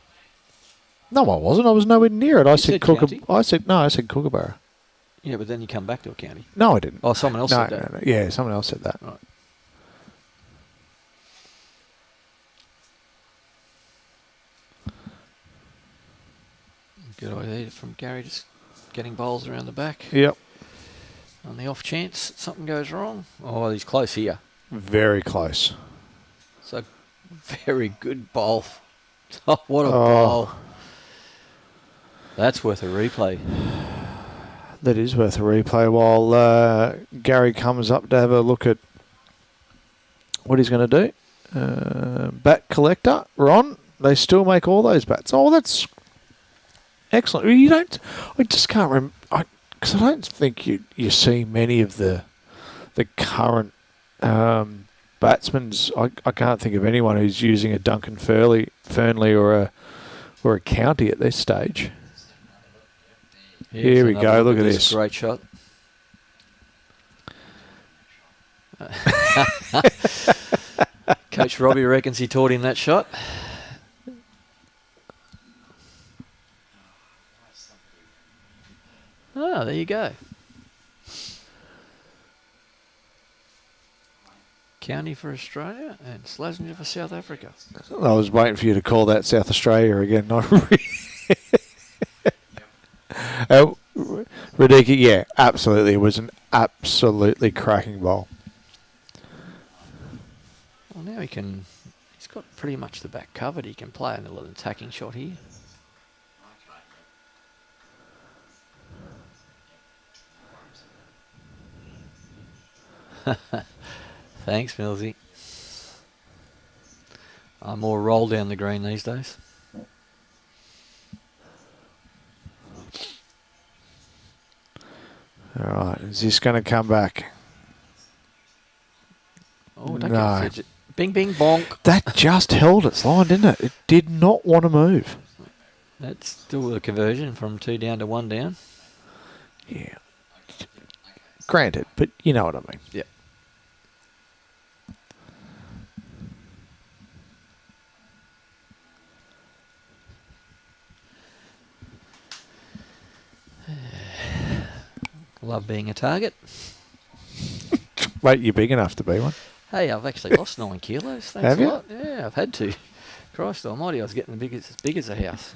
no, I wasn't. I was nowhere near it. I said County? I said Kookaburra. Yeah, but then you come back to a county. No, I didn't. Oh, someone else said that. No. Yeah, someone else said that. Right. Good idea from Gary, just getting bowls around the back. Yep. On the off chance something goes wrong. Oh, he's close here. Very close. So, very good bowl. Oh, what a bowl. That's worth a replay. That is worth a replay while Gary comes up to have a look at what he's going to do. Bat collector, Ron. They still make all those bats. Oh, that's excellent. I just can't remember, because I don't think you see many of the current batsmen. I can't think of anyone who's using a Duncan Fernley or a County at this stage. Here we go. Look at this. Great shot. Coach Robbie reckons he taught him that shot. Oh, there you go. County for Australia and Schlesinger for South Africa. I was waiting for you to call that South Australia again. Radicki, yeah, absolutely. It was an absolutely cracking bowl. Well, now he's got pretty much the back covered. He can play a little attacking shot here. Thanks, Millsy. I'm more roll down the green these days. All right, is this going to come back? Oh, don't No. get fidget. Bing, bing, bonk. That just held its line, didn't it? It did not want to move. That's still a conversion from 2 down to 1 down. Yeah. Granted, but you know what I mean. Yeah. Love being a target. Wait, you're big enough to be one. Hey, I've actually lost 9 kilos. Thanks Have a you? lot. Yeah, I've had to. Christ almighty, I was getting as big as a house.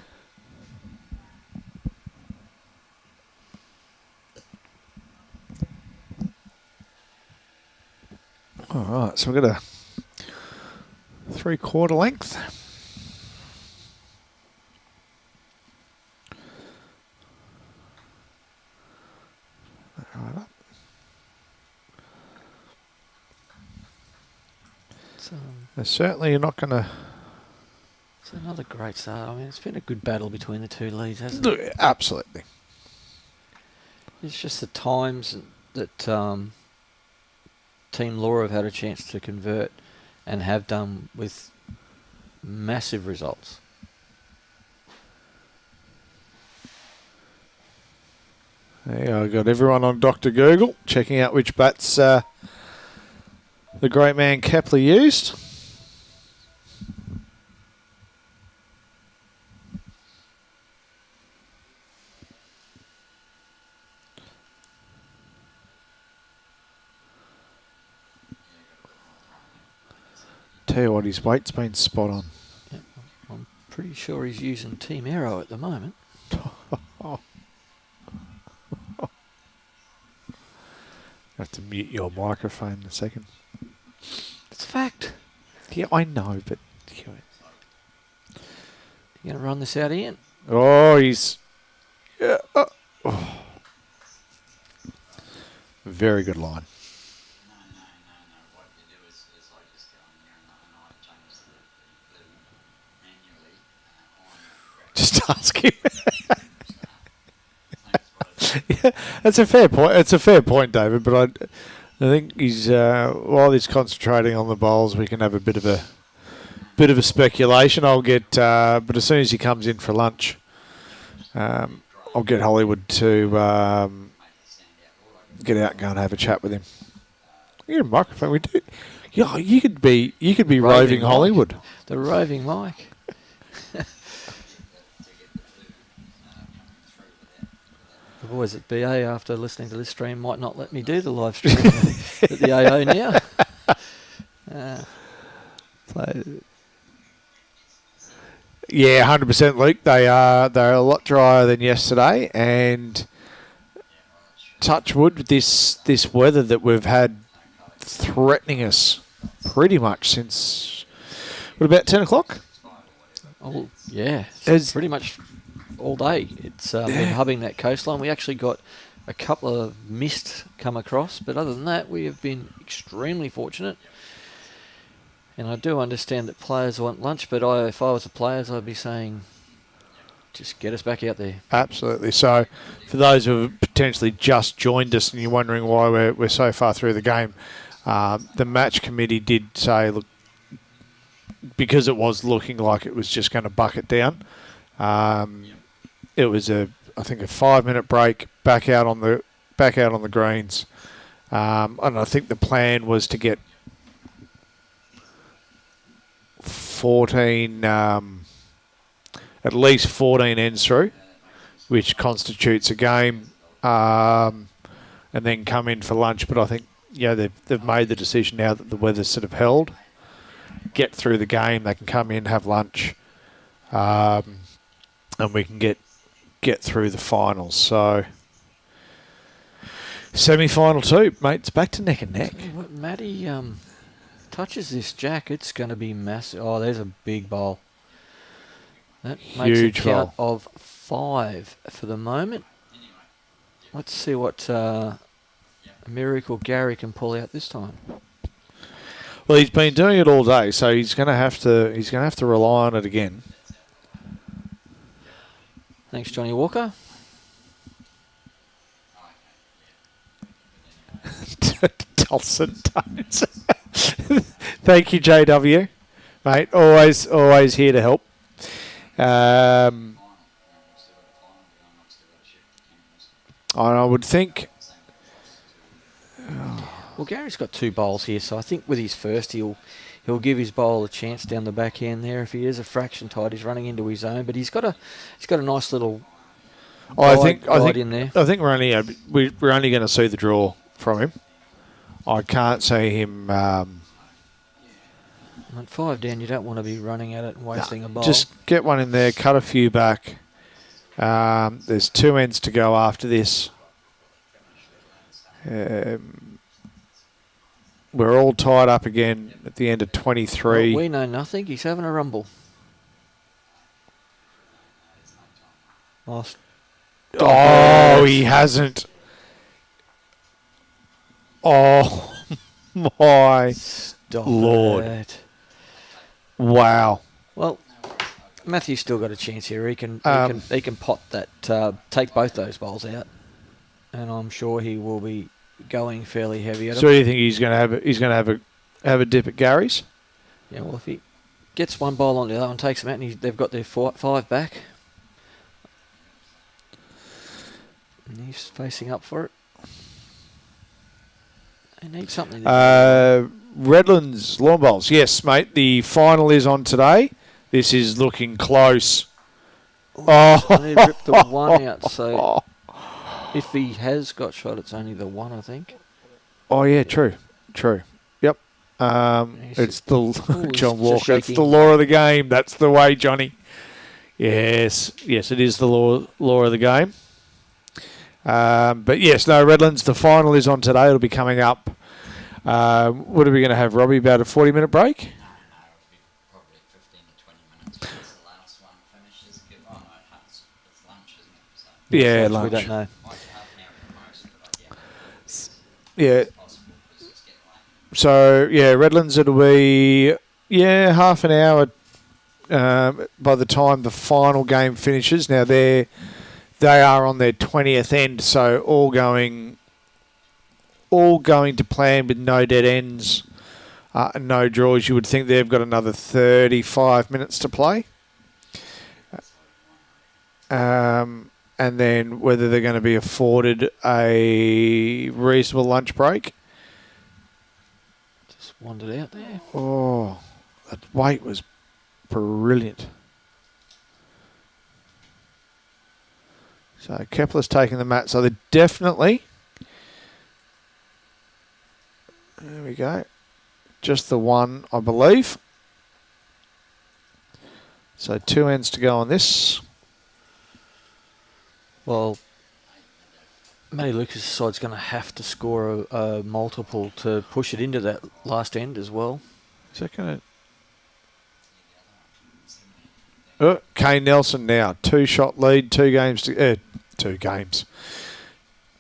So we've got a 3/4 length. Right up. Certainly you're not going to... It's another great start. I mean, it's been a good battle between the two leads, hasn't it? Absolutely. It's just the times that Team Laura have had a chance to convert and have done with massive results. There you go. Got everyone on Dr. Google checking out which bats the great man Kepler used. Tell you what, his weight's been spot on. Yep, I'm pretty sure he's using Team Aero at the moment. I have to mute your microphone in a second. It's a fact. Yeah, I know, but... You going to run this out, Ian? Oh, he's... Yeah. Oh. Very good line. No. What you do is I just go in here and I change the manually on. Just ask him. Yeah, that's a fair point. It's a fair point, David. But I think he's while he's concentrating on the bowls, we can have a bit of a speculation. I'll get, but as soon as he comes in for lunch, I'll get Hollywood to get out and go and have a chat with him. You get a microphone. We do. Yeah, you could be roving Mike. Hollywood. The roving Mike. The boys at BA, after listening to this stream, might not let me do the live stream at the AO now. Yeah, 100%, Luke. They're a lot drier than yesterday, and touch wood, this weather that we've had threatening us pretty much since about 10 o'clock. Oh yeah, It's pretty much all day. It's been hubbing that coastline. We actually got a couple of mist come across, but other than that, we have been extremely fortunate. And I do understand that players want lunch, but if I was the players, I'd be saying, just get us back out there. Absolutely. So, for those who have potentially just joined us and you're wondering why we're so far through the game, the match committee did say, look, because it was looking like it was just going to bucket down, it was I think a 5-minute break back out on the greens, and I think the plan was to get 14, at least 14 ends through, which constitutes a game, and then come in for lunch. But I think they've made the decision now that the weather's sort of held. Get through the game, they can come in, have lunch, and we can get through the finals. So semi-final 2, mate. It's back to neck and neck. What Matty touches this jack, it's going to be massive. Oh, there's a big bowl. That makes a count of 5 for the moment. Let's see what Miracle Gary can pull out this time. Well, he's been doing it all day, so he's going to have to rely on it again. Thanks, Johnny Walker. Dulcet tones. Thank you, JW, mate. Always here to help. I would think. Well, Gary's got 2 bowls here, so I think with his first, he'll give his bowl a chance down the back end there. If he is a fraction tight, he's running into his own, but he's got a nice little. I think in there. I think we're only going to see the draw from him. I can't see him. At 5 down, you don't want to be running at it and wasting a bowl. Just get one in there, cut a few back. There's 2 ends to go after this. we're all tied up again at the end of 23. Well, we know nothing. He's having a rumble. Last. Oh, he hasn't. Oh, my Stop Lord. it. Wow. Well, Matthew's still got a chance here. He can pot that, take both those bowls out, and I'm sure he will be going fairly heavy at So him. you think he's going to have a dip at Gary's? Yeah, well, if he gets one bowl on the other one, takes them out, and they've got their 5 back, and he's facing up for it. They need something. Redlands lawn bowls. Yes, mate. The final is on today. This is looking close. Oh, I need to rip the one out. So if he has got shot, it's only the one, I think. Oh yeah, true. Yep. It's the Ooh, John he's Walker. just It's the shaking. law of the game. That's the way, Johnny. Yes, it is the law of the game. But yes, no, Redlands. The final is on today. It'll be coming up. What are we going to have, Robbie? About a 40-minute break? No, it'll be probably 15 to 20 minutes. Once the last one finishes, it's lunch, isn't it? So Yeah, So lunch. We don't know. might be half an hour at the most, but Yeah. it's possible because it's getting late. So yeah, Redlands. It'll be half an hour by the time the final game finishes. Now they are on their 20th end, so all going to plan with no dead ends, and no draws. You would think they've got another 35 minutes to play. And then whether they're going to be afforded a reasonable lunch break. Just wandered out there. Oh, that weight was brilliant. So Kepler's taking the mat. So they're definitely... There we go. Just the one, I believe. So 2 ends to go on this. Well, Matty Lucas' side's going to have to score a multiple to push it into that last end as well. Is that going to... Kane Nelson now. 2-shot lead, 2 games to... 2 games.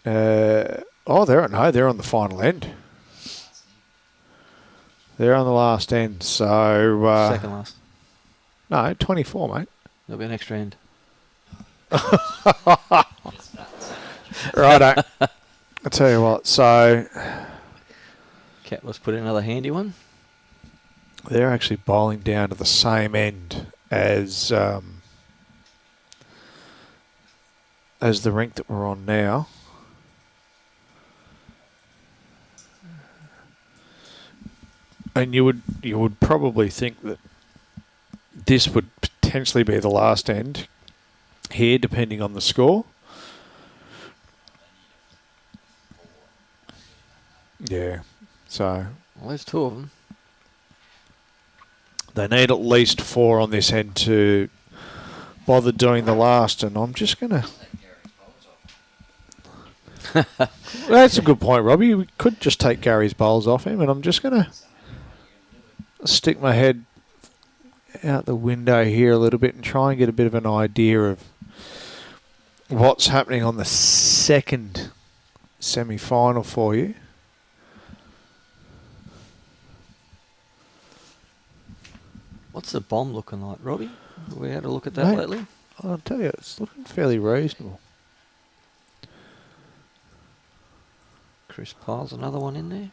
They're on the final end. They're on the last end, so... Second last. No, 24, mate. There'll be an extra end. Righto. I'll tell you what, so... Cat, let's put in another handy one. They're actually bowling down to the same end as the rink that we're on now. And you would probably think that this would potentially be the last end here, depending on the score. Yeah, so Well, there's 2 of them. they need at least 4 on this end to bother doing the last, and I'm just going to... That's a good point, Robbie. We could just take Gary's bowls off him, and I'm just going to stick my head out the window here a little bit and try and get a bit of an idea of what's happening on the second semi-final for you. What's the bomb looking like, Robbie? Have we had a look at that Mate, lately? I'll tell you, it's looking fairly reasonable. Chris piles another one in there.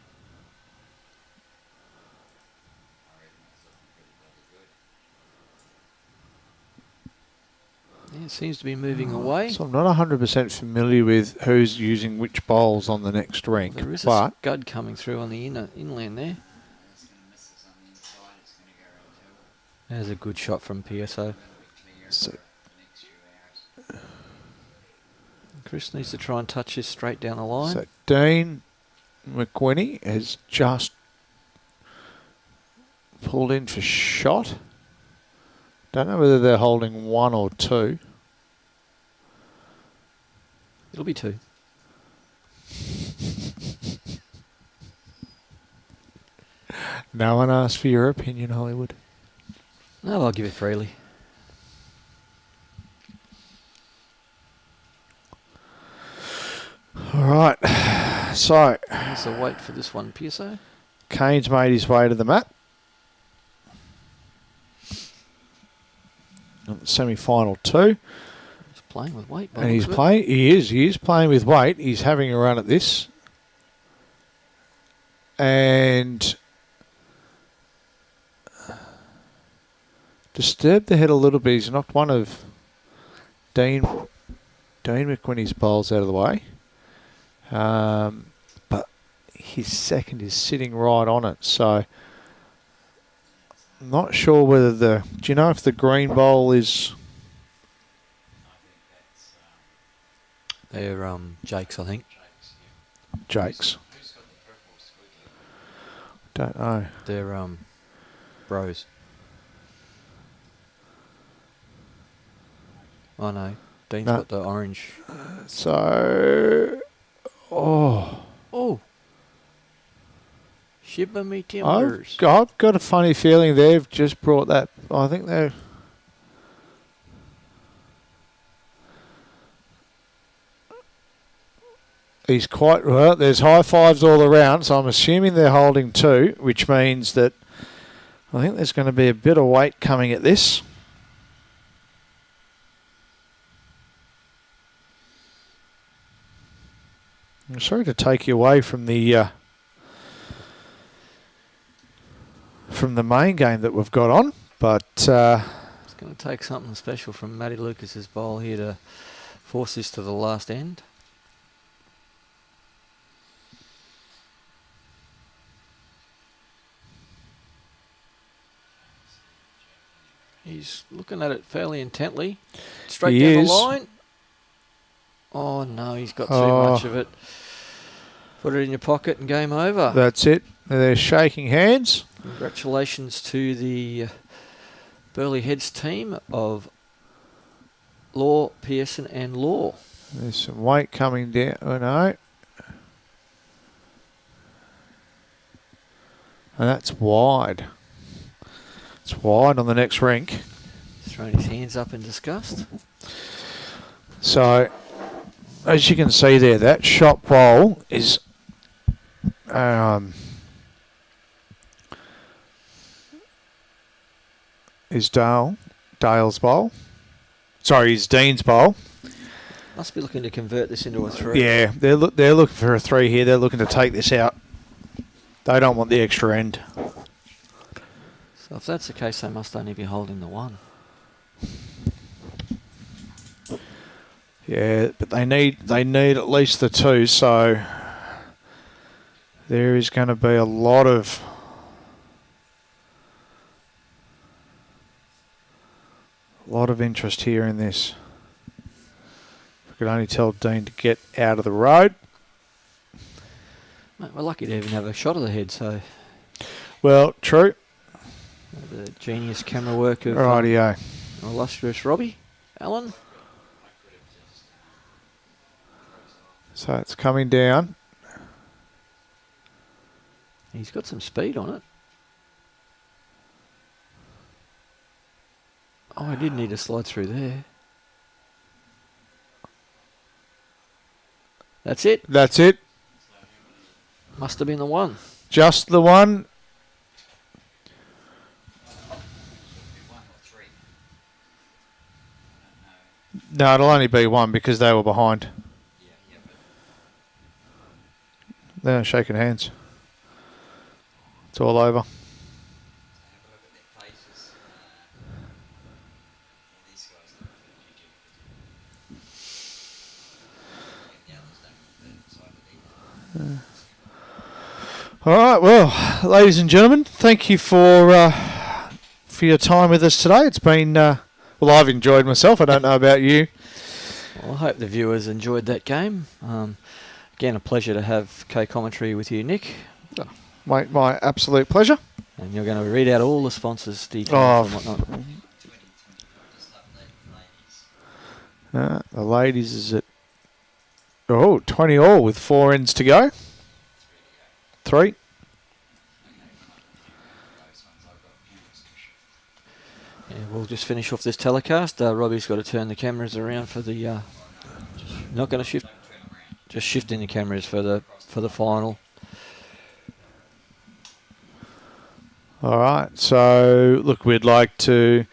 Yeah, it seems to be moving away. So I'm not 100% familiar with who's using which bowls on the next rink, There is a but scud coming through on the inland there. There's a good shot from PSO. so Chris needs to try and touch this straight down the line. So Dean McWhinney has just pulled in for shot. Don't know whether they're holding 1 or 2. It'll be 2. No one asked for your opinion, Hollywood. No, I'll give it freely. All right. So, There's a wait for this one, Pearso. Kane's made his way to the mat. Semi-final 2. He's playing with weight. And he's playing. He is playing with weight. He's having a run at this. And disturbed the head a little bit. He's knocked one of Dean McWhinney's bowls out of the way. But his second is sitting right on it. So I'm not sure whether do you know if the green bowl is... They're Jake's, I think. Jake's. Don't know. They're Bros. Oh no, Dean's got the orange. So, Oh, shiver me timbers. I've got a funny feeling they've just brought that. I think they're. He's quite well. There's high fives all around, so I'm assuming they're holding 2, which means that I think there's going to be a bit of weight coming at this. I'm sorry to take you away from the main game that we've got on, but It's going to take something special from Matty Lucas's bowl here to force this to the last end. He's looking at it fairly intently. Straight down the line. Oh no, he's got too much of it. Put it in your pocket and game over. That's it. They're shaking hands. Congratulations to the Burleigh Heads team of Law, Pearson and Law. There's some weight coming down. Oh no. And that's wide. It's wide on the next rink. He's throwing his hands up in disgust. So, as you can see there, that shot bowl is Dale's bowl. Sorry, is Dean's bowl. Must be looking to convert this into a 3. Yeah, they're looking for a 3 here. They're looking to take this out. They don't want the extra end. So if that's the case, they must only be holding the 1. Yeah, but they need at least the 2, so there is going to be a lot of interest here in this. If we could only tell Dean to get out of the road. Mate, we're lucky to even have a shot of the head, so... Well, true. The genius camera work of Rightio. illustrious Robbie Allen. So it's coming down. He's got some speed on it. Oh, I did need to slide through there. That's it. That's it. Must have been the 1. Just the 1. No, it'll only be 1 because they were behind. They're shaking hands. It's all over. All right, well, ladies and gentlemen, thank you for your time with us today. It's been, well, I've enjoyed myself. I don't know about you. Well, I hope the viewers enjoyed that game. Again, a pleasure to have co-commentary with you, Nick. My absolute pleasure. And you're going to read out all the sponsors' details and whatnot. The ladies is at 20 all with 4 ends to go. 3. we'll just finish off this telecast. Robbie's got to turn the cameras around for the. Not going to shift. Just shifting the cameras for the final. All right. So, look, we'd like to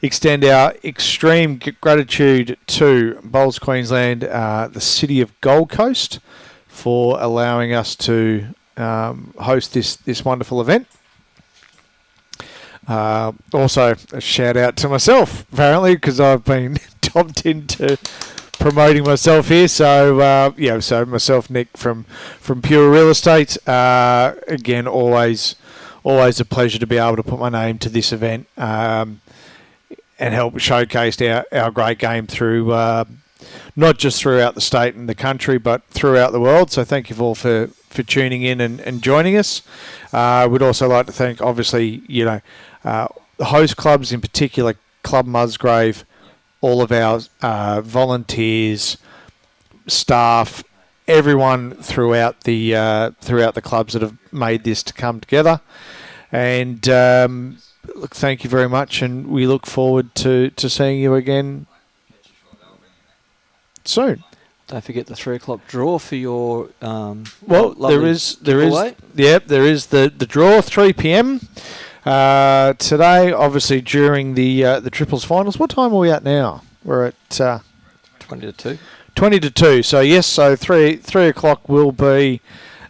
extend our extreme gratitude to Bowls Queensland, the City of Gold Coast, for allowing us to host this wonderful event. Also, a shout out to myself, apparently, because I've been topped into promoting myself here. So, so myself, Nick, from Pure Real Estate. Again, always a pleasure to be able to put my name to this event and help showcase our great game through not just throughout the state and the country, but throughout the world. So thank you all for tuning in and joining us. We'd also like to thank, obviously, the host clubs, in particular Club Musgrave, all of our volunteers, staff, everyone throughout the clubs that have made this to come together. And look, thank you very much, and we look forward to seeing you again soon. Don't forget the 3 o'clock draw for your there is the draw 3 p.m. Today, obviously during the triples finals. What time are we at now? We're at 20 to 2. 20 to 2. So yes, so 3 o'clock will be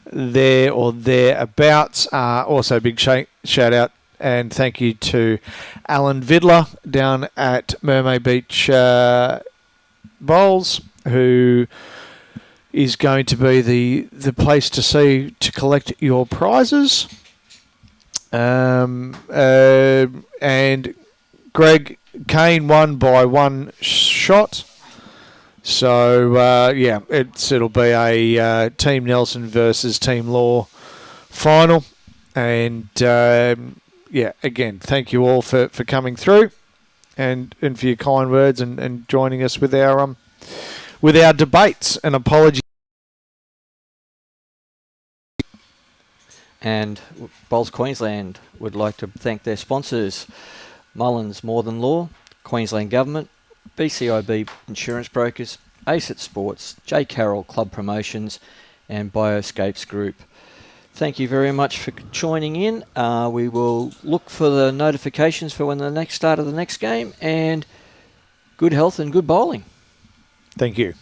there or thereabouts. Also, big shout out and thank you to Alan Vidler down at Mermaid Beach Bowls, who is going to be the place to see to collect your prizes. And Greg Kane won by 1 shot. So it'll be a Team Nelson versus Team Law final. And again, thank you all for coming through and for your kind words and joining us with our debates. And apologies. And Bowls Queensland would like to thank their sponsors: Mullins More Than Law, Queensland Government, BCIB Insurance Brokers, ACET Sports, J. Carroll Club Promotions, and Bioscapes Group. Thank you very much for joining in. We will look for the notifications for when the next start of the next game, and good health and good bowling. Thank you.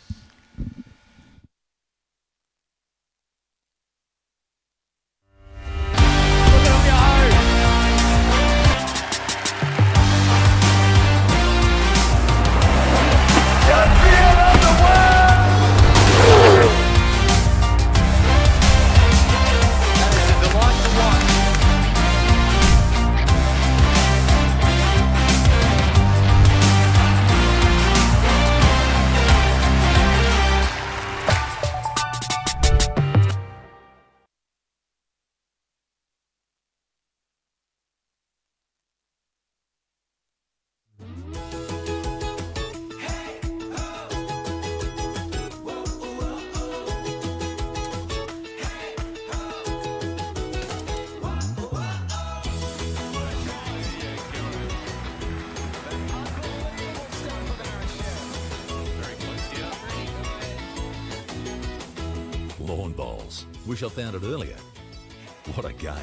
Lawn bowls. Wish I found it earlier. What a game.